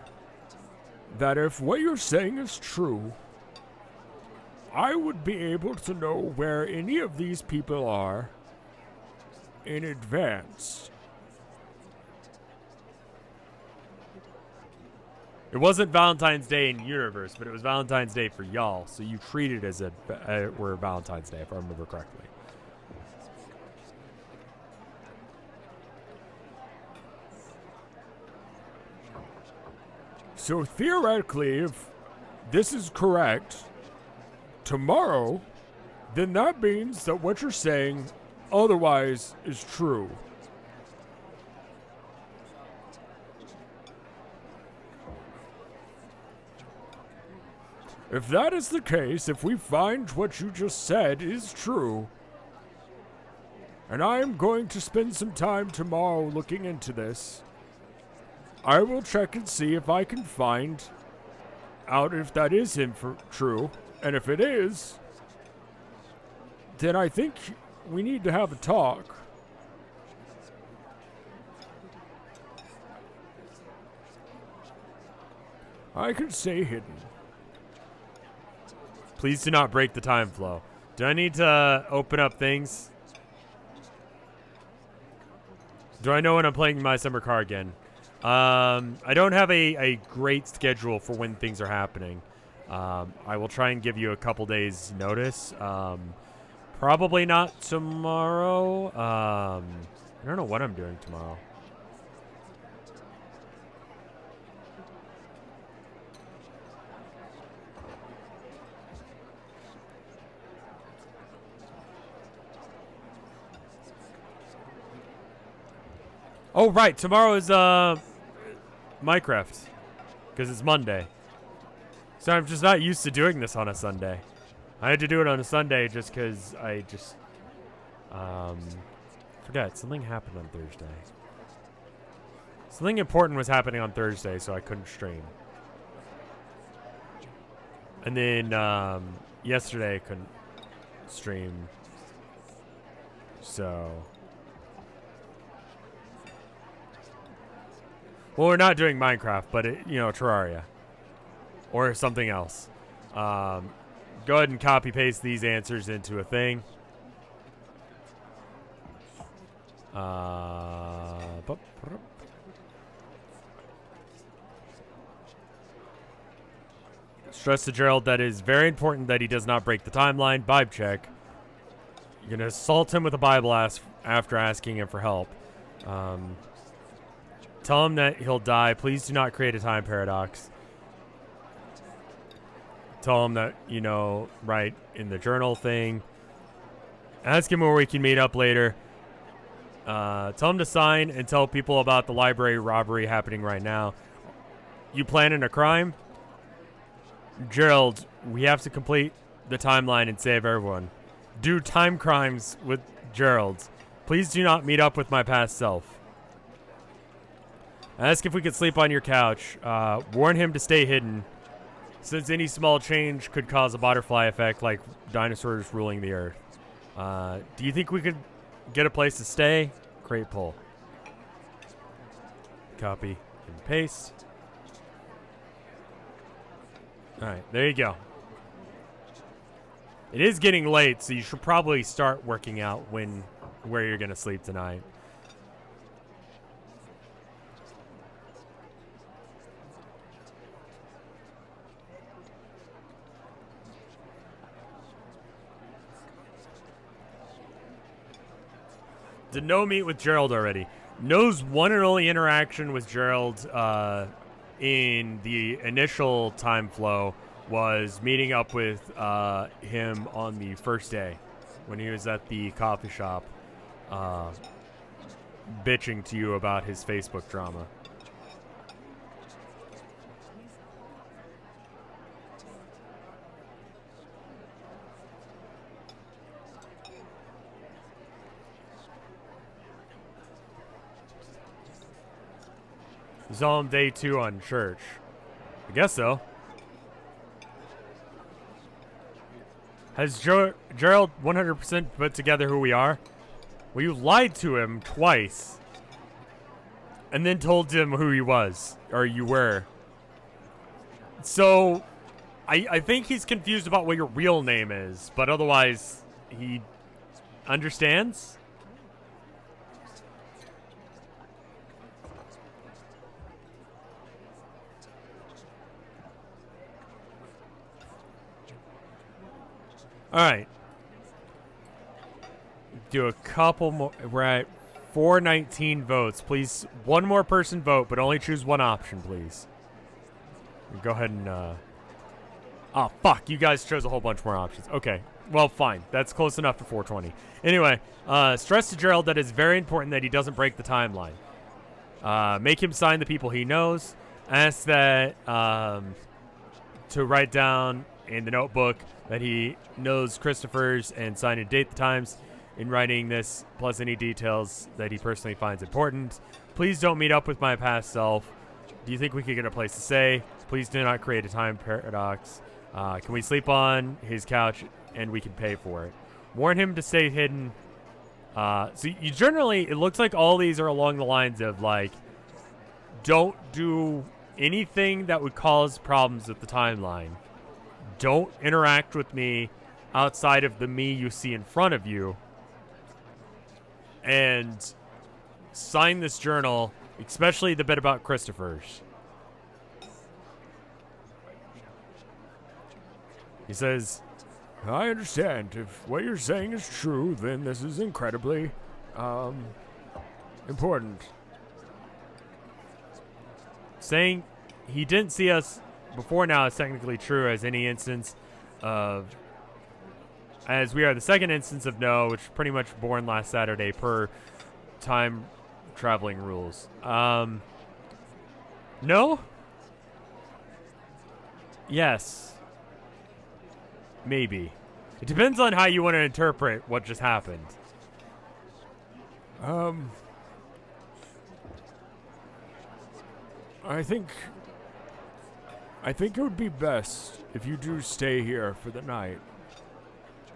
that if what you're saying is true, I would be able to know where any of these people are in advance. It wasn't Valentine's Day in universe, but it was Valentine's Day for y'all, so you treat it as were Valentine's Day, if I remember correctly. So theoretically, if this is correct, tomorrow, then that means that what you're saying otherwise is true. If that is the case, if we find what you just said is true, and I am going to spend some time tomorrow looking into this, I will check and see if I can find out if that is true. And if it is, then I think we need to have a talk. I can stay hidden. Please do not break the time flow. Do I need to open up things? Do I know when I'm playing my summer car again? I don't have a great schedule for when things are happening. I will try and give you a couple days notice. Probably not tomorrow. I don't know what I'm doing tomorrow. Oh, right. Tomorrow is Minecraft, because it's Monday. So I'm just not used to doing this on a Sunday. I had to do it on a Sunday just because I just forget. Something happened on Thursday. Something important was happening on Thursday, so I couldn't stream. And then yesterday I couldn't stream. So... Well, we're not doing Minecraft, but, Terraria. Or something else. Go ahead and copy-paste these answers into a thing. Stress to Gerald that it is very important that he does not break the timeline. Vibe check. You're going to assault him with a Bible after asking him for help. Tell him that he'll die. Please do not create a time paradox. Tell him that, write in the journal thing. Ask him where we can meet up later. Tell him to sign and tell people about the library robbery happening right now. You planning a crime? Gerald, we have to complete the timeline and save everyone. Do time crimes with Gerald. Please do not meet up with my past self. Ask if we could sleep on your couch. Warn him to stay hidden, since any small change could cause a butterfly effect like dinosaurs ruling the earth. Do you think we could get a place to stay? Create poll. Copy and paste. All right, there you go. It is getting late, so you should probably start working out where you're gonna sleep tonight. Did no meet with Gerald already. No's one and only interaction with Gerald in the initial time flow was meeting up with him on the first day when he was at the coffee shop bitching to you about his Facebook drama. He's on day 2 on church. I guess so. Has Gerald 100% put together who we are? Well, you lied to him twice. And then told him who he was. Or you were. So, I think he's confused about what your real name is. But otherwise, he understands? All right. Do a couple more. We're at 419 votes. Please, one more person vote, but only choose one option, please. Go ahead and, oh, fuck. You guys chose a whole bunch more options. Okay. Well, fine. That's close enough to 420. Anyway, stress to Gerald that it's very important that he doesn't break the timeline. Make him sign the people he knows. Ask that, to write down in the notebook that he knows Christopher's and sign and date the times in writing this, plus any details that he personally finds important. Please don't meet up with my past self. Do you think we could get a place to stay? Please do not create a time paradox. Can we sleep on his couch and we can pay for it? Warn him to stay hidden. So you generally, it looks like all these are along the lines of like, don't do anything that would cause problems with the timeline. Don't interact with me outside of the me you see in front of you. And sign this journal, especially the bit about Christopher's. He says, I understand. If what you're saying is true, then this is incredibly, important. Saying he didn't see us before now is technically true as any instance of, as we are the second instance of no, which pretty much born last Saturday per time traveling rules. No? Yes. Maybe. It depends on how you want to interpret what just happened. I think it would be best if you do stay here for the night.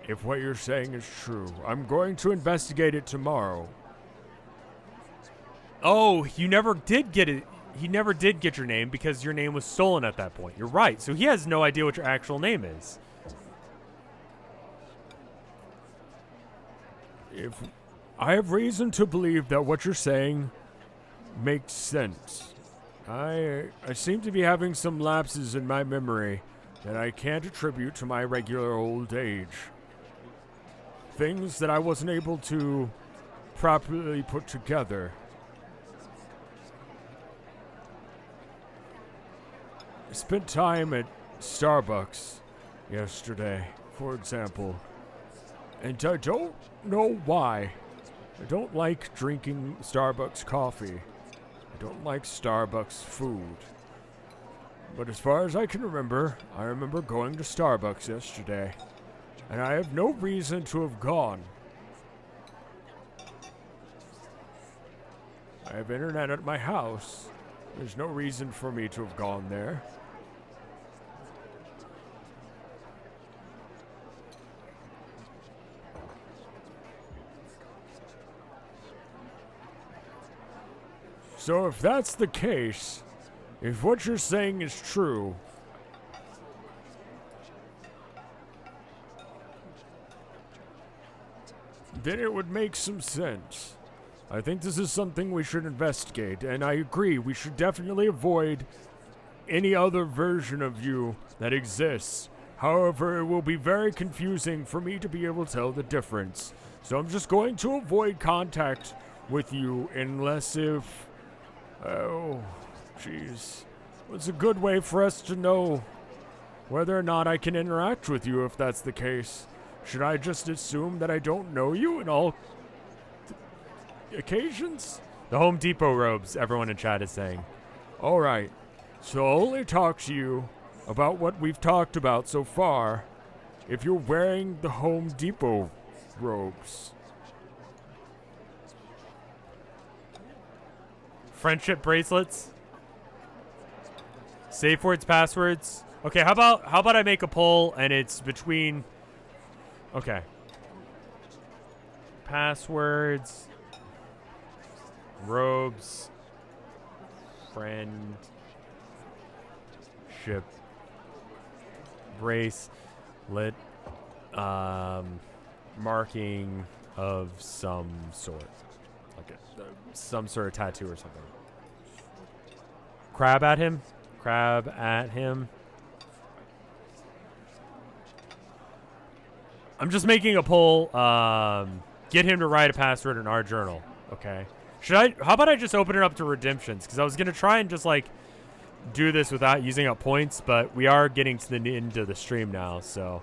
If what you're saying is true, I'm going to investigate it tomorrow. Oh, you never did get it. He never did get your name because your name was stolen at that point. You're right. So he has no idea what your actual name is. If I have reason to believe that what you're saying makes sense. I seem to be having some lapses in my memory that I can't attribute to my regular old age. Things that I wasn't able to properly put together. I spent time at Starbucks yesterday, for example, and I don't know why. I don't like drinking Starbucks coffee. I don't like Starbucks food. But as far as I can remember, I remember going to Starbucks yesterday, and I have no reason to have gone. I have internet at my house. There's no reason for me to have gone there. So if that's the case, if what you're saying is true, then it would make some sense. I think this is something we should investigate, and I agree, we should definitely avoid any other version of you that exists. However, it will be very confusing for me to be able to tell the difference. So I'm just going to avoid contact with you unless if... Oh, jeez. What's a good way for us to know whether or not I can interact with you if that's the case? Should I just assume that I don't know you in all occasions? The Home Depot robes, everyone in chat is saying. All right. So I'll only talk to you about what we've talked about so far if you're wearing the Home Depot robes. Friendship bracelets. Safe words, passwords. Okay, how about I make a poll and it's between... Okay. Passwords. Robes. Friendship. Bracelet. Marking of some sort. Like some sort of tattoo or something. Crab at him. Crab at him. I'm just making a poll. Get him to write a password in our journal. Okay. How about I just open it up to redemptions? Because I was going to try and just like do this without using up points, but we are getting to the end of the stream now, so.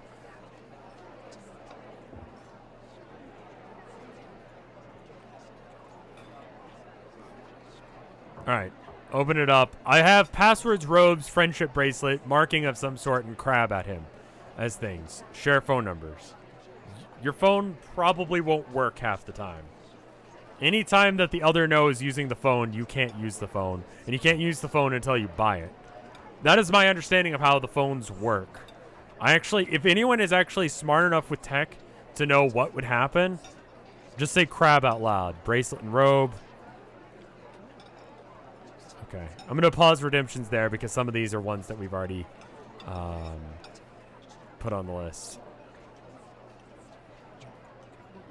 All right. Open it up. I have passwords, robes, friendship bracelet, marking of some sort, and crab at him as things. Share phone numbers. Your phone probably won't work half the time. Anytime that the other knows using the phone, you can't use the phone. And you can't use the phone until you buy it. That is my understanding of how the phones work. If anyone is actually smart enough with tech to know what would happen, just say crab out loud. Bracelet and robe. Okay. I'm going to pause redemptions there because some of these are ones that we've already put on the list.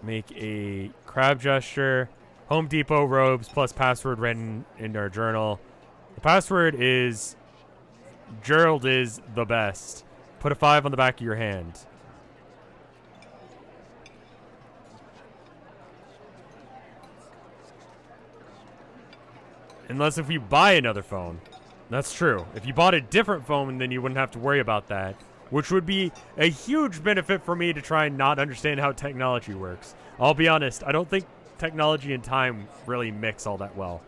Make a crab gesture. Home Depot robes plus password written in our journal. The password is Gerald is the best. Put a 5 on the back of your hand. Unless if you buy another phone. That's true. If you bought a different phone, then you wouldn't have to worry about that. Which would be a huge benefit for me to try and not understand how technology works. I'll be honest, I don't think technology and time really mix all that well.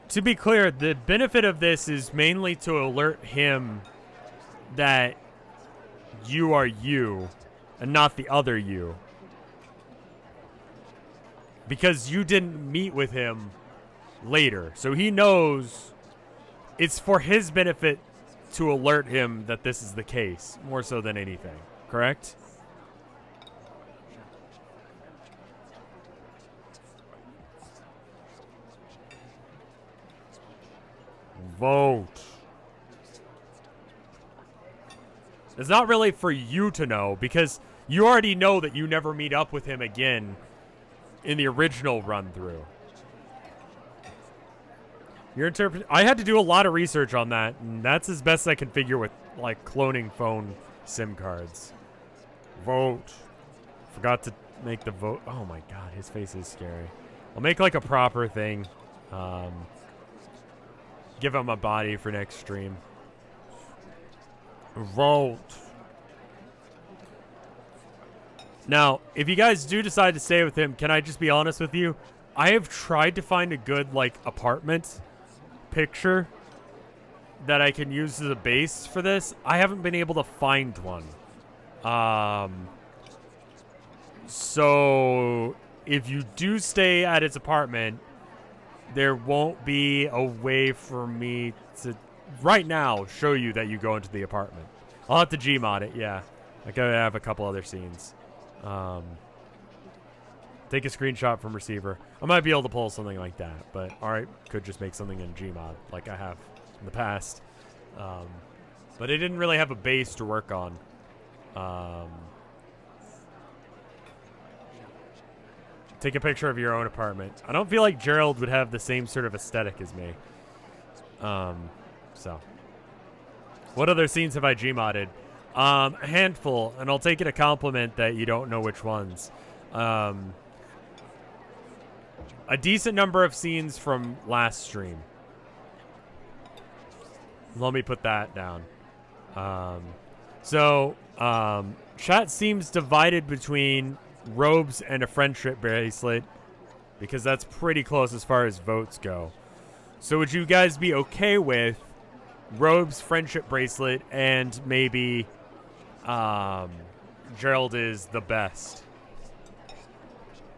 To be clear, the benefit of this is mainly to alert him that you are you and not the other you. Because you didn't meet with him later. So he knows it's for his benefit to alert him that this is the case, more so than anything. Correct? Vote. It's not really for you to know because you already know that you never meet up with him again in the original run through. I had to do a lot of research on that, and that's as best I can figure with like cloning phone SIM cards. Vote. Forgot to make the vote. Oh my god, his face is scary. I'll make like a proper thing. Give him a body for next stream. Vote. Now, if you guys do decide to stay with him, can I just be honest with you? I have tried to find a good, like, apartment picture that I can use as a base for this. I haven't been able to find one. So, if you do stay at his apartment, there won't be a way for me to, right now, show you that you go into the apartment. I'll have to Gmod it, yeah. I gotta have a couple other scenes. Take a screenshot from receiver. I might be able to pull something like that, but alright, could just make something in Gmod like I have in the past. But it didn't really have a base to work on. Take a picture of your own apartment. I don't feel like Gerald would have the same sort of aesthetic as me. So. What other scenes have I Gmodded? A handful, and I'll take it a compliment that you don't know which ones. A decent number of scenes from last stream. Let me put that down. Chat seems divided between robes and a friendship bracelet because that's pretty close as far as votes go. So would you guys be okay with robes, friendship bracelet, and maybe Gerald is the best?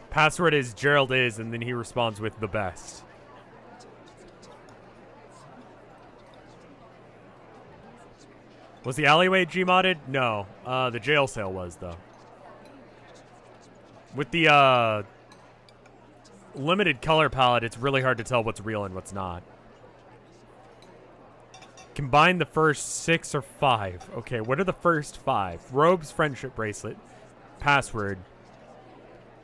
Password is Gerald is, and then he responds with the best. Was the alleyway Gmodded? No. The jail cell was, though. With the limited color palette, it's really hard to tell what's real and what's not. Combine the first 6 or 5. Okay, what are the first 5? Robes, friendship bracelet, password.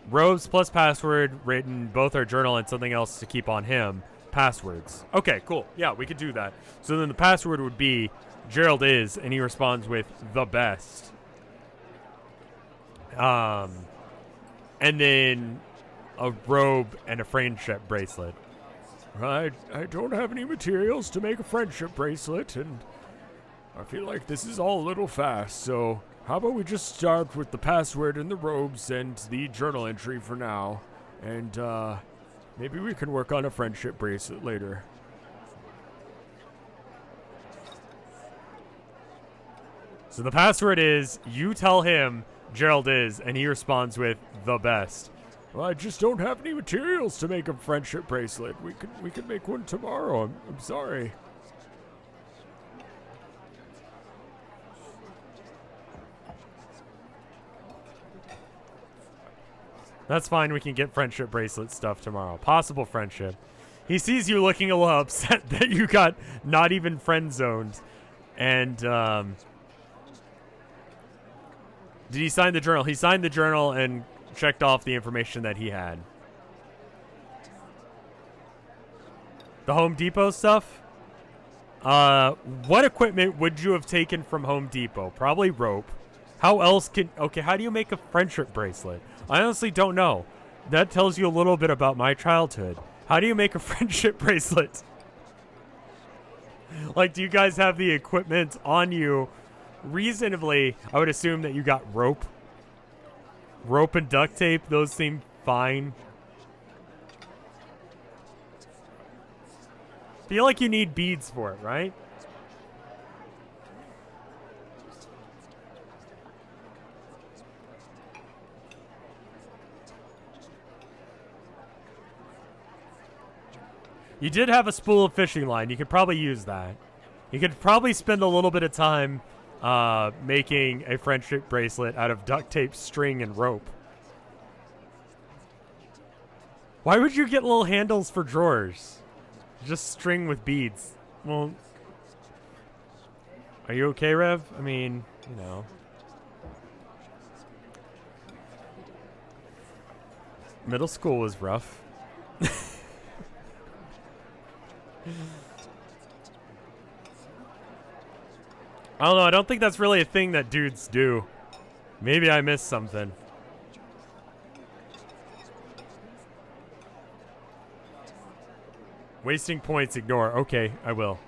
Robes plus password written, both are journal and something else to keep on him. Passwords. Okay, cool. Yeah, we could do that. So then the password would be Gerald is, and he responds with the best. And then a robe and a friendship bracelet. I don't have any materials to make a friendship bracelet, and I feel like this is all a little fast, so how about we just start with the password and the robes and the journal entry for now, and maybe we can work on a friendship bracelet later. So the password is, you tell him Gerald is, and he responds with the best. Well, I just don't have any materials to make a friendship bracelet. We could make one tomorrow. I'm sorry. That's fine. We can get friendship bracelet stuff tomorrow. Possible friendship. He sees you looking a little upset that you got not even friend zoned. And did he sign the journal? He signed the journal and checked off the information that he had. The Home Depot stuff? What equipment would you have taken from Home Depot? Probably rope. How else can... Okay, how do you make a friendship bracelet? I honestly don't know. That tells you a little bit about my childhood. How do you make a friendship bracelet? Like, do you guys have the equipment on you? Reasonably, I would assume that you got rope. Rope and duct tape, those seem fine. Feel like you need beads for it, right? You did have a spool of fishing line. You could probably use that. You could probably spend a little bit of time making a friendship bracelet out of duct tape, string, and rope. Why would you get little handles for drawers? Just string with beads. Well, are you okay, Rev? I mean, you know. Middle school was rough. I don't know. I don't think that's really a thing that dudes do. Maybe I missed something. Wasting points, ignore. Okay, I will.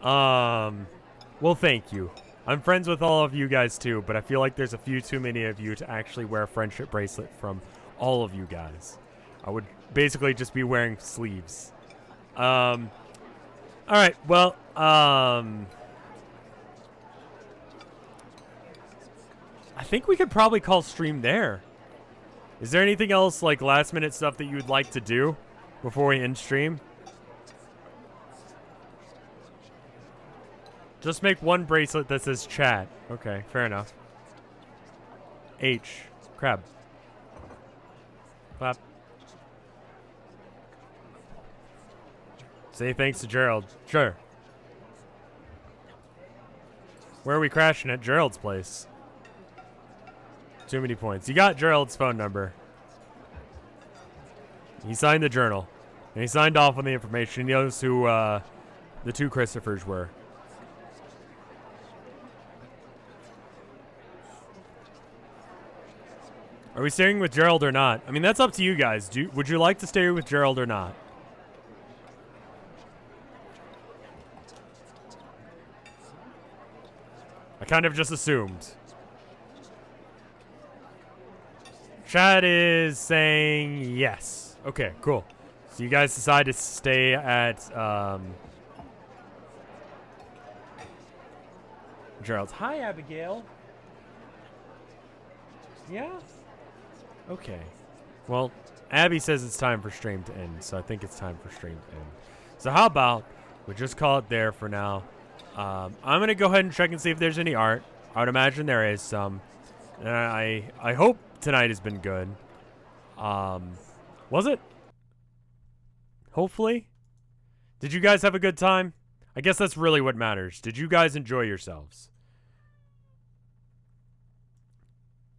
Well, thank you. I'm friends with all of you guys too, but I feel like there's a few too many of you to actually wear a friendship bracelet from all of you guys. I would basically just be wearing sleeves. All right, well, I think we could probably call stream there. Is there anything else, like last minute stuff that you would like to do before we end stream? Just make one bracelet that says chat. Okay, fair enough. H. Crab. Clap. Say thanks to Gerald. Sure. Where are we crashing at? Gerald's place. Too many points. You got Gerald's phone number. He signed the journal. And he signed off on the information. He knows who the two Christophers were. Are we staying with Gerald or not? I mean, that's up to you guys. Would you like to stay with Gerald or not? I kind of just assumed. Chat is saying yes. Okay, cool. So you guys decide to stay at Gerald's. Hi, Abigail. Yeah? Okay. Well, Abby says it's time for stream to end, so I think it's time for stream to end. So how about we just call it there for now. I'm going to go ahead and check and see if there's any art. I would imagine there is some. And I hope tonight has been good. Was it? Hopefully. Did you guys have a good time? I guess that's really what matters. Did you guys enjoy yourselves?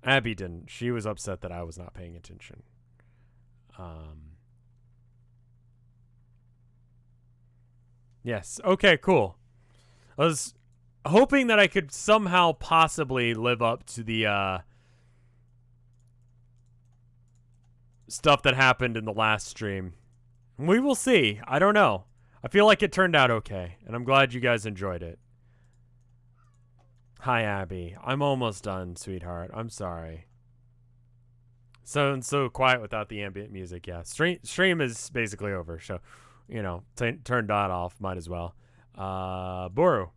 Abby didn't. She was upset that I was not paying attention. Yes. Okay, cool. I was hoping that I could somehow possibly live up to the stuff that happened in the last stream. We will see. I don't know. I feel like it turned out okay, and I'm glad you guys enjoyed it. Hi, Abby. I'm almost done, sweetheart. I'm sorry. So quiet without the ambient music. Yeah, stream is basically over. So, you know, turn that off. Might as well. Boru.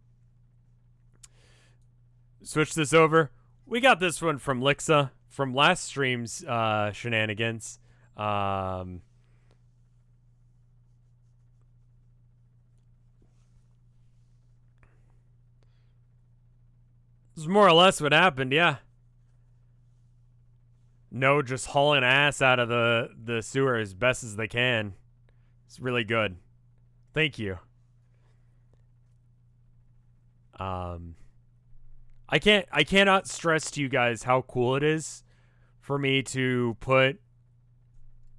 Switch this over. We got this one from Lixa from last stream's shenanigans. This is more or less what happened, yeah. No, just hauling ass out of the sewer as best as they can. It's really good. Thank you. I cannot stress to you guys how cool it is for me to put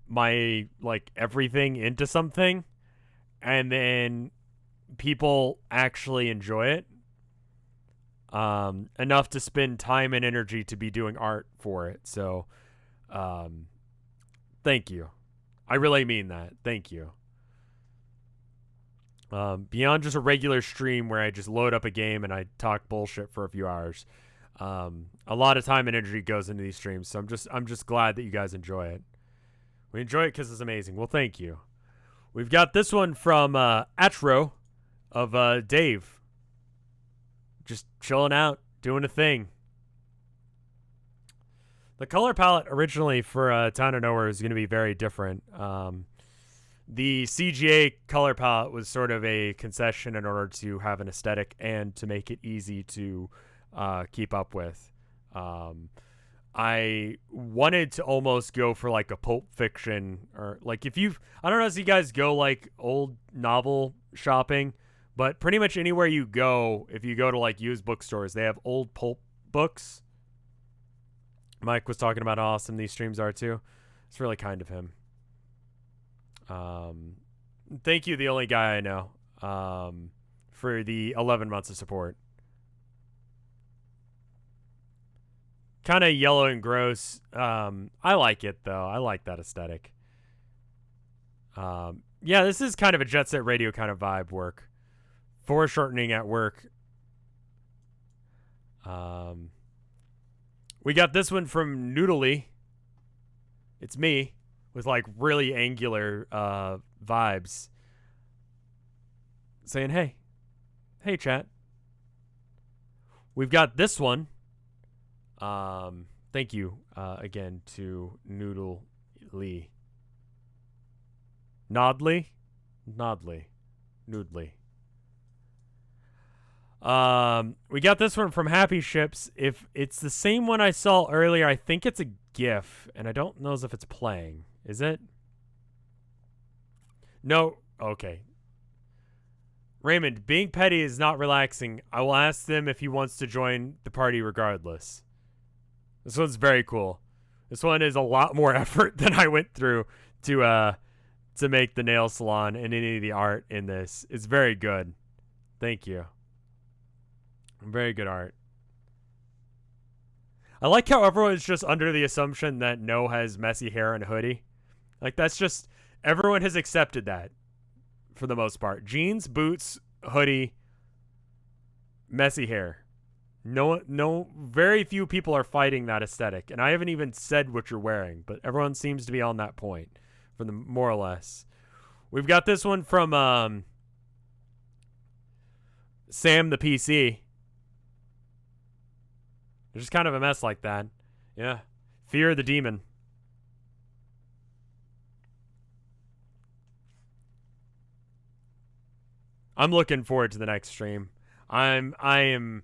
my like everything into something and then people actually enjoy it. Enough to spend time and energy to be doing art for it. So, thank you. I really mean that. Thank you. Beyond just a regular stream where I just load up a game and I talk bullshit for a few hours. A lot of time and energy goes into these streams. So I'm just glad that you guys enjoy it. We enjoy it because it's amazing. Well, thank you. We've got this one from, Atro of, Dave. Just chilling out, doing a thing. The color palette originally for Town of Nowhere is going to be very different. The CGA color palette was sort of a concession in order to have an aesthetic and to make it easy to keep up with. I wanted to almost go for like a Pulp Fiction or like if you've, I don't know if you guys go like old novel shopping. But pretty much anywhere you go, if you go to like used bookstores, they have old pulp books. Mike was talking about how awesome these streams are too. It's really kind of him. Thank you, the only guy I know, for the 11 months of support. Kind of yellow and gross. I like it though. I like that aesthetic. Yeah, this is kind of a Jet Set Radio kind of vibe work. Foreshortening at work. We got this one from Noodly. It's me with like really angular vibes. Saying, hey. Hey, chat. We've got this one. Thank you again to Noodly. Nodly? Nodly. Noodly. We got this one from Happy Ships. If it's the same one I saw earlier, I think it's a GIF, and I don't know if it's playing. Is it? No. Okay. Raymond, being petty is not relaxing. I will ask them if he wants to join the party regardless. This one's very cool. This one is a lot more effort than I went through to make the nail salon and any of the art in this. It's very good. Thank you. Very good art. I like how everyone's just under the assumption that No has messy hair and a hoodie. Like, that's just, everyone has accepted that for the most part. Jeans, boots, hoodie, messy hair. No, very few people are fighting that aesthetic. And I haven't even said what you're wearing, but everyone seems to be on that point, for the more or less. We've got this one from Sam the PC. They're just kind of a mess like that. Yeah. Fear the demon. I'm looking forward to the next stream. I am.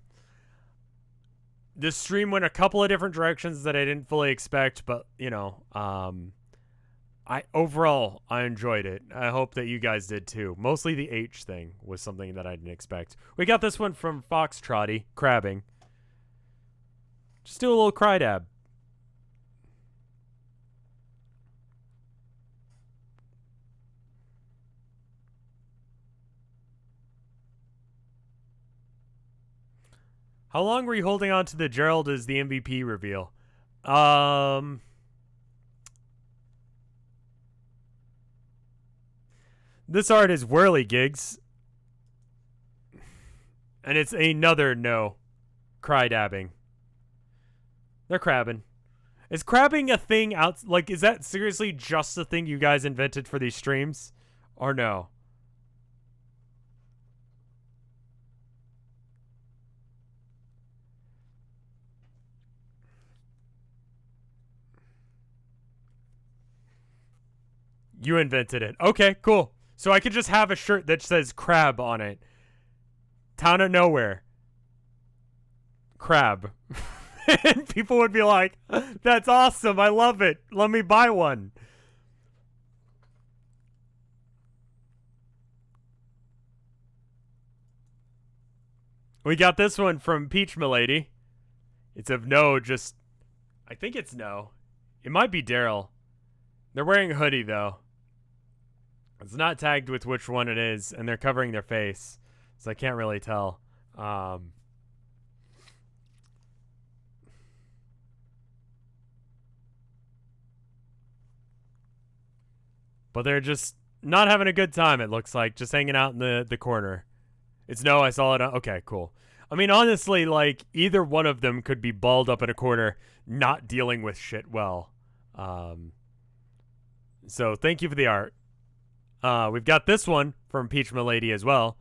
This stream went a couple of different directions that I didn't fully expect, but you know, overall I enjoyed it. I hope that you guys did too. Mostly the H thing was something that I didn't expect. We got this one from Foxtrotty, crabbing. Just do a little cry dab. How long were you holding on to the Gerald as the MVP reveal? This art is whirligigs. And it's another no. Cry dabbing. They're crabbing. Is crabbing a thing out? Like, is that seriously just a thing you guys invented for these streams? Or no? You invented it. Okay, cool. So I could just have a shirt that says crab on it. Town of nowhere. Crab. And people would be like, that's awesome. I love it. Let me buy one. We got this one from Peach Milady. It's of no, just... I think it's no. It might be Daryl. They're wearing a hoodie, though. It's not tagged with which one it is, and they're covering their face, so I can't really tell. But they're just not having a good time, it looks like, just hanging out in the corner. It's no, I saw it. Okay, cool. I mean, honestly, like, either one of them could be balled up in a corner, not dealing with shit well. So thank you for the art. We've got this one from Peach Milady as well.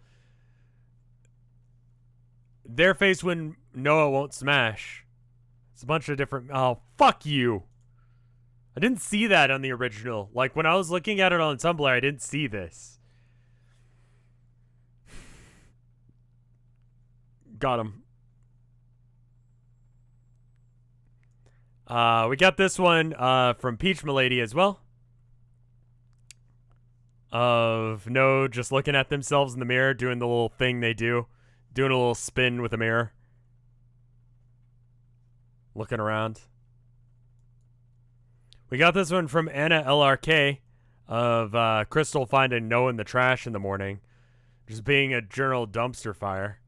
Their face when Noah won't smash. It's a bunch of different... Oh, fuck you. I didn't see that on the original. Like, when I was looking at it on Tumblr, I didn't see this. Got him. We got this one from Peach Milady as well. Of no, just looking at themselves in the mirror, doing the little thing they do. Doing a little spin with a mirror. Looking around. We got this one from Anna LRK of Crystal finding no in the trash in the morning. Just being a journal dumpster fire.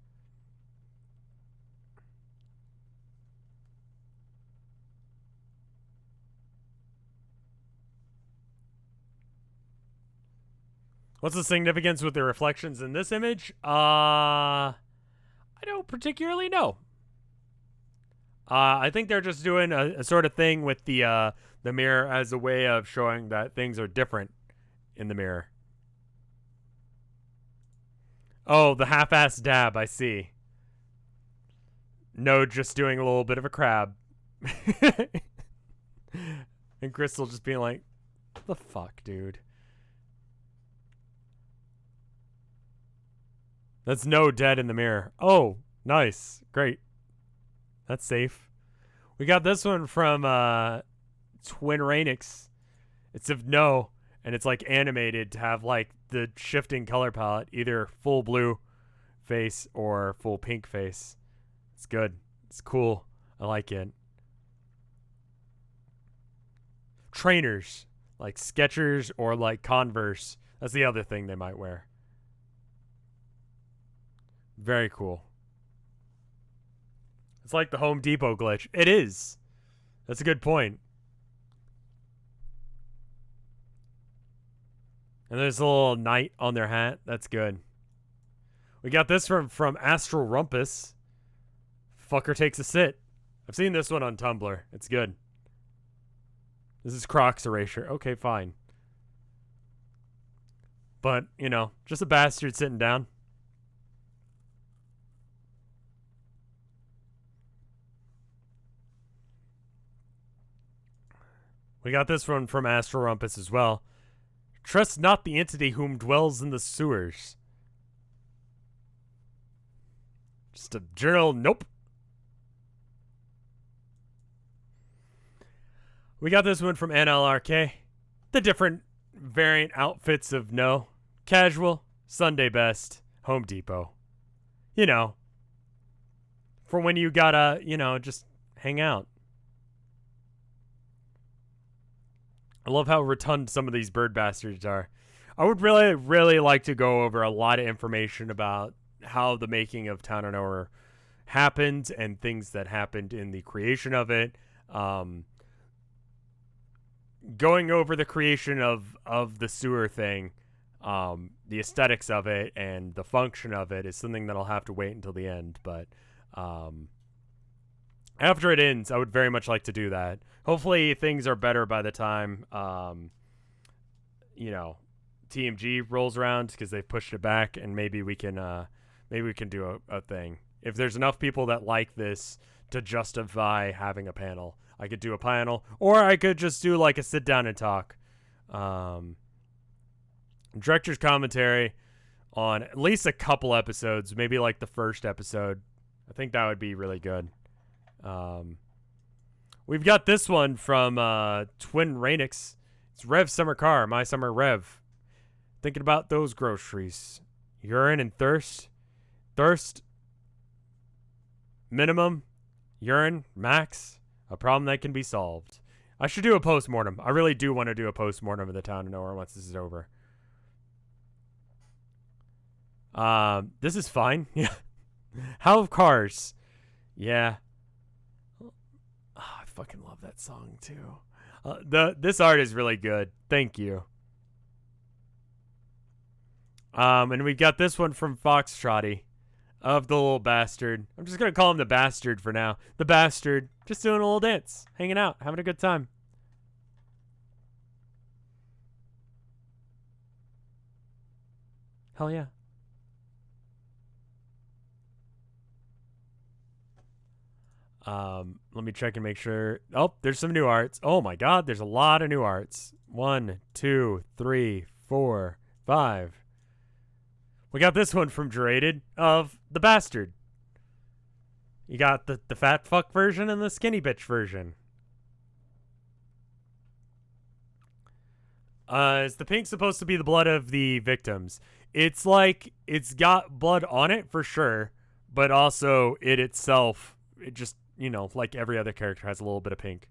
What's the significance with the reflections in this image? I don't particularly know. I think they're just doing a sort of thing with the mirror as a way of showing that things are different in the mirror. Oh, the half-assed dab, I see. No, just doing a little bit of a crab. And Crystal just being like, what the fuck, dude? That's no dead in the mirror. Oh, nice. Great. That's safe. We got this one from Twin Rainix. It's of no, and it's like animated to have like the shifting color palette, either full blue face or full pink face. It's good. It's cool. I like it. Trainers, like Skechers or like Converse. That's the other thing they might wear. Very cool. It's like the Home Depot glitch. It is. That's a good point. And there's a little knight on their hat. That's good. We got this from Astral Rumpus. Fucker takes a sit. I've seen this one on Tumblr. It's good. This is Crocs Erasure. Okay, fine. But, you know, just a bastard sitting down. We got this one from Astral Rumpus as well. Trust not the entity whom dwells in the sewers. Just a journal. Nope. We got this one from NLRK. The different variant outfits of no. Casual, Sunday best, Home Depot. You know. For when you gotta, you know, just hang out. I love how rotund some of these bird bastards are. I would really, really like to go over a lot of information about how the making of Town of Nowhere happened and things that happened in the creation of it. Going over the creation of the sewer thing, the aesthetics of it and the function of it is something that I'll have to wait until the end. But after it ends, I would very much like to do that. Hopefully things are better by the time, you know, TMG rolls around, because they've pushed it back, and maybe we can do a thing. If there's enough people that like this to justify having a panel, I could do a panel, or I could just do like a sit down and talk. Director's commentary on at least a couple episodes, maybe like the first episode. I think that would be really good. We've got this one from Twin Rainix. It's Rev Summer Car, My Summer Rev. Thinking about those groceries. Urine and thirst. Thirst, minimum. Urine, max. A problem that can be solved. I should do a postmortem. I really do want to do a postmortem of the Town of Nowhere once this is over. This is fine. Yeah. How of Cars. Yeah. I fucking love that song too. This art is really good. Thank you. And we've got this one from Foxtrotty of the little bastard. I'm just gonna call him the bastard for now. The bastard, just doing a little dance, hanging out, having a good time. Hell yeah. Let me check and make sure. Oh, there's some new arts. Oh my god, there's a lot of new arts. 1, 2, 3, 4, 5. We got this one from Jurer of the bastard. You got the fat fuck version and the skinny bitch version. Is the pink supposed to be the blood of the victims? It's like, it's got blood on it for sure, but also it itself, it just, you know, like every other character, has a little bit of pink.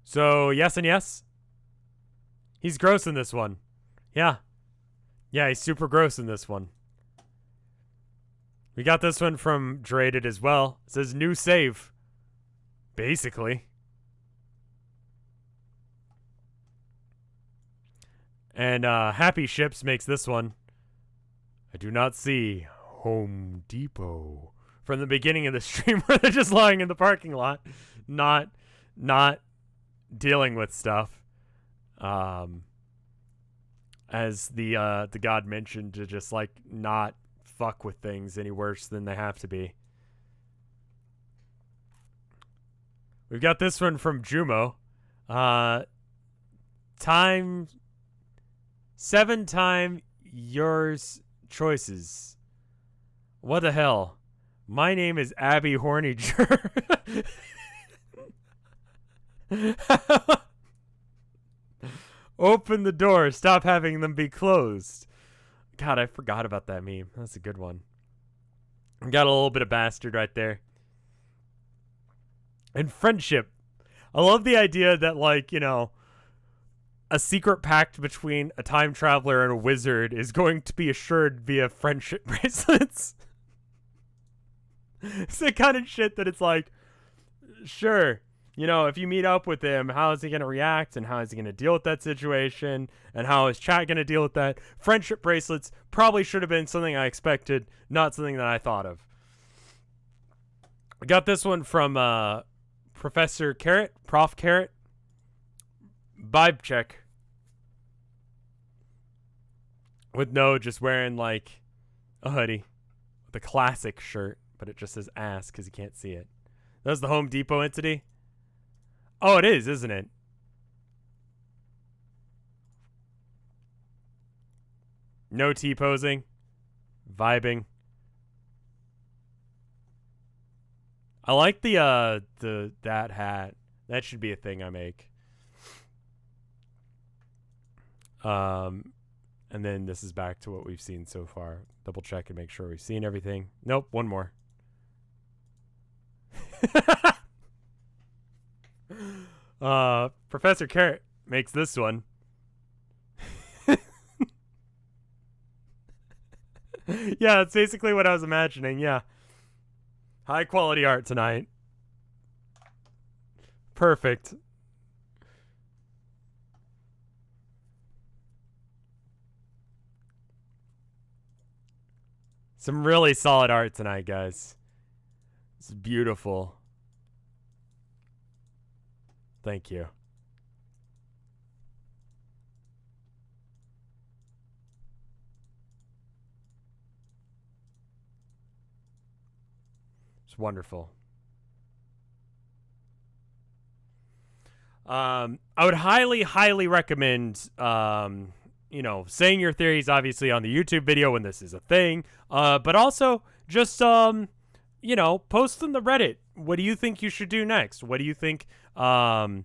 So, yes and yes. He's gross in this one. Yeah. Yeah, he's super gross in this one. We got this one from Jurer as well. It says new save. Basically. And Happy Ships makes this one. I do not see Home Depot. From the beginning of the stream where they're just lying in the parking lot. Not dealing with stuff. As the god mentioned, to just like not fuck with things any worse than they have to be. We've got this one from Jumo. Time 7 yours choices. What the hell? My name is Abby Horniger. Open the door. Stop having them be closed. God, I forgot about that meme. That's a good one. Got a little bit of bastard right there. And friendship. I love the idea that, like, you know, a secret pact between a time traveler and a wizard is going to be assured via friendship bracelets. It's the kind of shit that it's like, sure, you know, if you meet up with him, how is he going to react and how is he going to deal with that situation and how is chat going to deal with that? Friendship bracelets probably should have been something I expected, not something that I thought of. I got this one from Professor Carrot, Prof Carrot. Vibe check. With no, just wearing like a hoodie. The classic shirt, but it just says ass because you can't see it. That's the Home Depot entity. Oh, it is, isn't it? No T-posing. Vibing. I like that hat. That should be a thing I make. And then this is back to what we've seen so far. Double check and make sure we've seen everything. Nope, one more. Professor Carrot makes this one. Yeah, that's basically what I was imagining, yeah. High quality art tonight. Perfect. Some really solid art tonight, guys. It's beautiful. Thank you. It's wonderful. I would highly recommend, you know, saying your theories, obviously, on the YouTube video when this is a thing. But also, just, you know, post on the Reddit. What do you think you should do next? What do you think happened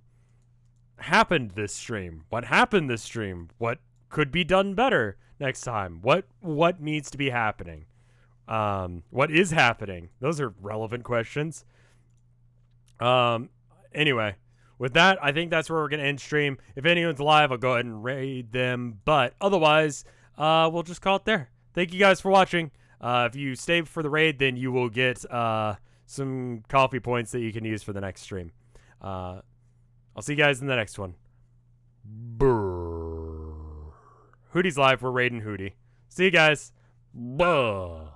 this stream? What happened this stream? What could be done better next time? What needs to be happening? What is happening? Those are relevant questions. Anyway, with that, I think that's where we're going to end stream. If anyone's live, I'll go ahead and raid them. But otherwise, we'll just call it there. Thank you guys for watching. If you stay for the raid, then you will get some coffee points that you can use for the next stream. I'll see you guys in the next one. Brrr. Hootie's live. We're raiding Hootie. See you guys. Buh.